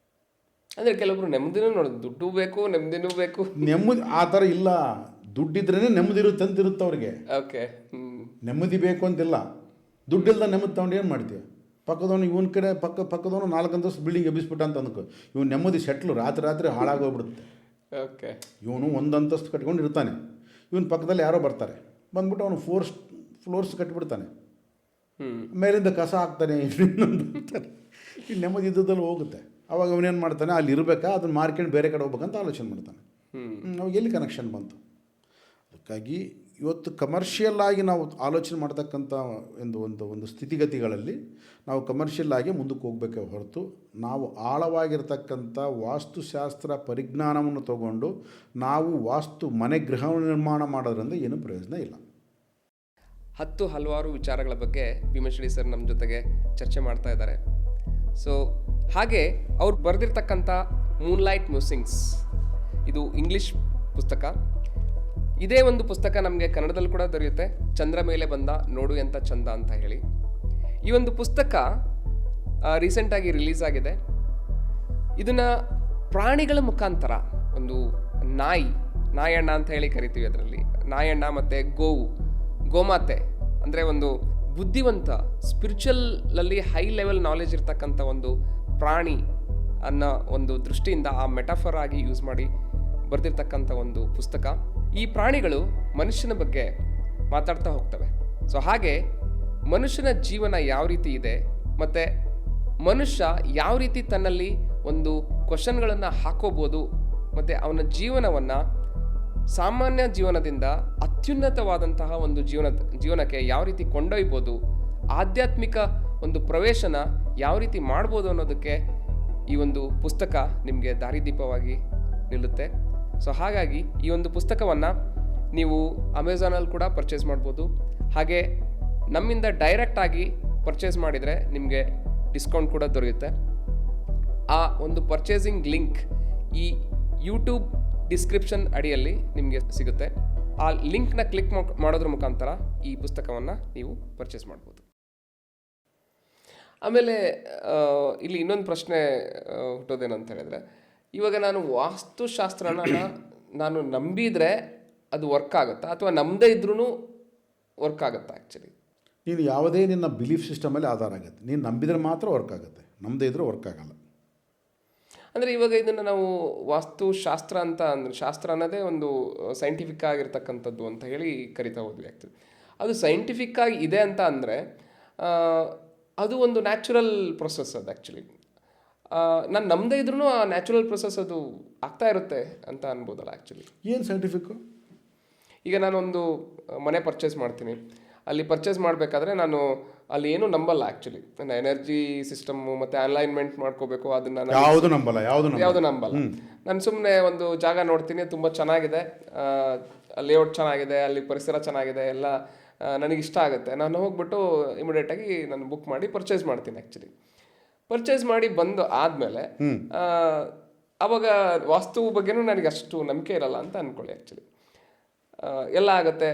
ಅಂದರೆ ಕೆಲವೊಬ್ರು ನೆಮ್ಮದಿನೂ ನೋಡೋದು, ದುಡ್ಡು ಬೇಕು ನೆಮ್ಮದಿನೂ ಬೇಕು. ನೆಮ್ಮದಿ ಆ ಥರ ಇಲ್ಲ. ದುಡ್ಡಿದ್ರೇ ನೆಮ್ಮದಿ ಇರುತ್ತೆ ಅವ್ರಿಗೆ. ಓಕೆ, ನೆಮ್ಮದಿ ಬೇಕು ಅಂತಿಲ್ಲ. ದುಡ್ಡಿಲ್ದ ನೆಮ್ಮದಿ ತಗೊಂಡು ಏನು ಮಾಡ್ತೀಯ? ಪಕ್ಕದವನು ಇವನ ಕಡೆ ಪಕ್ಕದವನು 4 ಅಂತಸ್ತು ಬಿಲ್ಡಿಂಗ್ ಎಬ್ಬಿಸ್ಬಿಟ್ಟ ಅಂತ ಅನ್ಕೋ, ಇವನು ನೆಮ್ಮದಿ ಸೆಟ್ಲು ರಾತ್ರಿ ಹಾಳಾಗೋಗ್ಬಿಡುತ್ತೆ. ಓಕೆ, ಇವನು 1 ಅಂತಸ್ತು ಕಟ್ಕೊಂಡು ಇರ್ತಾನೆ, ಇವನು ಪಕ್ಕದಲ್ಲಿ ಯಾರೋ ಬರ್ತಾರೆ, ಬಂದ್ಬಿಟ್ಟು ಅವನು 4 ಫ್ಲೋರ್ಸ್ ಕಟ್ಟಿಬಿಡ್ತಾನೆ, ಮೇಲಿಂದ ಕಸ ಹಾಕ್ತಾನೆ, ಇನ್ನೊಂದು ಅಂತಾನೆ. ಈ ನೆಮ್ಮದಿ ಇದ್ದದಲ್ಲಿ ಹೋಗುತ್ತೆ. ಅವಾಗ ಅವನೇನು ಮಾಡ್ತಾನೆ, ಅಲ್ಲಿ ಇರಬೇಕಾ ಅದನ್ನು ಮಾರ್ಕೊಂಡು ಬೇರೆ ಕಡೆ ಹೋಗ್ಬೇಕಂತ ಆಲೋಚನೆ ಮಾಡ್ತಾನೆ. ಅವಾಗ ಎಲ್ಲಿ ಕನೆಕ್ಷನ್ ಬಂತು? ಅದಕ್ಕಾಗಿ ಇವತ್ತು ಕಮರ್ಷಿಯಲ್ ಆಗಿ ನಾವು ಆಲೋಚನೆ ಮಾಡ್ತಕ್ಕಂಥ ಒಂದು ಸ್ಥಿತಿಗತಿಗಳಲ್ಲಿ ನಾವು ಕಮರ್ಷಿಯಲ್ ಆಗಿ ಮುಂದಕ್ಕೆ ಹೋಗಬೇಕೇ ಹೊರತು ನಾವು ಆಳವಾಗಿರ್ತಕ್ಕಂಥ ವಾಸ್ತುಶಾಸ್ತ್ರ ಪರಿಜ್ಞಾನವನ್ನು ತಗೊಂಡು ನಾವು ಮನೆ ಗೃಹ ನಿರ್ಮಾಣ ಮಾಡೋದ್ರಿಂದ ಏನೂ ಪ್ರಯೋಜನ ಇಲ್ಲ. ಹಲವಾರು ವಿಚಾರಗಳ ಬಗ್ಗೆ ಭೀಮೇಶ್ವರಿ ಸರ್ ನಮ್ಮ ಜೊತೆಗೆ ಚರ್ಚೆ ಮಾಡ್ತಾ ಇದ್ದಾರೆ. ಸೊ ಹಾಗೆ ಅವ್ರು ಬರೆದಿರ್ತಕ್ಕಂಥ ಮೂನ್ಲೈಟ್ ಮ್ಯೂಸಿಂಗ್ಸ್, ಇದು ಇಂಗ್ಲಿಷ್ ಪುಸ್ತಕ. ಇದೇ ಒಂದು ಪುಸ್ತಕ ನಮಗೆ ಕನ್ನಡದಲ್ಲಿ ಕೂಡ ದೊರೆಯುತ್ತೆ, ಚಂದ್ರ ಮೇಲೆ ಬಂದ ನೋಡು ಎಂಥ ಚಂದ ಅಂತ ಹೇಳಿ. ಈ ಒಂದು ಪುಸ್ತಕ ರೀಸೆಂಟಾಗಿ ರಿಲೀಸ್ ಆಗಿದೆ. ಇದನ್ನು ಪ್ರಾಣಿಗಳ ಮುಖಾಂತರ, ಒಂದು ನಾಯಣ್ಣ ಅಂತ ಹೇಳಿ ಕರಿತೀವಿ, ಅದರಲ್ಲಿ ನಾಯಣ್ಣ ಮತ್ತು ಗೋಮಾತೆ ಅಂದರೆ ಒಂದು ಬುದ್ಧಿವಂತ, ಸ್ಪಿರಿಚುವಲಲ್ಲಿ ಹೈ ಲೆವೆಲ್ ನಾಲೆಜ್ ಇರ್ತಕ್ಕಂಥ ಒಂದು ಪ್ರಾಣಿ ಅನ್ನೋ ಒಂದು ದೃಷ್ಟಿಯಿಂದ ಆ ಮೆಟಾಫರ್ ಆಗಿ ಯೂಸ್ ಮಾಡಿ ಬರೆದಿರ್ತಕ್ಕಂಥ ಒಂದು ಪುಸ್ತಕ. ಈ ಪ್ರಾಣಿಗಳು ಮನುಷ್ಯನ ಬಗ್ಗೆ ಮಾತಾಡ್ತಾ ಹೋಗ್ತವೆ. ಸೊ ಹಾಗೆ ಮನುಷ್ಯನ ಜೀವನ ಯಾವ ರೀತಿ ಇದೆ ಮತ್ತು ಮನುಷ್ಯ ಯಾವ ರೀತಿ ತನ್ನಲ್ಲಿ ಒಂದು ಕ್ವಶನ್ಗಳನ್ನು ಹಾಕೋಬೋದು ಮತ್ತು ಅವನ ಜೀವನವನ್ನು ಸಾಮಾನ್ಯ ಜೀವನದಿಂದ ಅತ್ಯುನ್ನತವಾದಂತಹ ಒಂದು ಜೀವನಕ್ಕೆ ಯಾವ ರೀತಿ ಕೊಂಡೊಯ್ಬೋದು, ಆಧ್ಯಾತ್ಮಿಕ ಒಂದು ಪ್ರವೇಶನ ಯಾವ ರೀತಿ ಮಾಡ್ಬೋದು ಅನ್ನೋದಕ್ಕೆ ಈ ಒಂದು ಪುಸ್ತಕ ನಿಮಗೆ ದಾರಿದೀಪವಾಗಿ ನಿಲ್ಲುತ್ತೆ. ಸೊ ಹಾಗಾಗಿ ಈ ಒಂದು ಪುಸ್ತಕವನ್ನು ನೀವು ಅಮೆಝಾನಲ್ಲಿ ಕೂಡ ಪರ್ಚೇಸ್ ಮಾಡ್ಬೋದು. ಹಾಗೆ ನಮ್ಮಿಂದ ಡೈರೆಕ್ಟಾಗಿ ಪರ್ಚೇಸ್ ಮಾಡಿದರೆ ನಿಮಗೆ ಡಿಸ್ಕೌಂಟ್ ಕೂಡ ದೊರೆಯುತ್ತೆ. ಆ ಒಂದು ಪರ್ಚೇಸಿಂಗ್ ಲಿಂಕ್ ಈ ಯೂಟ್ಯೂಬ್ ಡಿಸ್ಕ್ರಿಪ್ಷನ್ ಅಡಿಯಲ್ಲಿ ನಿಮಗೆ ಸಿಗುತ್ತೆ. ಆ ಲಿಂಕ್ನ ಕ್ಲಿಕ್ ಮಾಡೋದ್ರ ಮುಖಾಂತರ ಈ ಪುಸ್ತಕವನ್ನು ನೀವು ಪರ್ಚೇಸ್ ಮಾಡ್ಬೋದು. ಆಮೇಲೆ ಇಲ್ಲಿ ಇನ್ನೊಂದು ಪ್ರಶ್ನೆ ಹುಟ್ಟೋದೇನಂತ ಹೇಳಿದ್ರೆ, ಇವಾಗ ನಾನು ವಾಸ್ತುಶಾಸ್ತ್ರನ ನಾನು ನಂಬಿದರೆ ಅದು ವರ್ಕ್ ಆಗುತ್ತಾ ಅಥವಾ ನಂಬದೇ ಇದ್ರೂ ವರ್ಕ್ ಆಗುತ್ತಾ? ಆ್ಯಕ್ಚುಲಿ ನೀನು ಯಾವುದೇ ನಿನ್ನ ಬಿಲೀಫ್ ಸಿಸ್ಟಮಲ್ಲಿ ಆಧಾರ ಆಗುತ್ತೆ. ನೀನು ನಂಬಿದರೆ ಮಾತ್ರ ವರ್ಕ್ ಆಗುತ್ತೆ, ನಂಬದೇ ಇದ್ರೂ ವರ್ಕ್ ಆಗಲ್ಲ. ಅಂದರೆ ಇವಾಗ ಇದನ್ನು ನಾವು ವಾಸ್ತುಶಾಸ್ತ್ರ ಅಂತ ಅಂದರೆ, ಶಾಸ್ತ್ರ ಅನ್ನೋದೇ ಒಂದು ಸೈಂಟಿಫಿಕ್ ಆಗಿರ್ತಕ್ಕಂಥದ್ದು ಅಂತ ಹೇಳಿ ಕರಿತಾ ಹೋದ್ವಿ. ಆ್ಯಕ್ಚುಲಿ ಅದು ಸೈಂಟಿಫಿಕ್ ಆಗಿ ಇದೆ ಅಂತ ಅಂದರೆ ಅದು ಒಂದು ನ್ಯಾಚುರಲ್ ಪ್ರೊಸೆಸ್. ಅದು ಆ್ಯಕ್ಚುಲಿ ನಾನು ನಂಬದೇ ಇದ್ರೂ ಆ ನ್ಯಾಚುರಲ್ ಪ್ರೊಸೆಸ್ ಅದು ಆಗ್ತಾ ಇರುತ್ತೆ ಅಂತ ಅನ್ಬೋದಲ್ಲ. ಆ್ಯಕ್ಚುಲಿ ಏನು ಸೈಂಟಿಫಿಕ್ಕು? ಈಗ ನಾನೊಂದು ಮನೆ ಪರ್ಚೇಸ್ ಮಾಡ್ತೀನಿ. ಅಲ್ಲಿ ಪರ್ಚೇಸ್ ಮಾಡಬೇಕಾದ್ರೆ ನಾನು ಅಲ್ಲಿ ಏನೂ ನಂಬಲ್ಲ. ಆ್ಯಕ್ಚುಲಿ ನನ್ನ ಎನರ್ಜಿ ಸಿಸ್ಟಮ್ಮು ಮತ್ತು ಅಲೈನ್ಮೆಂಟ್ ಮಾಡ್ಕೋಬೇಕು, ಅದನ್ನು ಯಾವುದು ನಂಬಲ್ಲ. ನಾನು ಸುಮ್ಮನೆ ಒಂದು ಜಾಗ ನೋಡ್ತೀನಿ, ತುಂಬ ಚೆನ್ನಾಗಿದೆ, ಲೇಔಟ್ ಚೆನ್ನಾಗಿದೆ, ಅಲ್ಲಿ ಪರಿಸರ ಚೆನ್ನಾಗಿದೆ, ಎಲ್ಲ ನನಗಿಷ್ಟ ಆಗುತ್ತೆ. ನಾನು ಹೋಗ್ಬಿಟ್ಟು ಇಮಿಡಿಯೇಟಾಗಿ ನಾನು ಬುಕ್ ಮಾಡಿ ಪರ್ಚೇಸ್ ಮಾಡ್ತೀನಿ. ಆ್ಯಕ್ಚುಲಿ ಪರ್ಚೇಸ್ ಮಾಡಿ ಬಂದು ಆದಮೇಲೆ ಆವಾಗ ವಾಸ್ತು ಬಗ್ಗೆನೂ ನನಗೆ ಅಷ್ಟು ನಂಬಿಕೆ ಇರಲ್ಲ ಅಂತ ಅಂದ್ಕೊಳ್ಳಿ. ಆ್ಯಕ್ಚುಲಿ ಎಲ್ಲ ಆಗುತ್ತೆ,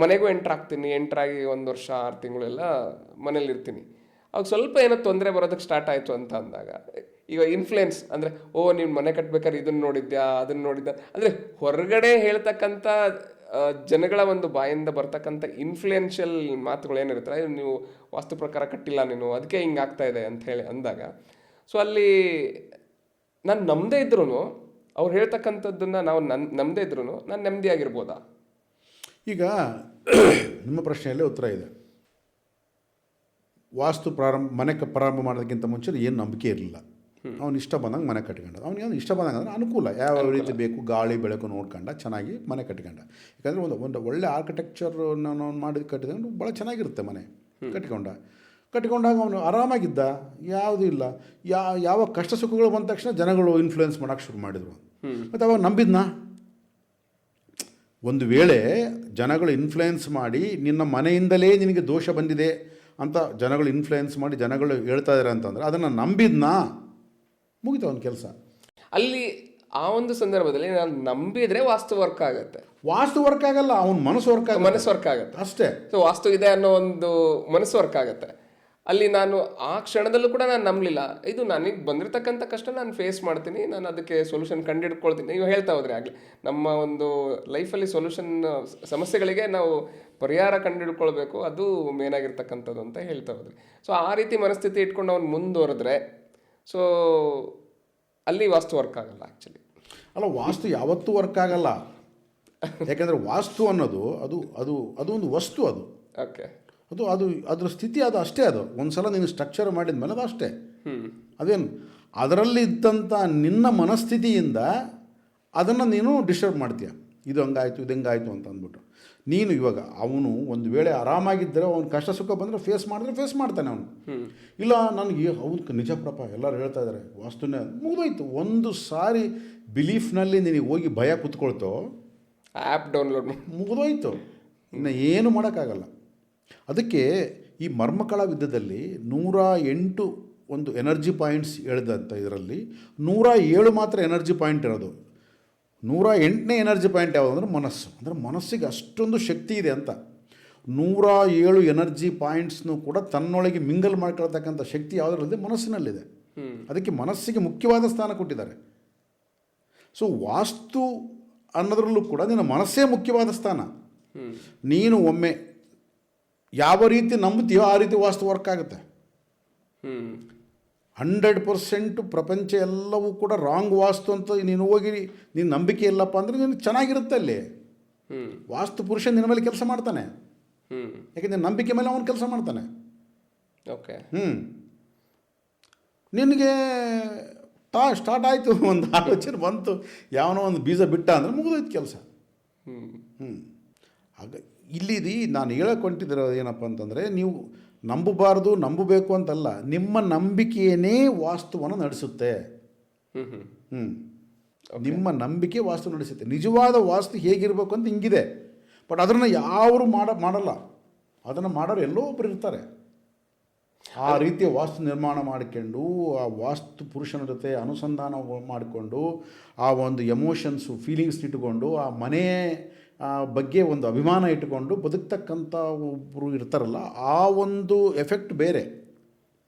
ಮನೆಗೂ ಎಂಟ್ರಾಗ್ತೀನಿ. ಎಂಟ್ರಾಗಿ 1 ವರ್ಷ 6 ತಿಂಗಳೆಲ್ಲ ಮನೇಲಿ ಇರ್ತೀನಿ. ಅವಾಗ ಸ್ವಲ್ಪ ಏನೋ ತೊಂದರೆ ಬರೋದಕ್ಕೆ ಸ್ಟಾರ್ಟ್ ಆಯಿತು ಅಂತ ಅಂದಾಗ, ಈಗ ಇನ್ಫ್ಲುಯೆನ್ಸ್ ಅಂದರೆ, ನೀನು ಮನೆ ಕಟ್ಬೇಕಾದ್ರೆ ಇದನ್ನು ನೋಡಿದ್ಯಾ, ಅದನ್ನು ನೋಡಿದ್ಯಾ ಅಂದರೆ ಹೊರಗಡೆ ಹೇಳ್ತಕ್ಕಂಥ ಜನಗಳ ಒಂದು ಬಾಯಿಂದ ಬರ್ತಕ್ಕಂಥ ಇನ್ಫ್ಲುಯೆನ್ಷಿಯಲ್ ಮಾತುಗಳು ಏನಿರುತ್ತೆ, ನೀವು ವಾಸ್ತು ಪ್ರಕಾರ ಕಟ್ಟಿಲ್ಲ, ನೀನು ಅದಕ್ಕೆ ಹಿಂಗೆ ಆಗ್ತಾ ಇದೆ ಅಂತ ಹೇಳಿ ಅಂದಾಗ, ಸೊ ಅಲ್ಲಿ ನಾನು ನಂಬದೇ ಇದ್ರೂ, ಅವ್ರು ಹೇಳ್ತಕ್ಕಂಥದ್ದನ್ನು ನಾವು ನಂಬದೇ ಇದ್ರೂ ನಾನು ನೆಮ್ಮದಿಯಾಗಿರ್ಬೋದಾ? ಈಗ ನಿಮ್ಮ ಪ್ರಶ್ನೆಯಲ್ಲೇ ಉತ್ತರ ಇದೆ. ವಾಸ್ತು ಮನೆ ಪ್ರಾರಂಭ ಮಾಡೋದಕ್ಕಿಂತ ಮುಂಚೆ ಏನು ನಂಬಿಕೆ ಇರಲಿಲ್ಲ. ಅವ್ನು ಇಷ್ಟ ಬಂದಂಗೆ ಮನೆ ಕಟ್ಕೊಂಡ. ಅವ್ನಿಗೆ ಇಷ್ಟ ಬಂದಂಗೆ ಅಂದರೆ ಅನುಕೂಲ ಯಾವ ರೀತಿ ಬೇಕು, ಗಾಳಿ ಬೆಳಕು ನೋಡ್ಕೊಂಡ ಚೆನ್ನಾಗಿ ಮನೆ ಕಟ್ಕೊಂಡ. ಯಾಕಂದರೆ ಒಂದು ಒಳ್ಳೆ ಆರ್ಕಿಟೆಕ್ಚರ್ ನಾವು ಮಾಡಿ ಕಟ್ಟಿದ್ರೆ ಭಾಳ ಚೆನ್ನಾಗಿರುತ್ತೆ ಮನೆ. ಕಟ್ಕೊಂಡಾಗ ಅವನು ಆರಾಮಾಗಿದ್ದ, ಯಾವುದೂ ಇಲ್ಲ. ಯಾವ ಕಷ್ಟ ಸುಖಗಳು ಬಂದ ತಕ್ಷಣ ಜನಗಳು ಇನ್ಫ್ಲುಯೆನ್ಸ್ ಮಾಡೋಕ್ಕೆ ಶುರು ಮಾಡಿದರು. ಮತ್ತು ಅವಾಗ ನಂಬಿದ್ನಾ? ಒಂದು ವೇಳೆ ಜನಗಳು ಇನ್ಫ್ಲುಯೆನ್ಸ್ ಮಾಡಿ ನಿನ್ನ ಮನೆಯಿಂದಲೇ ನಿನಗೆ ದೋಷ ಬಂದಿದೆ ಅಂತ ಜನಗಳು ಇನ್ಫ್ಲುಯೆನ್ಸ್ ಮಾಡಿ ಜನಗಳು ಹೇಳ್ತಾ ಇದ್ದಾರೆ ಅಂತಂದರೆ ಅದನ್ನು ನಂಬಿದ್ನಾ? ಮುಗಿತು ಅವನ ಕೆಲಸ. ಅಲ್ಲಿ ಆ ಒಂದು ಸಂದರ್ಭದಲ್ಲಿ ನಾನು ನಂಬಿದರೆ ವಾಸ್ತು ವರ್ಕ್ ಆಗುತ್ತೆ. ವಾಸ್ತು ವರ್ಕ್ ಆಗಲ್ಲ, ಅವನ ಮನಸ್ಸು ವರ್ಕ್ ಆಗುತ್ತೆ ಅಷ್ಟೇ. ಸೊ ವಾಸ್ತು ಇದೆ ಅನ್ನೋ ಒಂದು ಮನಸ್ಸು ವರ್ಕ್ ಆಗುತ್ತೆ. ಅಲ್ಲಿ ನಾನು ಆ ಕ್ಷಣದಲ್ಲೂ ಕೂಡ ನಾನು ನಂಬಲಿಲ್ಲ. ಇದು ನನಗೆ ಬಂದಿರತಕ್ಕಂಥ ಕಷ್ಟ ನಾನು ಫೇಸ್ ಮಾಡ್ತೀನಿ, ನಾನು ಅದಕ್ಕೆ ಸೊಲ್ಯೂಷನ್ ಕಂಡುಹಿಡ್ಕೊಳ್ತೀನಿ. ನೀವು ಹೇಳ್ತಾ ಹೋದ್ರಿ ಆಗಲಿ, ನಮ್ಮ ಒಂದು ಲೈಫಲ್ಲಿ ಸಮಸ್ಯೆಗಳಿಗೆ ನಾವು ಪರಿಹಾರ ಕಂಡುಹಿಡ್ಕೊಳ್ಬೇಕು, ಅದು ಮೇನ್ ಆಗಿರ್ತಕ್ಕಂಥದ್ದು ಅಂತ ಹೇಳ್ತಾ ಹೋದ್ರಿ. ಸೊ ಆ ರೀತಿ ಮನಸ್ಥಿತಿ ಇಟ್ಕೊಂಡು ಅವ್ನು ಮುಂದುವರೆದ್ರೆ ಸೊ ಅಲ್ಲಿ ವಾಸ್ತು ವರ್ಕ್ ಆಗಲ್ಲ. ಆ್ಯಕ್ಚುಲಿ ಅಲ್ಲ, ವಾಸ್ತು ಯಾವತ್ತೂ ವರ್ಕ್ ಆಗಲ್ಲ. ಯಾಕೆಂದರೆ ವಾಸ್ತು ಅನ್ನೋದು ಅದು ಒಂದು ವಸ್ತು. ಓಕೆ, ಅದ್ರ ಸ್ಥಿತಿ ಅಷ್ಟೇ. ಒಂದು ಸಲ ನೀನು ಸ್ಟ್ರಕ್ಚರ್ ಮಾಡಿದ ಮೇಲೆ ಅದು ಅಷ್ಟೇ. ಅದೇನು ಅದರಲ್ಲಿ ಇದ್ದಂಥ ನಿನ್ನ ಮನಸ್ಥಿತಿಯಿಂದ ಅದನ್ನು ನೀನು ಡಿಸ್ಟರ್ಬ್ ಮಾಡ್ತೀಯ. ಇದು ಹಂಗಾಯಿತು ಇದು ಹೆಂಗಾಯಿತು ಅಂತ ಅಂದ್ಬಿಟ್ಟು. ನೀನು ಇವಾಗ ಅವನು ಒಂದು ವೇಳೆ ಆರಾಮಾಗಿದ್ದರೆ ಅವ್ನು ಕಷ್ಟ ಸುಖ ಬಂದರೆ ಫೇಸ್ ಮಾಡ್ತಾನೆ ಅವನು. ಇಲ್ಲ ನನಗೆ ಅವ್ನು ನಿಜಪ್ರಪ ಎಲ್ಲರೂ ಹೇಳ್ತಾ ಇದ್ದಾರೆ ವಾಸ್ತುನೇ ಮುಗಿದೋಯ್ತು. ಒಂದು ಸಾರಿ ಬಿಲೀಫ್ನಲ್ಲಿ ನಿನಗೆ ಹೋಗಿ ಭಯ ಕೂತ್ಕೊಳ್ತೋ, ಆ್ಯಪ್ ಡೌನ್ಲೋಡ್ ಮುಗಿದೋಯ್ತು, ಇನ್ನು ಏನು ಮಾಡೋಕ್ಕಾಗಲ್ಲ. ಅದಕ್ಕೆ ಈ ಮರ್ಮಕಲಾ ವಿದ್ಯದಲ್ಲಿ 108 ಒಂದು ಎನರ್ಜಿ ಪಾಯಿಂಟ್ಸ್ ಹೇಳಿದಂಥ ಇದರಲ್ಲಿ 107 ಮಾತ್ರ ಎನರ್ಜಿ ಪಾಯಿಂಟ್ ಇರೋದು. 108ನೇ ಎನರ್ಜಿ ಪಾಯಿಂಟ್ ಯಾವುದು ಅಂದರೆ ಮನಸ್ಸು. ಅಂದರೆ ಮನಸ್ಸಿಗೆ ಅಷ್ಟೊಂದು ಶಕ್ತಿ ಇದೆ ಅಂತ. 107 ಎನರ್ಜಿ ಪಾಯಿಂಟ್ಸ್ನು ಕೂಡ ತನ್ನೊಳಗೆ ಮಿಂಗಲ್ ಮಾಡ್ಕೊಳ್ತಕ್ಕಂಥ ಶಕ್ತಿ ಯಾವುದರಲ್ಲಿದೆ? ಮನಸ್ಸಿನಲ್ಲಿದೆ. ಅದಕ್ಕೆ ಮನಸ್ಸಿಗೆ ಮುಖ್ಯವಾದ ಸ್ಥಾನ ಕೊಟ್ಟಿದ್ದಾರೆ. ಸೊ ವಾಸ್ತು ಅನ್ನೋದ್ರಲ್ಲೂ ಕೂಡ ನಿನ್ನ ಮನಸ್ಸೇ ಮುಖ್ಯವಾದ ಸ್ಥಾನ. ನೀನು ಒಮ್ಮೆ ಯಾವ ರೀತಿ ನಂಬ್ತೀಯೋ ಆ ರೀತಿ ವಾಸ್ತು ವರ್ಕ್ ಆಗುತ್ತೆ. 100% ಪ್ರಪಂಚ ಎಲ್ಲವೂ ಕೂಡ ರಾಂಗ್ ವಾಸ್ತು ಅಂತ ನೀನು ಹೋಗಿ ನೀನು ನಂಬಿಕೆ ಇಲ್ಲಪ್ಪ ಅಂದರೆ ನಿನಗೆ ಚೆನ್ನಾಗಿರುತ್ತೆ ಅಲ್ಲಿ. ವಾಸ್ತು ಪುರುಷ ನಿನ್ನ ಮೇಲೆ ಕೆಲಸ ಮಾಡ್ತಾನೆ. ಯಾಕೆಂದರೆ ನಂಬಿಕೆ ಮೇಲೆ ಅವನು ಕೆಲಸ ಮಾಡ್ತಾನೆ. ಓಕೆ. ನಿನಗೆ ಸ್ಟಾರ್ಟ್ ಆಯಿತು, ಒಂದು ಆಲೋಚನೆ ಬಂತು, ಯಾವನೋ ಒಂದು ಬೀಜ ಬಿಟ್ಟ ಅಂದರೆ ಮುಗಿದೋಯ್ತು ಕೆಲಸ. ಆಗ ಇಲ್ಲಿ ನಾನು ಹೇಳಕ್ಕೊಂಟಿದ್ದೀರ ಏನಪ್ಪ ಅಂತಂದರೆ, ನೀವು ನಂಬಬಾರ್ದು ನಂಬಬೇಕು ಅಂತಲ್ಲ, ನಿಮ್ಮ ನಂಬಿಕೆಯೇ ವಾಸ್ತುವನ್ನು ನಡೆಸುತ್ತೆ. ನಿಮ್ಮ ನಂಬಿಕೆ ವಾಸ್ತು ನಡೆಸುತ್ತೆ. ನಿಜವಾದ ವಾಸ್ತು ಹೇಗಿರಬೇಕು ಅಂತ ಹಿಂಗಿದೆ. ಬಟ್ ಅದನ್ನು ಯಾರು ಮಾಡಲ್ಲ. ಅದನ್ನು ಮಾಡೋರು ಎಲ್ಲೋ ಒಬ್ಬರು ಇರ್ತಾರೆ. ಆ ರೀತಿಯ ವಾಸ್ತು ನಿರ್ಮಾಣ ಮಾಡಿಕೊಂಡು ಆ ವಾಸ್ತು ಪುರುಷನ ಜೊತೆ ಅನುಸಂಧಾನ ಮಾಡಿಕೊಂಡು ಆ ಒಂದು ಎಮೋಷನ್ಸು ಫೀಲಿಂಗ್ಸ್ ಇಟ್ಟುಕೊಂಡು ಆ ಮನೆ ಬಗ್ಗೆ ಒಂದು ಅಭಿಮಾನ ಇಟ್ಟುಕೊಂಡು ಬದುಕ್ತಕ್ಕಂಥ ಒಬ್ಬರು ಇರ್ತಾರಲ್ಲ, ಆ ಒಂದು ಎಫೆಕ್ಟ್ ಬೇರೆ.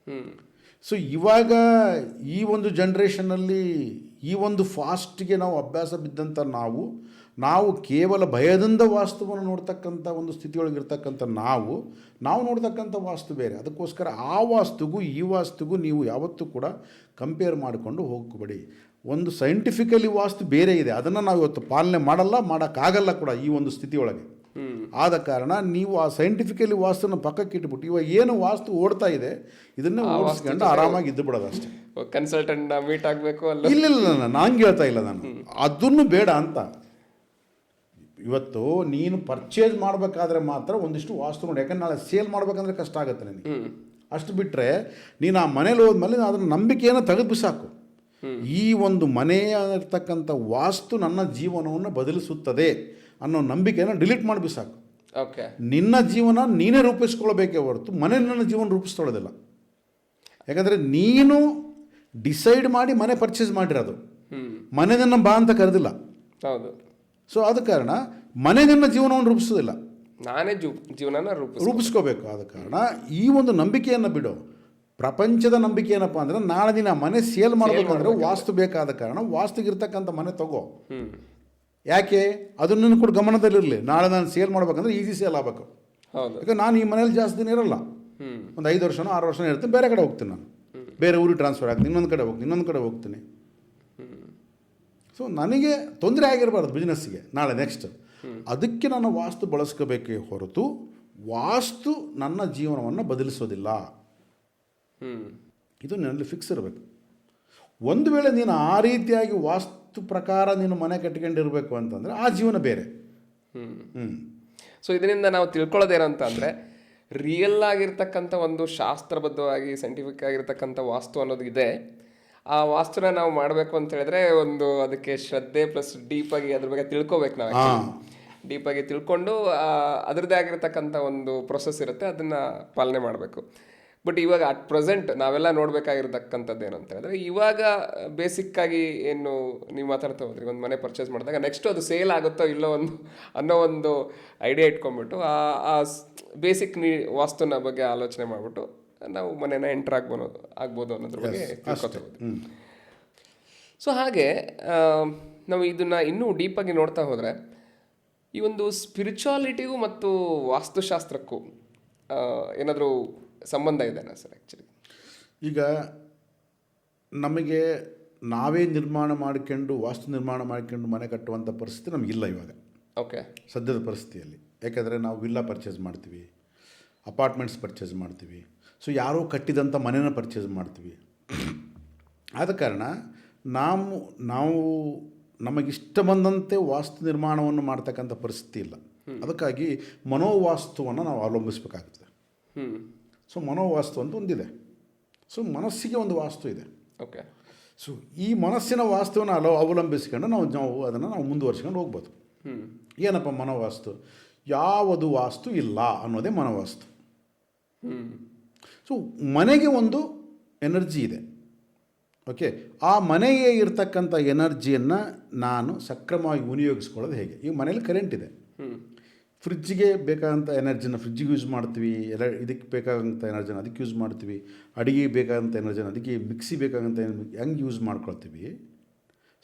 ಸೊ ಇವಾಗ ಈ ಒಂದು ಜನ್ರೇಷನ್ನಲ್ಲಿ ಈ ಒಂದು ಫಾಸ್ಟ್ಗೆ ನಾವು ಅಭ್ಯಾಸ ಬಿದ್ದಂಥ ನಾವು ಕೇವಲ ಭಯದಿಂದ ವಾಸ್ತುವನ್ನು ನೋಡ್ತಕ್ಕಂಥ ಒಂದು ಸ್ಥಿತಿಯೊಳಗಿರ್ತಕ್ಕಂಥ ನಾವು ನೋಡ್ತಕ್ಕಂಥ ವಾಸ್ತು ಬೇರೆ. ಅದಕ್ಕೋಸ್ಕರ ಆ ವಾಸ್ತುಗೂ ಈ ವಾಸ್ತುಗೂ ನೀವು ಯಾವತ್ತೂ ಕೂಡ ಕಂಪೇರ್ ಮಾಡಿಕೊಂಡು ಹೋಗಬೇಡಿ. ಒಂದು ಸೈಂಟಿಫಿಕಲಿ ವಾಸ್ತು ಬೇರೆ ಇದೆ, ಅದನ್ನು ನಾವು ಇವತ್ತು ಪಾಲನೆ ಮಾಡೋಕ್ಕಾಗಲ್ಲ ಕೂಡ ಈ ಒಂದು ಸ್ಥಿತಿಯೊಳಗೆ. ಆದ ಕಾರಣ ನೀವು ಆ ಸೈಂಟಿಫಿಕಲಿ ವಾಸ್ತುನ ಪಕ್ಕಕ್ಕೆ ಇಟ್ಬಿಟ್ಟು ಇವಾಗ ಏನು ವಾಸ್ತು ಓಡ್ತಾ ಇದೆ ಇದನ್ನೇ ಓಡಿಸ್ಕೊಂಡು ಆರಾಮಾಗಿ ಇದ್ದು ಬಿಡೋದು ಅಷ್ಟೇ. ಕನ್ಸಲ್ಟೆಂಟ್ ಮೀಟ್ ಆಗಬೇಕು ಅಲ್ಲ? ಇಲ್ಲ, ನಂಗೆ ಹೇಳ್ತಾ ಇಲ್ಲ ನಾನು, ಅದನ್ನು ಬೇಡ ಅಂತ. ಇವತ್ತು ನೀನು ಪರ್ಚೇಸ್ ಮಾಡಬೇಕಾದ್ರೆ ಮಾತ್ರ ಒಂದಿಷ್ಟು ವಾಸ್ತು ನೋಡಿ, ಯಾಕಂದ್ರೆ ನಾಳೆ ಸೇಲ್ ಮಾಡಬೇಕಂದ್ರೆ ಕಷ್ಟ ಆಗುತ್ತೆ ನನಗೆ. ಅಷ್ಟು ಬಿಟ್ಟರೆ ನೀನು ಆ ಮನೇಲಿ ಹೋದ್ಮೇಲೆ ಅದರ ನಂಬಿಕೆಯನ್ನು ತೆಗೆದು ಬಿಸಾಕು. ಈ ಒಂದು ಮನೆಯಿರ್ತಕ್ಕಂಥ ವಾಸ್ತು ನನ್ನ ಜೀವನವನ್ನು ಬದಲಿಸುತ್ತದೆ ಅನ್ನೋ ನಂಬಿಕೆಯನ್ನು ಡಿಲೀಟ್ ಮಾಡಿ ಬಿಸಾಕು. ಓಕೆ. ನಿನ್ನ ಜೀವನ ನೀನೇ ರೂಪಿಸ್ಕೊಳ್ಬೇಕೇ ಹೊರತು ಮನೆ ನನ್ನ ಜೀವನ ರೂಪಿಸ್ಕೊಳ್ಳೋದಿಲ್ಲ. ಯಾಕಂದರೆ ನೀನು ಡಿಸೈಡ್ ಮಾಡಿ ಮನೆ ಪರ್ಚೇಸ್ ಮಾಡಿರೋದು, ಮನೆ ನನ್ನ ಬಾ ಅಂತ ಕರೆದಿಲ್ಲ. ಹೌದು. ಸೊ ಆದ ಕಾರಣ ಮನೆ ನನ್ನ ಜೀವನವನ್ನು ರೂಪಿಸೋದಿಲ್ಲ, ನಾನೇ ಜೀವನನ ರೂಪಿಸ್ಕೋಬೇಕು. ಆದ ಕಾರಣ ಈ ಒಂದು ನಂಬಿಕೆಯನ್ನು ಬಿಡು. ಪ್ರಪಂಚದ ನಂಬಿಕೆ ಏನಪ್ಪ ಅಂದರೆ ನಾಳೆ ದಿನ ಮನೆ ಸೇಲ್ ಮಾಡಬೇಕಂದ್ರೆ ವಾಸ್ತು ಬೇಕಾದ ಕಾರಣ ವಾಸ್ತುಗಿರ್ತಕ್ಕಂಥ ಮನೆ ತಗೋ. ಯಾಕೆ ಅದನ್ನು ಕೂಡ ಗಮನದಲ್ಲಿರಲಿ. ನಾಳೆ ನಾನು ಸೇಲ್ ಮಾಡ್ಬೇಕಂದ್ರೆ ಈಸಿ ಸೇಲ್ ಆಗಬೇಕು. ಯಾಕೆ ನಾನು ಈ ಮನೇಲಿ ಜಾಸ್ತಿ ದಿನ ಇರಲ್ಲ, ಒಂದು 5 ವರ್ಷನೋ 6 ವರ್ಷನೋ ಇರ್ತೀನಿ, ಬೇರೆ ಕಡೆ ಹೋಗ್ತೀನಿ, ನಾನು ಬೇರೆ ಊರಿಗೆ ಟ್ರಾನ್ಸ್ಫರ್ ಆಗ್ತೀನಿ, ಇನ್ನೊಂದು ಕಡೆ ಹೋಗ್ತೀನಿ. ಸೊ ನನಗೆ ತೊಂದರೆ ಆಗಿರಬಾರ್ದು ಬಿಸ್ನೆಸ್ಸಿಗೆ ನಾಳೆ ನೆಕ್ಸ್ಟ್. ಅದಕ್ಕೆ ನಾನು ವಾಸ್ತು ಬಳಸ್ಕೋಬೇಕೇ ಹೊರತು ವಾಸ್ತು ನನ್ನ ಜೀವನವನ್ನು ಬದಲಿಸೋದಿಲ್ಲ. ಇದು ನನ್ನಲ್ಲಿ ಫಿಕ್ಸ್ ಇರಬೇಕು. ಒಂದು ವೇಳೆ ನೀನು ಆ ರೀತಿಯಾಗಿ ವಾಸ್ತು ಪ್ರಕಾರ ನೀನು ಮನೆ ಕಟ್ಕೊಂಡಿರಬೇಕು ಅಂತಂದರೆ ಆ ಜೀವನ ಬೇರೆ. ಸೊ ಇದರಿಂದ ನಾವು ತಿಳ್ಕೊಳ್ಳೋದೇನಂತ ಅಂದರೆ, ರಿಯಲ್ ಆಗಿರ್ತಕ್ಕಂಥ ಒಂದು ಶಾಸ್ತ್ರಬದ್ಧವಾಗಿ ಸೈಂಟಿಫಿಕ್ ಆಗಿರ್ತಕ್ಕಂಥ ವಾಸ್ತು ಅನ್ನೋದು ಇದೆ. ಆ ವಾಸ್ತುನ ನಾವು ಮಾಡಬೇಕು ಅಂತ ಹೇಳಿದ್ರೆ ಒಂದು ಅದಕ್ಕೆ ಶ್ರದ್ಧೆ ಪ್ಲಸ್ ಡೀಪಾಗಿ ಅದ್ರ ಬಗ್ಗೆ ತಿಳ್ಕೊಬೇಕು. ನಾವು ಡೀಪಾಗಿ ತಿಳ್ಕೊಂಡು ಅದರದ್ದೇ ಆಗಿರ್ತಕ್ಕಂಥ ಒಂದು ಪ್ರೊಸೆಸ್ ಇರುತ್ತೆ, ಅದನ್ನು ಪಾಲನೆ ಮಾಡಬೇಕು. ಬಟ್ ಇವಾಗ ಅಟ್ ಪ್ರೆಸೆಂಟ್ ನಾವೆಲ್ಲ ನೋಡಬೇಕಾಗಿರ್ತಕ್ಕಂಥದ್ದು ಏನಂತ ಹೇಳಿದ್ರೆ, ಇವಾಗ ಬೇಸಿಕ್ಕಾಗಿ ಏನು ನೀವು ಮಾತಾಡ್ತಾ ಹೋದ್ರಿ, ಒಂದು ಮನೆ ಪರ್ಚೇಸ್ ಮಾಡಿದಾಗ ನೆಕ್ಸ್ಟು ಅದು ಸೇಲ್ ಆಗುತ್ತೋ ಇಲ್ಲೋ ಅನ್ನೋ ಒಂದು ಐಡಿಯಾ ಇಟ್ಕೊಂಡ್ಬಿಟ್ಟು ಆ ಬೇಸಿಕ್ ವಾಸ್ತುನ ಬಗ್ಗೆ ಆಲೋಚನೆ ಮಾಡಿಬಿಟ್ಟು ನಾವು ಮನೇನ ಎಂಟರ್ ಆಗ್ಬೋದು ಅನ್ನೋದ್ರ ಬಗ್ಗೆ ತಿಳ್ಕೊತೀವಿ. ಸೊ ಹಾಗೆ ನಾವು ಇದನ್ನು ಇನ್ನೂ ಡೀಪಾಗಿ ನೋಡ್ತಾ ಹೋದರೆ, ಈ ಒಂದು ಸ್ಪಿರಿಚುವಾಲಿಟಿಗೂ ಮತ್ತು ವಾಸ್ತುಶಾಸ್ತ್ರಕ್ಕೂ ಏನಾದರೂ ಸಂಬಂಧ ಇದೆನಾ ಸರ್? ಆ್ಯಕ್ಚುಲಿ ಈಗ ನಮಗೆ ನಾವೇ ನಿರ್ಮಾಣ ಮಾಡ್ಕೊಂಡು ವಾಸ್ತು ನಿರ್ಮಾಣ ಮಾಡ್ಕೊಂಡು ಮನೆ ಕಟ್ಟುವಂಥ ಪರಿಸ್ಥಿತಿ ನಮಗಿಲ್ಲ ಇವಾಗ. ಓಕೆ. ಸದ್ಯದ ಪರಿಸ್ಥಿತಿಯಲ್ಲಿ. ಯಾಕೆಂದರೆ ನಾವು ವಿಲ್ಲಾ ಪರ್ಚೇಸ್ ಮಾಡ್ತೀವಿ, ಅಪಾರ್ಟ್ಮೆಂಟ್ಸ್ ಪರ್ಚೇಸ್ ಮಾಡ್ತೀವಿ, ಸೊ ಯಾರೋ ಕಟ್ಟಿದಂಥ ಮನೆನ ಪರ್ಚೇಸ್ ಮಾಡ್ತೀವಿ. ಆದ ಕಾರಣ ನಾವು ನಮಗಿಷ್ಟ ಬಂದಂತೆ ವಾಸ್ತು ನಿರ್ಮಾಣವನ್ನು ಮಾಡ್ತಕ್ಕಂಥ ಪರಿಸ್ಥಿತಿ ಇಲ್ಲ. ಅದಕ್ಕಾಗಿ ಮನೋವಾಸ್ತುವನ್ನು ನಾವು ಅವಲಂಬಿಸಬೇಕಾಗ್ತದೆ. ಸೊ ಮನೋವಾಸ್ತು ಅಂತ ಒಂದಿದೆ. ಸೊ ಮನಸ್ಸಿಗೆ ಒಂದು ವಾಸ್ತು ಇದೆ. ಓಕೆ. ಸೊ ಈ ಮನಸ್ಸಿನ ವಾಸ್ತುವನ್ನು ಅವಲಂಬಿಸ್ಕೊಂಡು ನಾವು ಅದನ್ನು ಮುಂದುವರ್ಸ್ಕೊಂಡು ಹೋಗ್ಬೋದು. ಏನಪ್ಪ ಮನೋವಾಸ್ತು? ಯಾವುದು ವಾಸ್ತು ಇಲ್ಲ ಅನ್ನೋದೇ ಮನೋವಾಸ್ತು. ಸೊ ಮನೆಗೆ ಒಂದು ಎನರ್ಜಿ ಇದೆ. ಓಕೆ, ಆ ಮನೆಗೆ ಇರ್ತಕ್ಕಂಥ ಎನರ್ಜಿಯನ್ನು ನಾನು ಸಕ್ರಮವಾಗಿ ವಿನಿಯೋಗಿಸ್ಕೊಳ್ಳೋದು ಹೇಗೆ? ಈಗ ಮನೇಲಿ ಕರೆಂಟ್ ಇದೆ, ಫ್ರಿಜ್ಜಿಗೆ ಬೇಕಾದಂಥ ಎನರ್ಜಿನ ಫ್ರಿಜ್ಜಿಗೆ ಯೂಸ್ ಮಾಡ್ತೀವಿ, ಇದಕ್ಕೆ ಬೇಕಾದಂಥ ಎನರ್ಜಿನ ಅದಕ್ಕೆ ಯೂಸ್ ಮಾಡ್ತೀವಿ, ಅಡುಗೆಗೆ ಬೇಕಾದಂಥ ಎನರ್ಜಿನ ಅದಕ್ಕೆ, ಮಿಕ್ಸಿ ಬೇಕಾದಂಥ ಹೆಂಗೆ ಯೂಸ್ ಮಾಡ್ಕೊಳ್ತೀವಿ.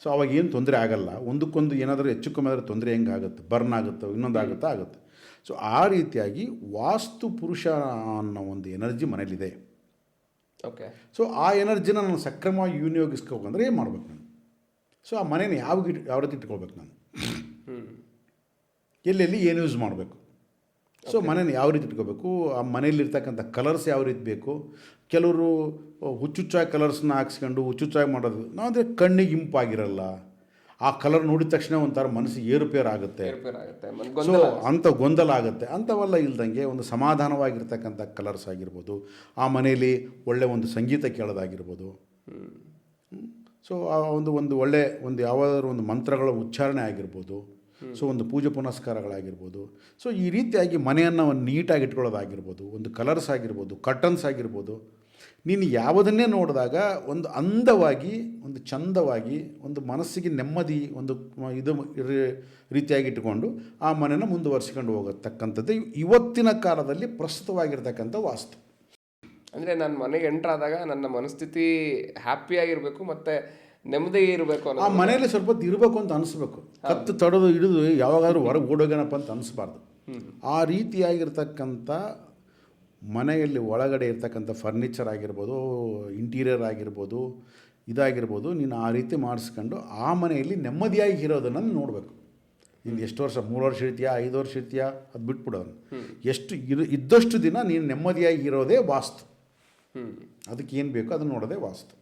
ಸೊ ಅವಾಗ ಏನು ತೊಂದರೆ ಆಗಲ್ಲ. ಒಂದಕ್ಕೊಂದು ಏನಾದರೂ ಹೆಚ್ಚು ಕಮ್ಮಿ ಆದರೆ ತೊಂದರೆ ಹೆಂಗೆ ಆಗುತ್ತೆ, ಬರ್ನ್ ಆಗುತ್ತೋ ಇನ್ನೊಂದು ಆಗುತ್ತೆ. ಸೊ ಆ ರೀತಿಯಾಗಿ ವಾಸ್ತು ಪುರುಷ ಅನ್ನೋ ಒಂದು ಎನರ್ಜಿ ಮನೇಲಿದೆ. ಓಕೆ. ಸೊ ಆ ಎನರ್ಜಿನ ನಾನು ಸಕ್ರಮವಾಗಿ ವಿನಿಯೋಗಿಸ್ಕೋಬೇಕಂದ್ರೆ ಏನು ಮಾಡ್ಬೇಕು ನಾನು? ಸೊ ಆ ಮನೇನ ಯಾವ ರೀತಿ ಇಟ್ಕೊಳ್ಬೇಕು ನಾನು, ಎಲ್ಲೆಲ್ಲಿ ಏನು ಯೂಸ್ ಮಾಡಬೇಕು, ಸೊ ಮನೇನ ಯಾವ ರೀತಿ ಇಟ್ಕೋಬೇಕು, ಆ ಮನೇಲಿರ್ತಕ್ಕಂಥ ಕಲರ್ಸ್ ಯಾವ ರೀತಿ ಬೇಕು. ಕೆಲವರು ಹುಚ್ಚುಚ್ಚಾಗಿ ಕಲರ್ಸ್ನ ಹಾಕ್ಸ್ಕೊಂಡು ಹುಚ್ಚುಚ್ಚಾಗಿ ಮಾಡೋದು ಅಂದರೆ ಕಣ್ಣಿಗೆ ಇಂಪಾಗಿರಲ್ಲ. ಆ ಕಲರ್ ನೋಡಿದ ತಕ್ಷಣ ಒಂಥರ ಮನಸ್ಸಿಗೆ ಏರುಪೇರು ಆಗುತ್ತೆ. ಸೊ ಅಂಥ ಗೊಂದಲ ಆಗುತ್ತೆ. ಅಂಥವೆಲ್ಲ ಇಲ್ದಂಗೆ ಒಂದು ಸಮಾಧಾನವಾಗಿರ್ತಕ್ಕಂಥ ಕಲರ್ಸ್ ಆಗಿರ್ಬೋದು, ಆ ಮನೆಯಲ್ಲಿ ಒಳ್ಳೆ ಒಂದು ಸಂಗೀತ ಕೇಳೋದಾಗಿರ್ಬೋದು. ಸೊ ಆ ಒಂದು ಒಳ್ಳೆ ಯಾವುದಾದ್ರೂ ಒಂದು ಮಂತ್ರಗಳ ಉಚ್ಚಾರಣೆ ಆಗಿರ್ಬೋದು. ಸೊ ಒಂದು ಪೂಜೆ ಪುನಸ್ಕಾರಗಳಾಗಿರ್ಬೋದು. ಸೊ ಈ ರೀತಿಯಾಗಿ ಮನೆಯನ್ನು ಒಂದು ನೀಟಾಗಿ ಇಟ್ಕೊಳ್ಳೋದಾಗಿರ್ಬೋದು, ಒಂದು ಕಲರ್ಸ್ ಆಗಿರ್ಬೋದು, ಕರ್ಟನ್ಸ್ ಆಗಿರ್ಬೋದು. ನೀನು ಯಾವುದನ್ನೇ ನೋಡಿದಾಗ ಒಂದು ಅಂದವಾಗಿ, ಒಂದು ಚಂದವಾಗಿ, ಒಂದು ಮನಸ್ಸಿಗೆ ನೆಮ್ಮದಿ, ಒಂದು ಇದು ರೀತಿಯಾಗಿ ಇಟ್ಟುಕೊಂಡು ಆ ಮನೆಯನ್ನು ಮುಂದುವರಿಸಿಕೊಂಡು ಹೋಗತಕ್ಕಂಥದ್ದು ಇವತ್ತಿನ ಕಾಲದಲ್ಲಿ ಪ್ರಸ್ತುತವಾಗಿರ್ತಕ್ಕಂಥ ವಾಸ್ತು. ಅಂದರೆ ನಾನು ಮನೆಗೆ ಎಂಟ್ರಾದಾಗ ನನ್ನ ಮನಸ್ಥಿತಿ ಹ್ಯಾಪಿಯಾಗಿರಬೇಕು ಮತ್ತು ನೆಮ್ಮದಿ ಇರಬೇಕು ಅನ್ನೋ, ಆ ಮನೆಯಲ್ಲಿ ಸ್ವಲ್ಪ ಹೊತ್ತು ಇರಬೇಕು ಅಂತ ಅನಿಸ್ಬೇಕು. ಕತ್ತು ತಡೆದು ಹಿಡಿದು ಯಾವಾಗಾದ್ರೂ ಹೊರಗೆ ಓಡೋಗೇನಪ್ಪ ಅಂತ ಅನಿಸ್ಬಾರ್ದು. ಆ ರೀತಿಯಾಗಿರ್ತಕ್ಕಂಥ ಮನೆಯಲ್ಲಿ ಒಳಗಡೆ ಇರ್ತಕ್ಕಂಥ ಫರ್ನಿಚರ್ ಆಗಿರ್ಬೋದು, ಇಂಟೀರಿಯರ್ ಆಗಿರ್ಬೋದು, ಇದಾಗಿರ್ಬೋದು, ನೀನು ಆ ರೀತಿ ಮಾಡಿಸ್ಕೊಂಡು ಆ ಮನೆಯಲ್ಲಿ ನೆಮ್ಮದಿಯಾಗಿ ಇರೋದನ್ನು ನೋಡಬೇಕು. ನೀನು ಎಷ್ಟು ವರ್ಷ, 3 ವರ್ಷ ಇರ್ತೀಯಾ, 5 ವರ್ಷ ಇರ್ತೀಯಾ, ಅದು ಬಿಟ್ಬಿಡೋನು. ಎಷ್ಟು ಇದ್ದಷ್ಟು ದಿನ ನೀನು ನೆಮ್ಮದಿಯಾಗಿ ಇರೋದೇ ವಾಸ್ತು. ಅದಕ್ಕೆ ಏನು ಬೇಕೋ ಅದನ್ನು ನೋಡೋದೇ ವಾಸ್ತು.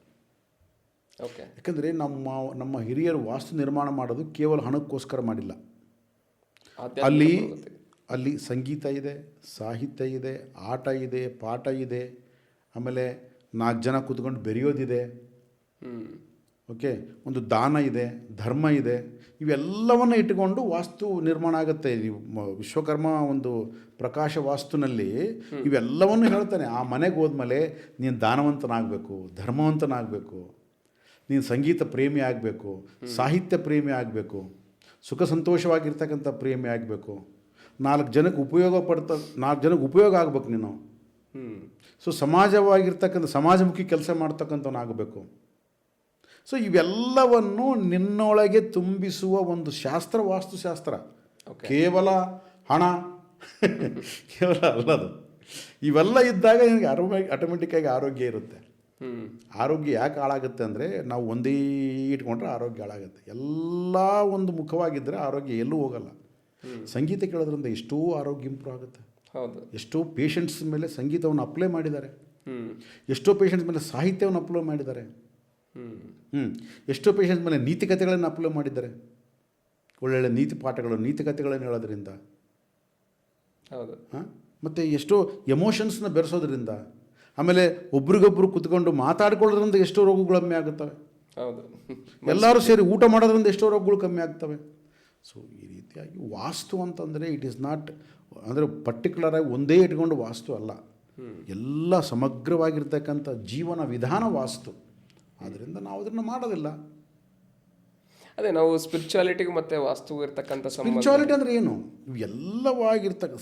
ಓಕೆ. ಯಾಕಂದರೆ ನಮ್ಮ ಹಿರಿಯರು ವಾಸ್ತು ನಿರ್ಮಾಣ ಮಾಡೋದು ಕೇವಲ ಹಣಕ್ಕೋಸ್ಕರ ಮಾಡಿಲ್ಲ. ಅಲ್ಲಿ ಸಂಗೀತ ಇದೆ, ಸಾಹಿತ್ಯ ಇದೆ, ಆಟ ಇದೆ, ಪಾಠ ಇದೆ, ಆಮೇಲೆ 4 ಜನ ಕೂತ್ಕೊಂಡು ಬೆರೆಯೋದಿದೆ. ಓಕೆ, ಒಂದು ದಾನ ಇದೆ, ಧರ್ಮ ಇದೆ. ಇವೆಲ್ಲವನ್ನು ಇಟ್ಟುಕೊಂಡು ವಾಸ್ತು ನಿರ್ಮಾಣ ಆಗುತ್ತೆ. ವಿಶ್ವಕರ್ಮ ಒಂದು ಪ್ರಕಾಶ ವಾಸ್ತುನಲ್ಲಿ ಇವೆಲ್ಲವನ್ನು ಹೇಳ್ತಾನೆ. ಆ ಮನೆಗೆ ಹೋದ್ಮೇಲೆ ನೀನು ದಾನವಂತನಾಗಬೇಕು, ಧರ್ಮವಂತನಾಗಬೇಕು, ನೀನು ಸಂಗೀತ ಪ್ರೇಮಿ ಆಗಬೇಕು, ಸಾಹಿತ್ಯ ಪ್ರೇಮಿ ಆಗಬೇಕು, ಸುಖ ಸಂತೋಷವಾಗಿರ್ತಕ್ಕಂಥ ಪ್ರೇಮಿ ಆಗಬೇಕು, 4 ಜನಕ್ಕೆ ಉಪಯೋಗ ಆಗಬೇಕು ನೀನು. ಸೊ ಸಮಾಜಮುಖಿ ಕೆಲಸ ಮಾಡ್ತಕ್ಕಂಥವನಾಗಬೇಕು. ಸೊ ಇವೆಲ್ಲವನ್ನು ನಿನ್ನೊಳಗೆ ತುಂಬಿಸುವ ಒಂದು ಶಾಸ್ತ್ರ ವಾಸ್ತುಶಾಸ್ತ್ರ. ಕೇವಲ ಹಣ ಕೇವಲ ಅಲ್ಲದು. ಇವೆಲ್ಲ ಇದ್ದಾಗ ನಿನಗೆ ಆಟೋಮೆಟಿಕ್ಕಾಗಿ ಆರೋಗ್ಯ ಇರುತ್ತೆ. ಆರೋಗ್ಯ ಯಾಕೆ ಹಾಳಾಗುತ್ತೆ ಅಂದರೆ ನಾವು ಒಂದೇ ಇಟ್ಕೊಂಡ್ರೆ ಆರೋಗ್ಯ ಹಾಳಾಗುತ್ತೆ. ಎಲ್ಲ ಒಂದು ಮುಖವಾಗಿದ್ದರೆ ಆರೋಗ್ಯ ಎಲ್ಲೂ ಹೋಗಲ್ಲ. ಸಂಗೀತ ಕೇಳೋದ್ರಿಂದ ಎಷ್ಟೋ ಆರೋಗ್ಯ ಇಂಪ್ರೂವ್ ಆಗುತ್ತೆ. ಹೌದು. ಎಷ್ಟೋ ಪೇಷಂಟ್ಸ್ ಮೇಲೆ ಸಂಗೀತವನ್ನು ಅಪ್ಲೈ ಮಾಡಿದ್ದಾರೆ, ಎಷ್ಟೋ ಪೇಷಂಟ್ಸ್ ಮೇಲೆ ಸಾಹಿತ್ಯವನ್ನು ಅಪ್ಲೈ ಮಾಡಿದ್ದಾರೆ, ಎಷ್ಟೋ ಪೇಷಂಟ್ಸ್ ಮೇಲೆ ನೀತಿಕತೆಗಳನ್ನು ಅಪ್ಲೈ ಮಾಡಿದ್ದಾರೆ. ಒಳ್ಳೊಳ್ಳೆ ನೀತಿಕತೆಗಳನ್ನು ಹೇಳೋದ್ರಿಂದ. ಹೌದು. ಮತ್ತು ಎಷ್ಟೋ ಎಮೋಷನ್ಸ್ನ ಬೆರೆಸೋದ್ರಿಂದ, ಆಮೇಲೆ ಒಬ್ರಿಗೊಬ್ರು ಕುತ್ಕೊಂಡು ಮಾತಾಡ್ಕೊಳ್ಳೋದ್ರಿಂದ ಎಷ್ಟೋ ರೋಗಗಳು ಕಮ್ಮಿ ಆಗುತ್ತವೆ. ಹೌದು. ಎಲ್ಲರೂ ಸೇರಿ ಊಟ ಮಾಡೋದ್ರಿಂದ ಎಷ್ಟೋ ರೋಗಗಳು ಕಮ್ಮಿ ಆಗ್ತವೆ. ಸೊ ಈ ರೀತಿಯಾಗಿ ವಾಸ್ತು ಅಂತಂದರೆ ಇಟ್ ಈಸ್ ನಾಟ್ ಅಂದರೆ ಪರ್ಟಿಕ್ಯುಲರಾಗಿ ಒಂದೇ ಇಟ್ಕೊಂಡು ವಾಸ್ತು ಅಲ್ಲ, ಎಲ್ಲ ಸಮಗ್ರವಾಗಿರ್ತಕ್ಕಂಥ ಜೀವನ ವಿಧಾನ ವಾಸ್ತು. ಆದ್ದರಿಂದ ನಾವು ಅದನ್ನು ಮಾಡೋದಿಲ್ಲ. ಅದೇ ನಾವು ಸ್ಪಿರಿಚುವಾಲಿಟಿಗೆ ಮತ್ತು ವಾಸ್ತುಗೂ ಇರ್ತಕ್ಕಂಥ ಸ್ಪಿರಿಚುವಾಲಿಟಿ ಅಂದರೆ ಏನು?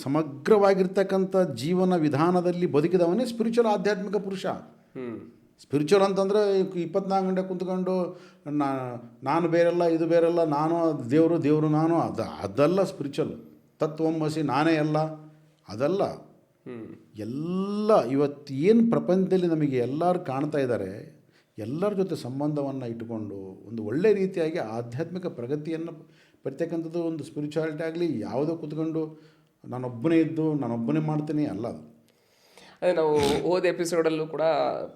ಸಮಗ್ರವಾಗಿರ್ತಕ್ಕಂಥ ಜೀವನ ವಿಧಾನದಲ್ಲಿ ಬದುಕಿದವನೇ ಸ್ಪಿರಿಚುವಲ್, ಆಧ್ಯಾತ್ಮಿಕ ಪುರುಷ. ಸ್ಪಿರಿಚುವಲ್ ಅಂತಂದರೆ 24 ಗಂಟೆ ಕುಂತ್ಕೊಂಡು ನಾನು ಬೇರೆಲ್ಲ, ಇದು ಬೇರೆಲ್ಲ, ನಾನು ದೇವರು ನಾನು, ಅದಲ್ಲ ಸ್ಪಿರಿಚುವಲ್. ತತ್ವಮಸಿ ನಾನೇ ಎಲ್ಲ, ಅದಲ್ಲ. ಎಲ್ಲ ಇವತ್ತು ಏನು ಪ್ರಪಂಚದಲ್ಲಿ ನಮಗೆ ಎಲ್ಲರೂ ಕಾಣ್ತಾ ಇದ್ದಾರೆ, ಎಲ್ಲರ ಜೊತೆ ಸಂಬಂಧವನ್ನು ಇಟ್ಟುಕೊಂಡು ಒಂದು ಒಳ್ಳೆ ರೀತಿಯಾಗಿ ಆಧ್ಯಾತ್ಮಿಕ ಪ್ರಗತಿಯನ್ನು ಪಡಿತಕ್ಕಂಥದ್ದು ಒಂದು ಸ್ಪಿರಿಚುವಾಲಿಟಿ ಆಗಲಿ. ಯಾವುದೋ ಕೂತ್ಕೊಂಡು ನಾನೊಬ್ಬನೇ ಮಾಡ್ತೀನಿ ಅಲ್ಲ ಅದು. ಅದೇ ನಾವು ಹೋದ ಎಪಿಸೋಡಲ್ಲೂ ಕೂಡ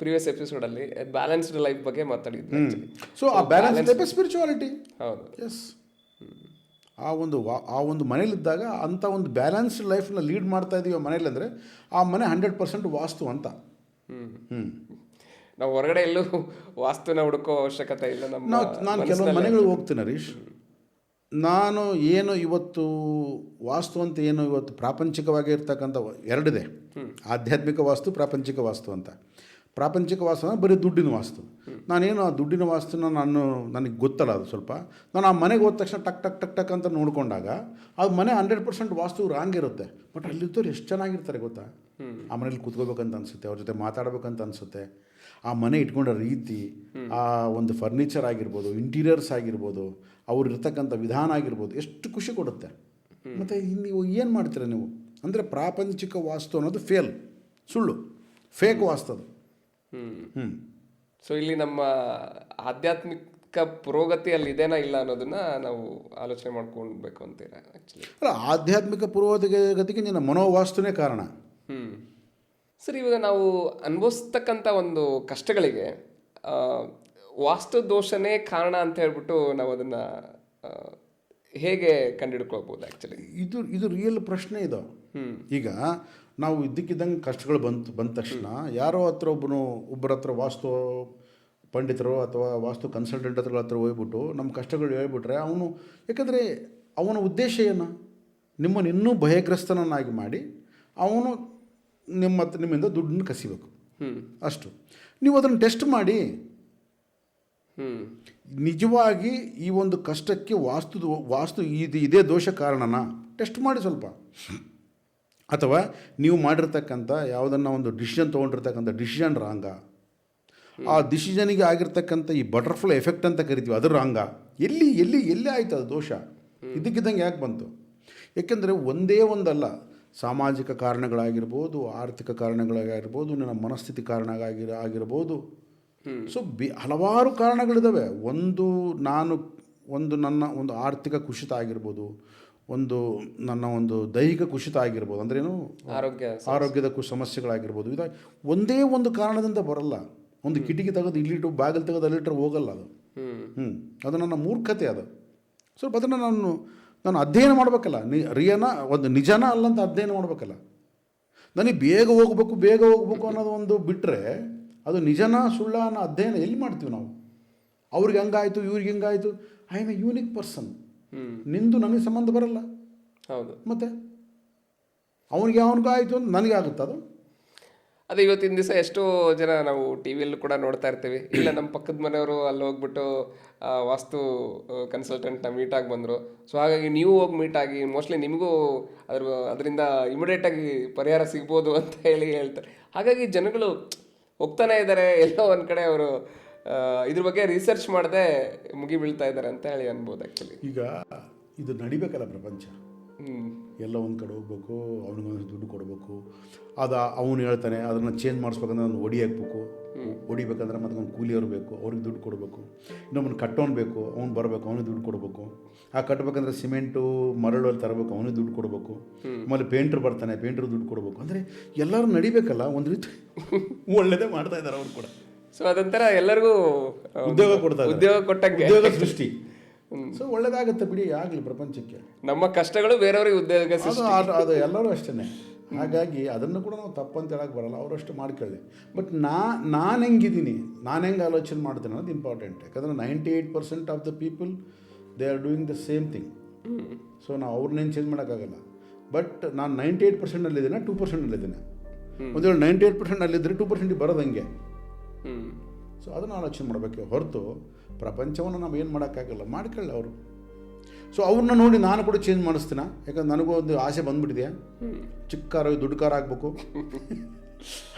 ಪ್ರಿವಿಯಸ್ ಎಪಿಸೋಡಲ್ಲಿ ಬ್ಯಾಲೆನ್ಸ್ಡ್ ಲೈಫ್ ಬಗ್ಗೆ ಮಾತಾಡಿದ್ವಿ. ಸೊ ಆ ಬ್ಯಾಲೆನ್ಸ್ ಲೈಫ್ ಸ್ಪಿರಿಚುವಾಲಿಟಿ. ಹೌದು, ಎಸ್. ಆ ಒಂದು ಮನೇಲಿದ್ದಾಗ ಅಂಥ ಒಂದು ಬ್ಯಾಲೆನ್ಸ್ಡ್ ಲೈಫ್ನ ಲೀಡ್ ಮಾಡ್ತಾ ಇದ್ದೀವಿ ಮನೇಲಿ ಅಂದರೆ ಆ ಮನೆ 100% ವಾಸ್ತು ಅಂತ. ನಾವು ಹೊರಗಡೆ ಎಲ್ಲೂ ವಾಸ್ತುನ ಹುಡುಕೋ ಅವಶ್ಯಕತೆ ಇಲ್ಲ. ನಾನು ಕೆಲವು ಮನೆಗಳಿಗೆ ಹೋಗ್ತೀನಿ ಹರೀಶ್. ನಾನು ಏನು ಇವತ್ತು ವಾಸ್ತು ಅಂತ ಏನು ಇವತ್ತು ಪ್ರಾಪಂಚಿಕವಾಗಿ ಇರ್ತಕ್ಕಂಥ ಎರಡಿದೆ, ಆಧ್ಯಾತ್ಮಿಕ ವಾಸ್ತು, ಪ್ರಾಪಂಚಿಕ ವಾಸ್ತು ಅಂತ. ಪ್ರಾಪಂಚಿಕ ವಾಸ್ತು ಅಂದರೆ ಬರೀ ದುಡ್ಡಿನ ವಾಸ್ತು. ನಾನೇನು ಆ ದುಡ್ಡಿನ ವಾಸ್ತುನ ನನಗೆ ಗೊತ್ತಲ್ಲ, ಅದು ಸ್ವಲ್ಪ ನಾನು ಆ ಮನೆಗೆ ಹೋದ ತಕ್ಷಣ ಟಕ್ ಟಕ್ ಟಕ್ ಟಕ್ ಅಂತ ನೋಡಿಕೊಂಡಾಗ ಅದು ಮನೆ 100% ವಾಸ್ತು ರಾಂಗ್ ಇರುತ್ತೆ. ಬಟ್ ಅಲ್ಲಿದ್ದವ್ರು ಎಷ್ಟು ಚೆನ್ನಾಗಿರ್ತಾರೆ ಗೊತ್ತಾ. ಆ ಮನೇಲಿ ಕೂತ್ಕೋಬೇಕಂತ ಅನಿಸುತ್ತೆ, ಅವ್ರ ಜೊತೆ ಮಾತಾಡ್ಬೇಕಂತ ಅನಿಸುತ್ತೆ. ಆ ಮನೆ ಇಟ್ಕೊಂಡ ರೀತಿ, ಆ ಒಂದು ಫರ್ನಿಚರ್ ಆಗಿರ್ಬೋದು, ಇಂಟೀರಿಯರ್ಸ್ ಆಗಿರ್ಬೋದು, ಅವ್ರು ಇರ್ತಕ್ಕಂಥ ವಿಧಾನ ಆಗಿರ್ಬೋದು, ಎಷ್ಟು ಖುಷಿ ಕೊಡುತ್ತೆ. ಮತ್ತು ನೀವು ಏನು ಮಾಡ್ತೀರ ನೀವು ಅಂದರೆ ಪ್ರಾಪಂಚಿಕ ವಾಸ್ತು ಅನ್ನೋದು ಸುಳ್ಳು, ಫೇಕ್ ವಾಸ್ತು ಅದು. ಸೊ ಇಲ್ಲಿ ನಮ್ಮ ಆಧ್ಯಾತ್ಮಿಕ ಪುರೋಗತಿಯಲ್ಲಿ ಇದೇನಾ ಇಲ್ಲ ಅನ್ನೋದನ್ನ ನಾವು ಆಲೋಚನೆ ಮಾಡ್ಕೊಳ್ಬೇಕು ಅಂತೀರಾ ಆ್ಯಕ್ಚುಲಿ? ಅಲ್ಲ, ಆಧ್ಯಾತ್ಮಿಕ ಪುರೋಗತಿಗೆ ನಿನ್ನ ಮನೋವಾಸ್ತುನೇ ಕಾರಣ. ಸರ್, ಇವಾಗ ನಾವು ಅನುಭವಿಸ್ತಕ್ಕಂಥ ಒಂದು ಕಷ್ಟಗಳಿಗೆ ವಾಸ್ತು ದೋಷನೇ ಕಾರಣ ಅಂತ ಹೇಳ್ಬಿಟ್ಟು ನಾವು ಅದನ್ನು ಹೇಗೆ ಕಂಡುಹಿಡ್ಕೊಳ್ಬೋದು ಆ್ಯಕ್ಚುಲಿ? ಇದು ರಿಯಲ್ ಪ್ರಶ್ನೆ ಇದು. ಈಗ ನಾವು ಇದ್ದಕ್ಕಿದ್ದಂಗೆ ಕಷ್ಟಗಳು ಬಂದ ತಕ್ಷಣ ಯಾರೋ ಒಬ್ಬರ ಹತ್ರ ವಾಸ್ತು ಪಂಡಿತರು ಅಥವಾ ವಾಸ್ತು ಕನ್ಸಲ್ಟೆಂಟ್ ಹತ್ರ ಹೋಗ್ಬಿಟ್ಟು ನಮ್ಮ ಕಷ್ಟಗಳು ಹೇಳ್ಬಿಟ್ರೆ ಯಾಕಂದರೆ ಅವನ ಉದ್ದೇಶ ಏನು? ನಿಮ್ಮನ್ನು ಇನ್ನೂ ಭಯಗ್ರಸ್ತನನ್ನಾಗಿ ಮಾಡಿ ಅವನು ನಿಮ್ಮಿಂದ ದುಡ್ಡನ್ನು ಕಸಿಬೇಕು, ಅಷ್ಟು. ನೀವು ಅದನ್ನು ಟೆಸ್ಟ್ ಮಾಡಿ, ನಿಜವಾಗಿ ಈ ಒಂದು ಕಷ್ಟಕ್ಕೆ ವಾಸ್ತು ಇದೇ ದೋಷ ಕಾರಣನಾ ಟೆಸ್ಟ್ ಮಾಡಿ ಸ್ವಲ್ಪ. ಅಥವಾ ನೀವು ಮಾಡಿರ್ತಕ್ಕಂಥ ಯಾವುದನ್ನು ಒಂದು ಡಿಸಿಷನ್ ತೊಗೊಂಡಿರ್ತಕ್ಕಂಥ ಡಿಸಿಷನ್ ರಾಂಗ, ಆ ಡಿಸಿಷನಿಗೆ ಆಗಿರ್ತಕ್ಕಂಥ ಈ ಬಟರ್ಫ್ಲೈ ಎಫೆಕ್ಟ್ ಅಂತ ಕರಿತೀವಿ, ಅದು ರಾಂಗ. ಎಲ್ಲಿ ಆಯಿತು ಅದು ದೋಷ? ಇದಕ್ಕಿದ್ದಂಗೆ ಯಾಕೆ ಬಂತು? ಏಕೆಂದರೆ ಒಂದೇ ಒಂದಲ್ಲ, ಸಾಮಾಜಿಕ ಕಾರಣಗಳಾಗಿರ್ಬೋದು, ಆರ್ಥಿಕ ಕಾರಣಗಳಾಗಿರ್ಬೋದು, ನನ್ನ ಮನಸ್ಥಿತಿ ಕಾರಣ ಆಗಿರ್ಬೋದು. ಸೊ ಹಲವಾರು ಕಾರಣಗಳಿದ್ದಾವೆ. ನನ್ನ ಒಂದು ಆರ್ಥಿಕ ಕುಸಿತ ಆಗಿರ್ಬೋದು, ನನ್ನ ಒಂದು ದೈಹಿಕ ಕುಸಿತ ಆಗಿರ್ಬೋದು, ಅಂದ್ರೇನು ಆರೋಗ್ಯದ ಸಮಸ್ಯೆಗಳಾಗಿರ್ಬೋದು. ಒಂದೇ ಒಂದು ಕಾರಣದಿಂದ ಬರಲ್ಲ. ಒಂದು ಕಿಟಕಿ ತೆಗೆದು ಇಲ್ಲಿಟ್ಟು ಬಾಗಿಲು ತೆಗೆದು ಅಲ್ಲಿಟ್ಟರೆ ಹೋಗಲ್ಲ ಅದು. ಅದು ನನ್ನ ಮೂರ್ಖತೆ. ಅದು ಸ್ವಲ್ಪ ಅದನ್ನು ನಾನು ಅಧ್ಯಯನ ಮಾಡಬೇಕಲ್ಲ. ಒಂದು ನಿಜನ ಅಲ್ಲಂತ ಅಧ್ಯಯನ ಮಾಡಬೇಕಲ್ಲ. ನನಗೆ ಬೇಗ ಹೋಗ್ಬೇಕು ಅನ್ನೋದು ಒಂದು ಬಿಟ್ಟರೆ ಅದು ನಿಜನ ಸುಳ್ಳ ಅನ್ನೋ ಅಧ್ಯಯನ ಎಲ್ಲಿ ಮಾಡ್ತೀವಿ ನಾವು? ಅವ್ರಿಗೆ ಹಂಗಾಯಿತು, ಇವ್ರಿಗೆ ಹಿಂಗಾಯಿತು. I am a unique person. ನಿಂದು ನನಗೆ ಸಂಬಂಧ ಬರಲ್ಲ. ಹೌದು. ಮತ್ತೆ ಅವನಿಗೆ ಆಯಿತು ಅಂತ ನನಗೆ ಆಗುತ್ತೆ ಅದು. ಅದೇ ಇವತ್ತಿನ ದಿವಸ ಎಷ್ಟೋ ಜನ ನಾವು ಟಿ ವಿಯಲ್ಲೂ ಕೂಡ ನೋಡ್ತಾ ಇರ್ತೀವಿ. ಇಲ್ಲ, ನಮ್ಮ ಪಕ್ಕದ ಮನೆಯವರು ಅಲ್ಲಿ ಹೋಗ್ಬಿಟ್ಟು ವಾಸ್ತು ಕನ್ಸಲ್ಟೆಂಟ್ನ ಮೀಟಾಗಿ ಬಂದರು. ಸೊ ಹಾಗಾಗಿ ನೀವು ಹೋಗಿ ಮೀಟಾಗಿ ಮೋಸ್ಟ್ಲಿ ನಿಮಗೂ ಅದರಿಂದ ಇಮಿಡಿಯೇಟಾಗಿ ಪರಿಹಾರ ಸಿಗ್ಬೋದು ಅಂತ ಹೇಳ್ತಾರೆ. ಹಾಗಾಗಿ ಜನಗಳು ಹೋಗ್ತಾನೆ ಇದ್ದಾರೆ, ಎಲ್ಲೋ ಒಂದು ಕಡೆ ಅವರು ಇದ್ರ ಬಗ್ಗೆ ರಿಸರ್ಚ್ ಮಾಡದೆ ಮುಗಿ ಬೀಳ್ತಾ ಇದ್ದಾರೆ ಅಂತ ಹೇಳಿ ಅನ್ಬೋದು ಆ್ಯಕ್ಚುಲಿ. ಈಗ ಇದು ನಡಿಬೇಕಲ್ಲ ಪ್ರಪಂಚ. ಎಲ್ಲ ಒಂದು ಕಡೆ ಹೋಗ್ಬೇಕು, ಅವನಿಗೊಂದು ದುಡ್ಡು ಕೊಡಬೇಕು. ಅವನು ಹೇಳ್ತಾನೆ ಅದನ್ನು ಚೇಂಜ್ ಮಾಡಿಸ್ಬೇಕಂದ್ರೆ ಅವ್ನು ಹೊಡಿಬೇಕಂದ್ರೆ ಮತ್ತೆ ಅವ್ನು ಕೂಲಿಯವ್ರು ಬೇಕು, ಅವ್ರಿಗೆ ದುಡ್ಡು ಕೊಡಬೇಕು. ಇನ್ನೊಬ್ಬನು ಕಟ್ಟೋನು ಬೇಕು, ಅವ್ನು ಬರಬೇಕು, ಅವನಿಗೆ ದುಡ್ಡು ಕೊಡಬೇಕು. ಕಟ್ಟಬೇಕಂದ್ರೆ ಸಿಮೆಂಟು ಮರಳು ತರಬೇಕು, ಅವನಿಗೆ ದುಡ್ಡು ಕೊಡಬೇಕು. ಆಮೇಲೆ ಪೇಂಟ್ರ್ ಬರ್ತಾನೆ, ಪೇಂಟ್ರಿಗೆ ದುಡ್ಡು ಕೊಡಬೇಕು. ಅಂದರೆ ಎಲ್ಲರೂ ನಡಿಬೇಕಲ್ಲ, ಒಂದು ರೀತಿ ಒಳ್ಳೆಯದೇ ಮಾಡ್ತಾ ಇದ್ದಾರೆ ಅವ್ರು ಕೂಡ. ಸೊ ಅದೊಂಥರ ಎಲ್ಲರಿಗೂ ಉದ್ಯೋಗ ಕೊಡ್ತಾರೆ, ಉದ್ಯೋಗ ಸೃಷ್ಟಿ. ಸೊ ಒಳ್ಳೇದಾಗುತ್ತೆ ಬಿಡಿ, ಆಗಲಿ ಪ್ರಪಂಚಕ್ಕೆ. ನಮ್ಮ ಕಷ್ಟಗಳು ಬೇರೆಯವ್ರಿಗೆ ಉದ್ಯೋಗ ಅದು ಎಲ್ಲರೂ ಅಷ್ಟೇ. ಹಾಗಾಗಿ ಅದನ್ನು ಕೂಡ ನಾವು ತಪ್ಪಂತ ಹೇಳಕ್ಕೆ ಬರಲ್ಲ, ಅವರಷ್ಟು ಮಾಡ್ಕೊಳ್ಳಿ. ಬಟ್ ನಾನು ಹೆಂಗಿದ್ದೀನಿ, ನಾನು ಹೆಂಗೆ ಆಲೋಚನೆ ಮಾಡ್ತೀನಿ ಅನ್ನೋದು ಇಂಪಾರ್ಟೆಂಟ್. ಯಾಕಂದರೆ 98% of the people they are doing the same thing. So ನಾವು ಅವ್ರನ್ನೇನು ಚೇಂಜ್ ಮಾಡೋಕ್ಕಾಗಲ್ಲ. ಬಟ್ ನಾನು 98%ನಲ್ಲಿದ್ದೇನೆ, 2%ನಲ್ಲಿದ್ದೇನೆ. ಒಂದು ವೇಳೆ 98%ನಲ್ಲಿದ್ದರೆ 2% ಬರೋದು ಹಂಗೆ. ಸೊ ಅದನ್ನು ಆಲೋಚನೆ ಮಾಡಬೇಕೆ ಹೊರತು ಪ್ರಪಂಚವನ್ನು ನಾವು ಏನು ಮಾಡೋಕ್ಕಾಗಲ್ಲ. ಮಾಡ್ಕೊಳ್ಳಿ ಅವರು. ಸೊ ಅವ್ರನ್ನ ನೋಡಿ ನಾನು ಕೂಡ ಚೇಂಜ್ ಮಾಡಿಸ್ತೀನ. ಯಾಕಂದ್ರೆ ನನಗೂ ಒಂದು ಆಸೆ ಬಂದ್ಬಿಟ್ಟಿದೆಯಾ, ಚಿಕ್ಕ ಕಾರು ದುಡ್ಡು ಕಾರ್ ಆಗಬೇಕು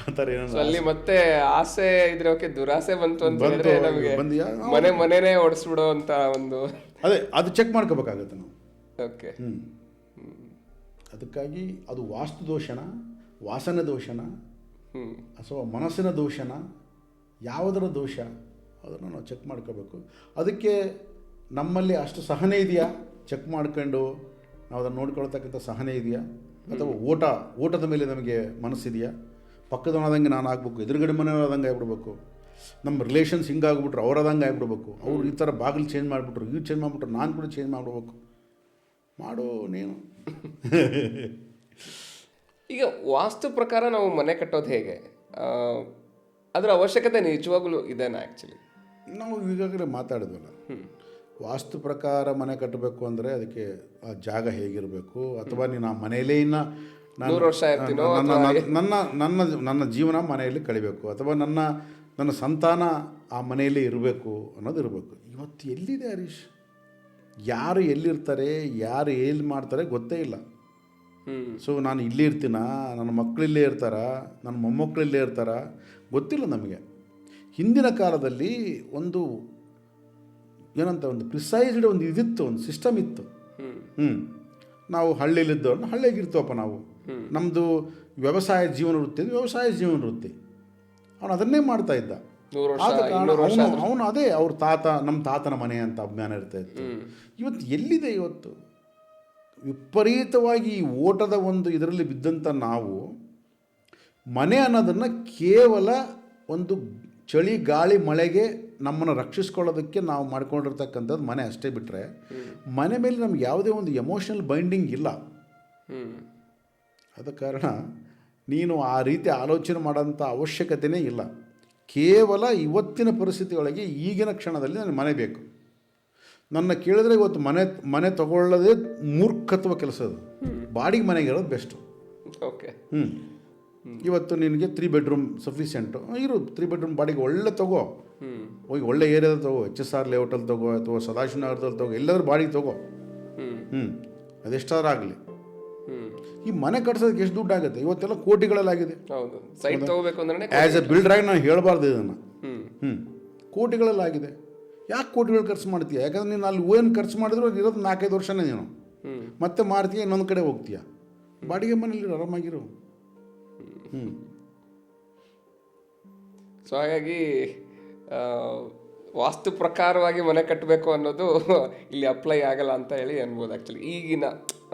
ಆ ಥರ ಏನೋ ಅಲ್ಲಿ ಮತ್ತೆ ಆಸೆ ಇದ್ರೆ ಓಕೆ, ದುರಾಸೆ ಬಂತು ಅಂತ ಹೇಳಿದ್ರೆ ನಮಗೆ ಮನೆನೇ ಓಡಿಸ್ಬಿಡೋ ಅಂತ ಒಂದು ಅದು ಚೆಕ್ ಮಾಡ್ಕೋಬೇಕಾಗತ್ತೆ ನಾವು. ಓಕೆ. ಅದಕ್ಕಾಗಿ ಅದು ವಾಸ್ತು ದೋಷನ, ವಾಸನೆ ದೋಷನ, ಅಥವಾ ಮನಸ್ಸಿನ ದೋಷನ, ಯಾವುದರ ದೋಷ ಅದನ್ನು ನಾವು ಚೆಕ್ ಮಾಡ್ಕೋಬೇಕು. ಅದಕ್ಕೆ ನಮ್ಮಲ್ಲಿ ಅಷ್ಟು ಸಹನೆ ಇದೆಯಾ ಚೆಕ್ ಮಾಡ್ಕೊಂಡು ನಾವು ಅದನ್ನು ನೋಡ್ಕೊಳ್ತಕ್ಕಂಥ ಸಹನೆ ಇದೆಯಾ, ಅಥವಾ ಓಟದ ಮೇಲೆ ನಮಗೆ ಮನಸ್ಸಿದೆಯಾ, ಪಕ್ಕದವನಾದಂಗೆ ನಾನು ಆಗ್ಬೇಕು, ಎದುರುಗಡೆ ಮನೆಯವರಾದಂಗೆ ಆಗ್ಬಿಡ್ಬೇಕು, ನಮ್ಮ ರಿಲೇಷನ್ಸ್ ಹಿಂಗಾಗ್ಬಿಟ್ರು ಅವ್ರದಂಗೆ ಆಗ್ಬಿಡ್ಬೇಕು, ಅವ್ರು ಈ ಥರ ಬಾಗಿಲು ಚೇಂಜ್ ಮಾಡಿಬಿಟ್ರು, ಇವು ಚೇಂಜ್ ಮಾಡಿಬಿಟ್ರು, ನಾನು ಕೂಡ ಚೇಂಜ್ ಮಾಡ್ಬಿಡ್ಬೇಕು. ಮಾಡು ನೀನು. ಈಗ ವಾಸ್ತು ಪ್ರಕಾರ ನಾವು ಮನೆ ಕಟ್ಟೋದು ಹೇಗೆ, ಅದರ ಅವಶ್ಯಕತೆ ನಿಜವಾಗ್ಲೂ ಇದೇನಾ? ಆ್ಯಕ್ಚುಲಿ ನಾವು ಈಗಾಗಲೇ ಮಾತಾಡಿದ್ವಲ್ಲ, ವಾಸ್ತು ಪ್ರಕಾರ ಮನೆ ಕಟ್ಟಬೇಕು ಅಂದರೆ ಅದಕ್ಕೆ ಆ ಜಾಗ ಹೇಗಿರಬೇಕು, ಅಥವಾ ನೀನು ಆ ಮನೆಯಲ್ಲೇ ಇನ್ನು 100 ವರ್ಷ ಇರ್ತೀನೋ, ನನ್ನ ಜೀವನ ಮನೆಯಲ್ಲಿ ಕಳಿಬೇಕು, ಅಥವಾ ನನ್ನ ಸಂತಾನ ಆ ಮನೆಯಲ್ಲೇ ಇರಬೇಕು ಅನ್ನೋದು ಇರಬೇಕು. ಇವತ್ತು ಎಲ್ಲಿದೆ ಹರೀಶ್? ಯಾರು ಎಲ್ಲಿರ್ತಾರೆ, ಯಾರು ಎಲ್ಲಿ ಮಾಡ್ತಾರೆ ಗೊತ್ತೇ ಇಲ್ಲ. ಸೊ ನಾನು ಇಲ್ಲಿ ಇರ್ತೀನ, ನನ್ನ ಮಕ್ಕಳಿಲ್ಲೇ ಇರ್ತಾರ, ನನ್ನ ಮೊಮ್ಮಕ್ಕಳಿಲ್ಲೇ ಇರ್ತಾರ, ಗೊತ್ತಿಲ್ಲ ನಮಗೆ. ಹಿಂದಿನ ಕಾಲದಲ್ಲಿ ಒಂದು ಏನಂತ ಒಂದು ಪ್ರಿಸೈಸ್ಡ್ ಒಂದು ಇದಿತ್ತು, ಒಂದು ಸಿಸ್ಟಮ್ ಇತ್ತು. ನಾವು ಹಳ್ಳಿಲಿದ್ದವ್ರನ್ನ ಹಳ್ಳಿಯಾಗಿರ್ತೀವಪ್ಪ ನಾವು. ನಮ್ಮದು ವ್ಯವಸಾಯ ಜೀವನ ವೃತ್ತಿ, ವ್ಯವಸಾಯ ಜೀವನ ವೃತ್ತಿ. ಅವನು ಅದನ್ನೇ ಮಾಡ್ತಾ ಇದ್ದ. ಆದ ಕಾರಣ ಅವನು ಅದೇ ಅವ್ರ ನಮ್ಮ ತಾತನ ಮನೆ ಅಂತ ಅಭಿಮಾನ ಇರ್ತಾ ಇತ್ತು. ಇವತ್ತು ಎಲ್ಲಿದೆ? ಇವತ್ತು ವಿಪರೀತವಾಗಿ ಈ ಓಟದ ಒಂದು ಇದರಲ್ಲಿ ಬಿದ್ದಂಥ ನಾವು ಮನೆ ಅನ್ನೋದನ್ನು ಕೇವಲ ಒಂದು ಚಳಿ ಗಾಳಿ ಮಳೆಗೆ ನಮ್ಮನ್ನು ರಕ್ಷಿಸ್ಕೊಳ್ಳೋದಕ್ಕೆ ನಾವು ಮಾಡ್ಕೊಂಡಿರ್ತಕ್ಕಂಥದ್ದು ಮನೆ ಅಷ್ಟೇ. ಬಿಟ್ಟರೆ ಮನೆ ಮೇಲೆ ನಮ್ಗೆ ಯಾವುದೇ ಒಂದು ಎಮೋಷನಲ್ ಬೈಂಡಿಂಗ್ ಇಲ್ಲ. ಆದ ಕಾರಣ ನೀನು ಆ ರೀತಿ ಆಲೋಚನೆ ಮಾಡೋಂಥ ಅವಶ್ಯಕತೆಯೇ ಇಲ್ಲ. ಕೇವಲ ಇವತ್ತಿನ ಪರಿಸ್ಥಿತಿಯೊಳಗೆ ಈಗಿನ ಕ್ಷಣದಲ್ಲಿ ನನಗೆ ಮನೆ ಬೇಕು. ನನ್ನ ಕೇಳಿದ್ರೆ ಇವತ್ತು ಮನೆ ತಗೊಳ್ಳೋದೇ ಮೂರ್ಖತ್ವ ಕೆಲಸ. ಅದು ಬಾಡಿಗೆ ಮನೆಗೆ ಇರೋದು ಬೆಸ್ಟು. ಓಕೆ. ಇವತ್ತು ನಿನಗೆ 3 ಬೆಡ್ರೂಮ್ ಸಫಿಷಿಯೆಂಟು ಇರು. 3 ಬೆಡ್ರೂಮ್ ಬಾಡಿಗೆ ಒಳ್ಳೆ ತಗೋ, ಹೋಗಿ ಒಳ್ಳೆ ಏರಿಯಾದಲ್ಲಿ ತಗೋ, HSR ಲೇಔಟಲ್ಲಿ ತಗೋ, ಅಥವಾ ಸದಾಶಿವನಗರದಲ್ಲಿ ತಗೋ, ಎಲ್ಲರೂ ಬಾಡಿಗೆ ತಗೋ. ಅದೆಷ್ಟಾದ್ರೂ ಆಗಲಿ. ಈ ಮನೆ ಕಟ್ಸೋದಕ್ಕೆ ಎಷ್ಟು ದುಡ್ಡು ಆಗುತ್ತೆ? ಇವತ್ತೆಲ್ಲ ಕೋಟಿಗಳಲ್ಲಾಗಿದೆ. ಆ್ಯಸ್ ಎ ಬಿಲ್ಡರಾಗಿ ನಾನು ಹೇಳಬಾರ್ದು ಇದನ್ನು. ಕೋಟಿಗಳಲ್ಲಾಗಿದೆ. ಯಾಕೆ ಕೋಟಿಗಳು ಖರ್ಚು ಮಾಡ್ತೀಯ? ಯಾಕಂದ್ರೆ ನೀನು ಅಲ್ಲಿ ಏನು ಖರ್ಚು ಮಾಡಿದ್ರು ಅದು ಇರೋದು 4-5 ವರ್ಷನೇ. ನೀನು ಮತ್ತೆ ಮಾರ್ತೀಯ, ಇನ್ನೊಂದು ಕಡೆ ಹೋಗ್ತೀಯ. ಬಾಡಿಗೆ ಮನೇಲಿ ಆರಾಮಾಗಿರು. ಸೊ ಹಾಗಾಗಿ ವಾಸ್ತು ಪ್ರಕಾರವಾಗಿ ಮನೆ ಕಟ್ಟಬೇಕು ಅನ್ನೋದು ಇಲ್ಲಿ ಅಪ್ಲೈ ಆಗಲ್ಲ ಅಂತ ಹೇಳಿ ಅನ್ಬೋದು. ಆ್ಯಕ್ಚುಲಿ ಈಗಿನ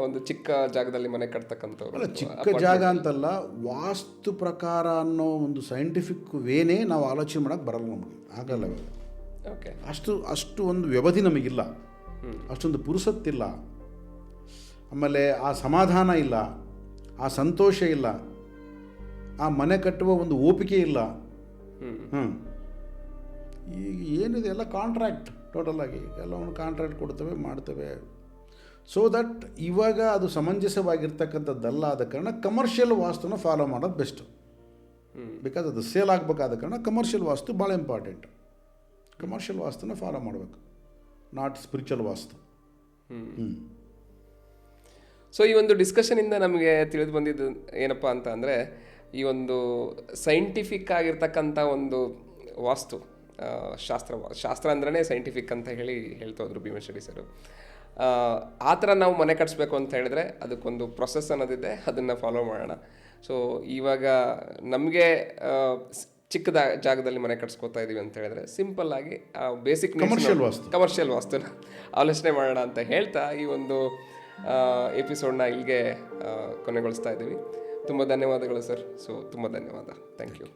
ಒಂದು ಚಿಕ್ಕ ಜಾಗದಲ್ಲಿ ಮನೆ ಕಟ್ತಕ್ಕಂಥವ್ರು. ಚಿಕ್ಕ ಜಾಗ ಅಂತಲ್ಲ, ವಾಸ್ತು ಪ್ರಕಾರ ಅನ್ನೋ ಒಂದು ಸೈಂಟಿಫಿಕ್ ವೇನೇ ನಾವು ಆಲೋಚನೆ ಮಾಡೋಕ್ಕೆ ಬರಲ್ಲ, ನಮಗೆ ಆಗಲ್ಲ. ಓಕೆ. ಅಷ್ಟು ಒಂದು ವ್ಯವಧಿ ನಮಗಿಲ್ಲ, ಅಷ್ಟೊಂದು ಪುರುಸತ್ತಿಲ್ಲ, ಆಮೇಲೆ ಆ ಸಮಾಧಾನ ಇಲ್ಲ, ಆ ಸಂತೋಷ ಇಲ್ಲ, ಆ ಮನೆ ಕಟ್ಟುವ ಒಂದು ಓಪಿಕೆ ಇಲ್ಲ. ಈಗ ಏನಿದೆ ಎಲ್ಲ ಕಾಂಟ್ರಾಕ್ಟ್, ಟೋಟಲಾಗಿ ಎಲ್ಲವನ್ನು ಕಾಂಟ್ರಾಕ್ಟ್ ಕೊಡ್ತೇವೆ, ಮಾಡ್ತೇವೆ. ಸೊ ದಟ್ ಇವಾಗ ಅದು ಸಮಂಜಸವಾಗಿರ್ತಕ್ಕಂಥದ್ದಲ್ಲ. ಆದ ಕಾರಣ ಕಮರ್ಷಿಯಲ್ ವಾಸ್ತುನ ಫಾಲೋ ಮಾಡೋದು ಬೆಸ್ಟು. ಬಿಕಾಸ್ ಅದು ಸೇಲ್ ಆಗಬೇಕಾದ ಕಾರಣ ಕಮರ್ಷಿಯಲ್ ವಾಸ್ತು ಭಾಳ ಇಂಪಾರ್ಟೆಂಟ್. ಕಮರ್ಷಿಯಲ್ ವಾಸ್ತುನ ಫಾಲೋ ಮಾಡಬೇಕು, ನಾಟ್ ಸ್ಪಿರಿಚುವಲ್ ವಾಸ್ತು. ಸೊ ಈ ಒಂದು ಡಿಸ್ಕಷನಿಂದ ನಮಗೆ ತಿಳಿದು ಬಂದಿದ್ದು ಏನಪ್ಪ ಅಂತ ಅಂದರೆ, ಈ ಒಂದು ಸೈಂಟಿಫಿಕ್ ಆಗಿರ್ತಕ್ಕಂಥ ಒಂದು ವಾಸ್ತು ಶಾಸ್ತ್ರ ಅಂದ್ರೇ ಸೈಂಟಿಫಿಕ್ ಅಂತ ಹೇಳ್ತಾ ಹೋದ್ರು ಭೀಮೇಶ್ವರಿ ಸರು. ಆ ಥರ ನಾವು ಮನೆ ಕಟ್ಸ್ಬೇಕು ಅಂತ ಹೇಳಿದ್ರೆ ಅದಕ್ಕೊಂದು ಪ್ರೊಸೆಸ್ ಅನ್ನೋದಿದೆ, ಅದನ್ನು ಫಾಲೋ ಮಾಡೋಣ. ಸೊ ಇವಾಗ ನಮಗೆ ಚಿಕ್ಕ ಜಾಗದಲ್ಲಿ ಮನೆ ಕಟ್ಸ್ಕೊತಾ ಇದೀವಿ ಅಂತ ಹೇಳಿದ್ರೆ ಸಿಂಪಲ್ ಆಗಿ ಬೇಸಿಕ್ ಕಮರ್ಷಿಯಲ್ ವಾಸ್ತುನ ಆಲೋಚನೆ ಮಾಡೋಣ ಅಂತ ಹೇಳ್ತಾ ಈ ಒಂದು ಎಪಿಸೋಡ್ನ ಇಲ್ಲಿಗೆ ಕೊನೆಗೊಳಿಸ್ತಾ ಇದ್ದೀವಿ. ತುಂಬ ಧನ್ಯವಾದಗಳು ಸರ್. ಸೊ ತುಂಬ ಧನ್ಯವಾದ. Thank you.